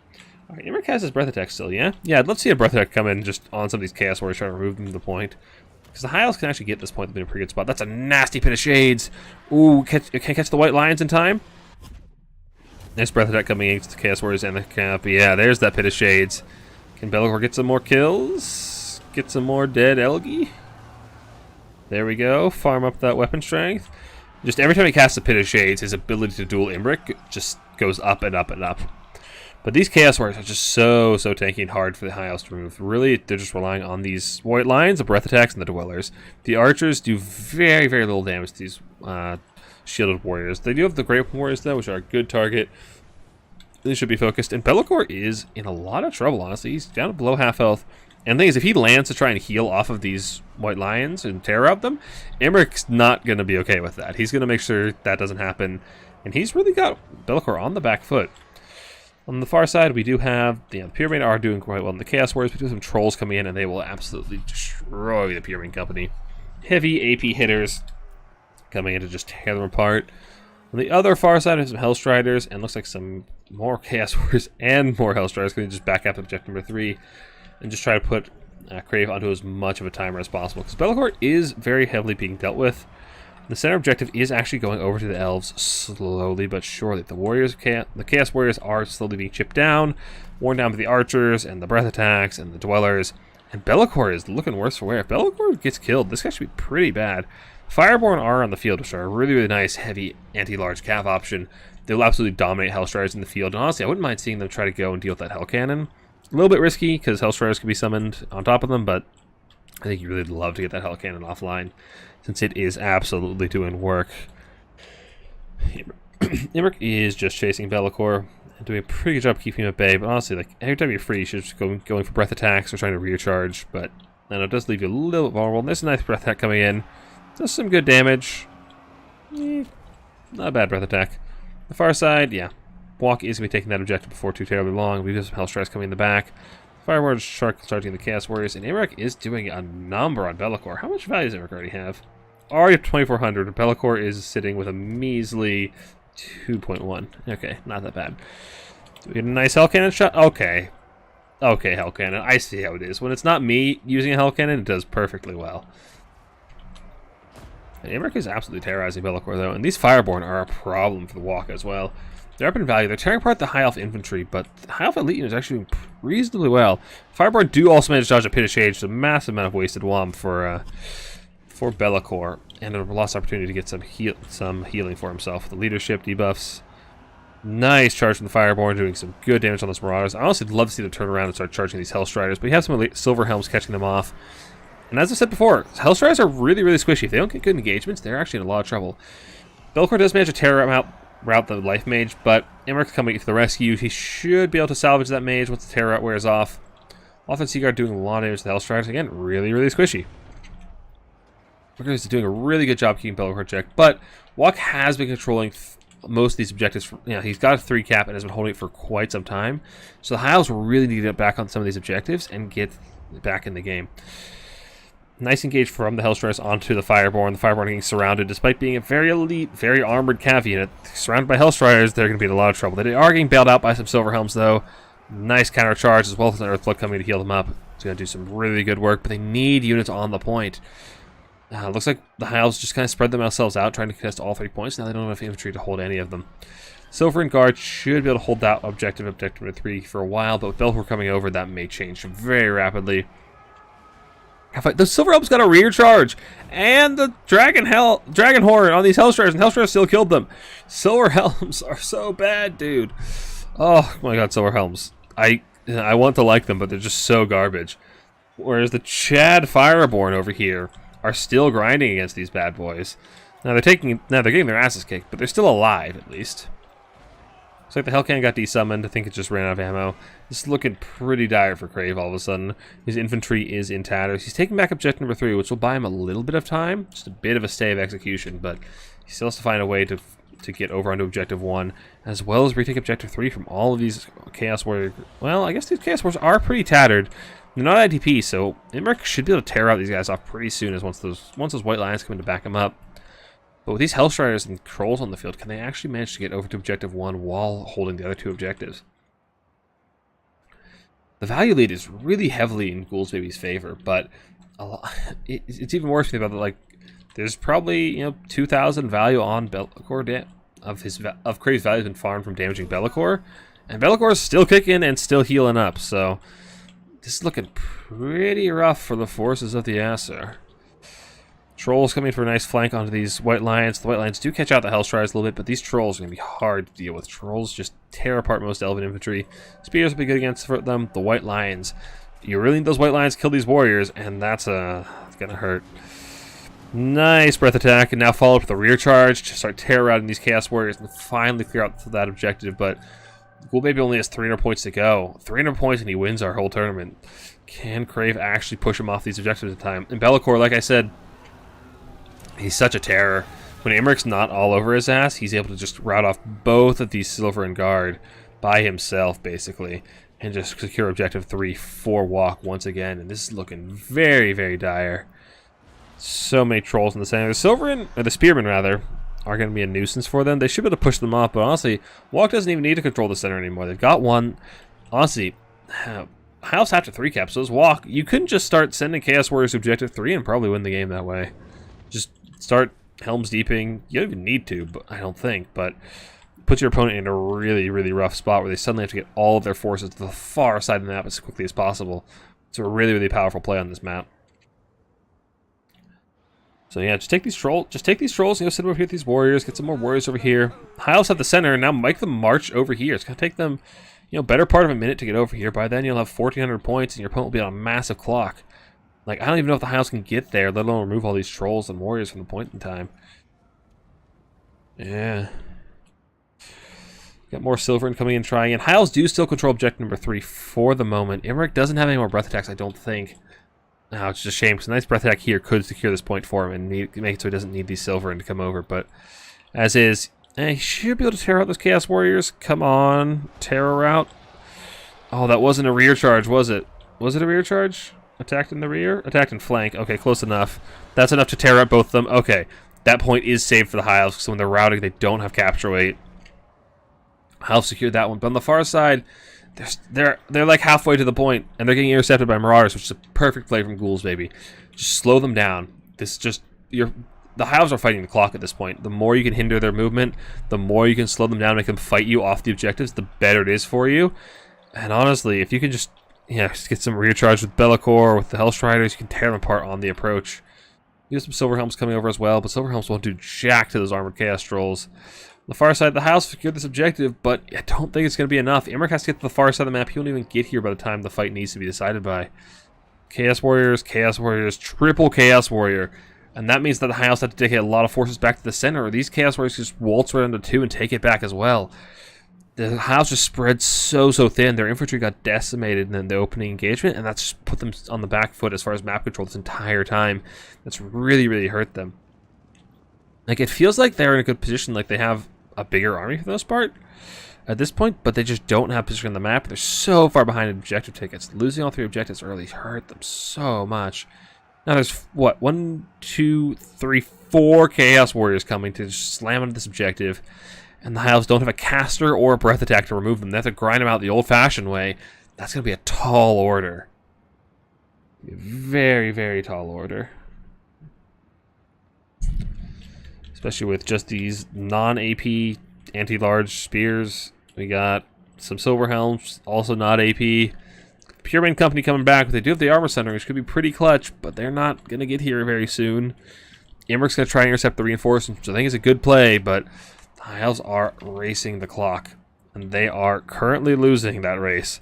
Alright, Emmerich has his Breath Attack still, yeah? Yeah, I'd love to see a Breath Attack come in just on some of these Chaos Warriors trying to remove them to the point. Because the High Elves can actually get this point. They've been in a pretty good spot. That's a nasty Pit of Shades. Ooh, can't catch the White Lions in time. Nice Breath Attack coming against the Chaos Warriors and the Camp. Yeah, there's that Pit of Shades. Can Be'lakor get some more kills? Get some more dead Elgi? There we go. Farm up that weapon strength. Just every time he casts a Pit of Shades, his ability to duel Emmerich just goes up and up and up. But these Chaos Warriors are just so tanky and hard for the High Elves to remove. Really, they're just relying on these White Lions, the Breath Attacks, and the Dwellers. The Archers do very, very little damage to these Shielded Warriors. They do have the Great Warriors, though, which are a good target. They should be focused. And Be'lakor is in a lot of trouble, honestly. He's down to below half health. And the thing is, if he lands to try and heal off of these White Lions and tear out them, Emmerich's not going to be okay with that. He's going to make sure that doesn't happen. And he's really got Be'lakor on the back foot. On the far side, we do have the Purebane are doing quite well in the Chaos Warriors. We do have some Trolls coming in, and they will absolutely destroy the Purebane Company. Heavy AP hitters coming in to just tear them apart. On the other far side, we have some Hellstriders, and looks like some more Chaos Warriors and more Hellstriders going to just back up objective number 3 and just try to put Crave onto as much of a timer as possible. Because Be'lakor is very heavily being dealt with. The center objective is actually going over to the Elves slowly but surely. The Chaos Warriors are slowly being chipped down, worn down by the Archers and the Breath Attacks and the Dwellers. And Be'lakor is looking worse for wear. If Be'lakor gets killed, this guy should be pretty bad. Fireborn are on the field, which are a really, really nice, heavy, anti-large cav option. They'll absolutely dominate Hellstriders in the field. And honestly, I wouldn't mind seeing them try to go and deal with that Hell Cannon. A little bit risky, because Hellstriders can be summoned on top of them, but I think you really love to get that Hell Cannon offline, since it is absolutely doing work. Emmerich is just chasing Be'lakor and doing a pretty good job keeping him at bay, but honestly, like every time you're free, you should just go going for Breath Attacks or trying to recharge, but And it does leave you a little bit vulnerable. And there's a nice breath attack coming in. Does some good damage. Not a bad breath attack. The far side, yeah. Walk is going to be taking that objective before too terribly long. We have some Hellstrikes coming in the back. Fireward Shark charging the Chaos Warriors. And Imric is doing a number on Be'lakor. How much value does Imric already have? Already up 2,400. Be'lakor is sitting with a measly 2.1. Okay, not that bad. Do we get a nice Hell Cannon shot? Okay. Okay, Hell Cannon. I see how it is. When it's not me using a Hell Cannon, it does perfectly well. And Imric is absolutely terrorizing Be'lakor, though. And these Fireborn are a problem for the Walk as well. They're up in value. They're tearing apart the High Elf infantry, but the High Elf elite is actually doing reasonably well. Fireborn do also manage to dodge a Pit of Shade, so a massive amount of wasted womp for Be'lakor, and a lost opportunity to get some healing for himself. The leadership debuffs. Nice charge from the Fireborn, doing some good damage on those Marauders. I honestly would love to see them turn around and start charging these Hellstriders, but you have some Silver Helms catching them off. And as I said before, Hellstriders are really, really squishy. If they don't get good engagements, they're actually in a lot of trouble. Be'lakor does manage to tear route the Life Mage, but Imric coming to the rescue. He should be able to salvage that Mage once the Terror Route wears off. Offense Seaguard doing a lot of damage to the Hellstriders. Again, really, really squishy. Ogres is doing a really good job keeping Be'lakor checked, but Walk has been controlling most of these objectives. He's got a 3 cap and has been holding it for quite some time. So the Hiles really need to get back on some of these objectives and get back in the game. Nice engage from the Hellstriders onto the Fireborn. The Fireborn getting surrounded, despite being a very elite, very armored cav unit. Surrounded by Hellstriders, they're going to be in a lot of trouble. They are getting bailed out by some Silver Helms, though. Nice counter charge, as well as an Earthblood coming to heal them up. It's going to do some really good work, but they need units on the point. Looks like the Hiles just kind of spread themselves out, trying to contest all 3 points. Now they don't have enough infantry to hold any of them. Silver and Guard should be able to hold that objective number 3, for a while, but with Be'lakor coming over, that may change very rapidly. The Silver Helms got a rear charge, and the Dragon Horn on these Hellstriders, and Hellstriders still killed them. Silver Helms are so bad, dude. Oh my god, Silver Helms. I want to like them, but they're just so garbage. Whereas the Chad Fireborn over here are still grinding against these bad boys. Now they're getting their asses kicked, but they're still alive at least. Looks like the Hellcan got desummoned. I think it just ran out of ammo. This is looking pretty dire for Crave all of a sudden. His infantry is in tatters. He's taking back objective number 3, which will buy him a little bit of time. Just a bit of a stay of execution, but he still has to find a way to get over onto objective 1, as well as retake objective 3 from all of these Chaos Warriors. Well, I guess these Chaos Warriors are pretty tattered. They're not IDP, so Imric should be able to tear out these guys off pretty soon as once those White Lions come in to back him up. But with these Hellstriders and Trolls on the field, can they actually manage to get over to objective 1 while holding the other 2 objectives? The value lead is really heavily in Ghoul's Baby's favor, but it's even worse about that. Like, there's probably 2,000 value on Be'lakor of Crave's value has been farmed from damaging Be'lakor, and Be'lakor is still kicking and still healing up. So this is looking pretty rough for the forces of the Aesir. Trolls coming for a nice flank onto these White Lions. The White Lions do catch out the Hellstriders a little bit, but these Trolls are going to be hard to deal with. Trolls just tear apart most Elven infantry. Spears will be good against them. The White Lions, you really need those White Lions to kill these warriors, and that's going to hurt. Nice breath attack, and now followed with a rear charge to start terrorizing these Chaos Warriors and finally clear out that objective, but Ghoul Baby only has 300 points to go. 300 points and he wins our whole tournament. Can Crave actually push him off these objectives at the time? And Be'lakor, like I said, he's such a terror. When Imric's not all over his ass, he's able to just rout off both of these Silver and Guard by himself, basically, and just secure objective 3 for Walk once again. And this is looking very, very dire. So many Trolls in the center. The Spearmen, rather, are going to be a nuisance for them. They should be able to push them off, but honestly, Walk doesn't even need to control the center anymore. They've got one. Honestly, House after 3 caps, so is Walk. You couldn't just start sending Chaos Warriors to objective 3 and probably win the game that way. Just start Helm's Deeping. You don't even need to, but I don't think, but puts your opponent in a really, really rough spot where they suddenly have to get all of their forces to the far side of the map as quickly as possible. It's a really, really powerful play on this map. So yeah, just take these trolls, sit over here with these warriors, get some more warriors over here. High Elves at the center, and now make them march over here. It's gonna take them, better part of a minute to get over here. By then you'll have 1,400 points, and your opponent will be on a massive clock. Like, I don't even know if the High Elves can get there, let alone remove all these trolls and warriors from the point in time. Yeah. Got more Silver coming in, trying in. High Elves do still control objective number 3 for the moment. Imric doesn't have any more breath attacks, I don't think. Now it's just a shame because a nice breath attack here could secure this point for him and make it so he doesn't need these silver to come over. But as is, he should be able to tear out those Chaos Warriors. Come on, terror out. Oh, that wasn't a rear charge, was it? Was it a rear charge? Attacked in the rear? Attacked in flank. Okay, close enough. That's enough to tear out both of them. Okay, that point is saved for the High Elves, so when they're routing, they don't have capture weight. High Elves secured that one. But on the far side, they're like halfway to the point, and they're getting intercepted by Marauders, which is a perfect play from Ghouls, baby. Just slow them down. The High Elves are fighting the clock at this point. The more you can hinder their movement, the more you can slow them down, make them fight you off the objectives, the better it is for you. And honestly, if you can just get some rear charge with Be'lakor, with the Hellstriders, you can tear them apart on the approach. You have some Silver Helms coming over as well, but Silver Helms won't do jack to those Armored Chaos Trolls. On the far side, the House secured this objective, but I don't think it's going to be enough. Imric has to get to the far side of the map. He won't even get here by the time the fight needs to be decided by. Chaos Warriors, triple Chaos Warrior. And that means that the High Elves have to dedicate a lot of forces back to the center, or these Chaos Warriors just waltz right into 2 and take it back as well. The High Elves just spread so thin. Their infantry got decimated in the opening engagement, and that's just put them on the back foot as far as map control this entire time. That's really hurt them. Like, it feels like they're in a good position, like they have a bigger army for the most part at this point, but they just don't have position on the map. They're so far behind in objective tickets. Losing all 3 objectives early hurt them so much. Now there's, what, 1, 2, 3, 4 Chaos Warriors coming to just slam into this objective, and the High Elves don't have a caster or a breath attack to remove them. They have to grind them out the old-fashioned way. That's going to be a tall order. Very tall order. Especially with just these non-AP anti-large spears. We got some Silver Helms, also not AP. Pure Main Company coming back, but they do have the Armor Center, which could be pretty clutch, but they're not going to get here very soon. Imric's going to try and intercept the reinforcements, which I think is a good play, but the High Elves are racing the clock, and they are currently losing that race.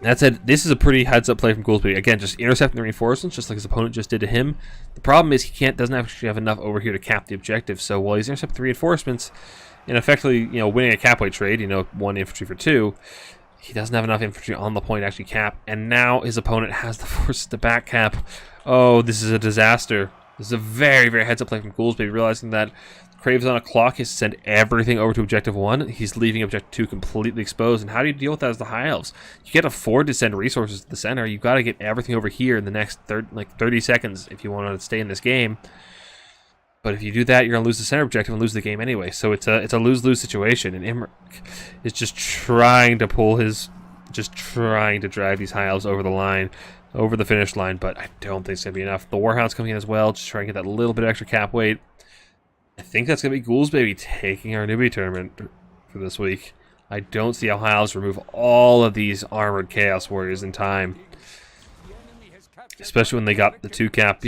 That said, this is a pretty heads-up play from Goolsby. Again, just intercepting the reinforcements, just like his opponent just did to him. The problem is he doesn't actually have enough over here to cap the objective, so while he's intercepting the reinforcements and effectively, winning a cap weight trade, 1 infantry for 2, he doesn't have enough infantry on the point to actually cap, and now his opponent has the forces to back cap. Oh, this is a disaster. This is a very heads-up play from Goolsby, realizing that Crave's on a clock. He has to send everything over to Objective 1. He's leaving Objective 2 completely exposed. And how do you deal with that as the High Elves? You can't afford to send resources to the center. You've got to get everything over here in the next 30 seconds if you want to stay in this game. But if you do that, you're going to lose the center objective and lose the game anyway. So it's a lose-lose situation. And Imric is just trying to drive these High Elves over the line, over the finish line. But I don't think it's going to be enough. The Warhound's coming in as well, just trying to get that little bit of extra cap weight. I think that's going to be Ghouls Baby taking our Newbie tournament for this week. I don't see how High Elves remove all of these armored Chaos Warriors in time. Especially when they got the 2 cap,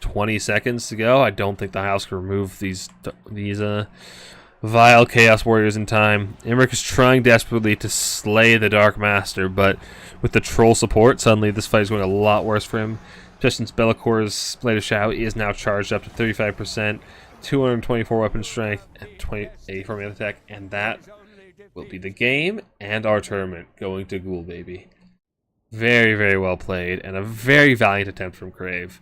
20 seconds to go. I don't think the High Elves can remove these vile Chaos Warriors in time. Imric is trying desperately to slay the Dark Master, but with the Troll support, suddenly this fight is going a lot worse for him. Especially since Be'lakor's Blade of Shadow is now charged up to 35%, 224 weapon strength, and 84 melee attack, and that will be the game and our tournament going to Ghoul Baby. Very well played, and a very valiant attempt from Crave.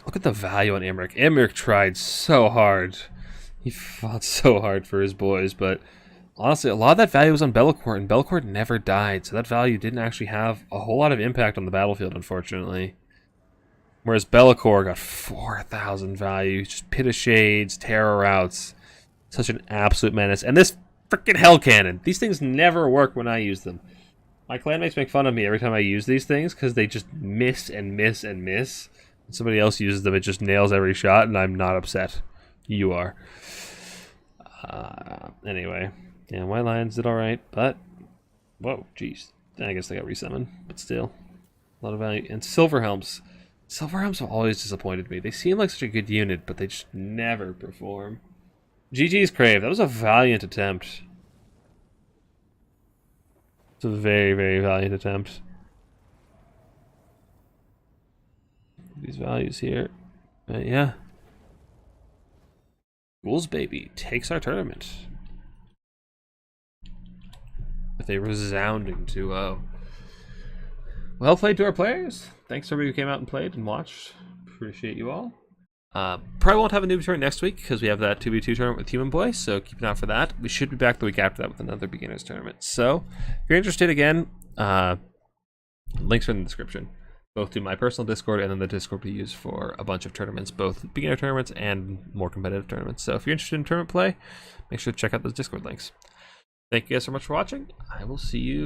Look at the value on Imric. Imric tried so hard. He fought so hard for his boys, but honestly, a lot of that value was on Be'lakor, and Be'lakor never died, so that value didn't actually have a whole lot of impact on the battlefield, unfortunately. Whereas Be'lakor got 4,000 value, just Pit of Shades, Terror Routes, such an absolute menace. And this freaking Hell Cannon, these things never work when I use them. My clanmates make fun of me every time I use these things, because they just miss and miss and miss. When somebody else uses them, it just nails every shot, and I'm not upset. You are. Anyway. Yeah, White Lions did alright, but... Whoa, jeez. I guess they got resummoned, but still. A lot of value. And Silver Helms. Silver Helms have always disappointed me. They seem like such a good unit, but they just never perform. GG's Crave. That was a valiant attempt. It's a very valiant attempt. These values here. Yeah. Ghouls Baby takes our tournament. with a resounding 2-0. Well played to our players. Thanks to everybody who came out and played and watched. Appreciate you all. Probably won't have a Newbie tournament next week because we have that 2v2 tournament with Human Boy, so keep an eye out for that. We should be back the week after that with another beginners tournament. So if you're interested, again, links are in the description, both to my personal Discord and then the Discord we use for a bunch of tournaments, both beginner tournaments and more competitive tournaments. So if you're interested in tournament play, make sure to check out those Discord links. Thank you guys so much for watching. I will see you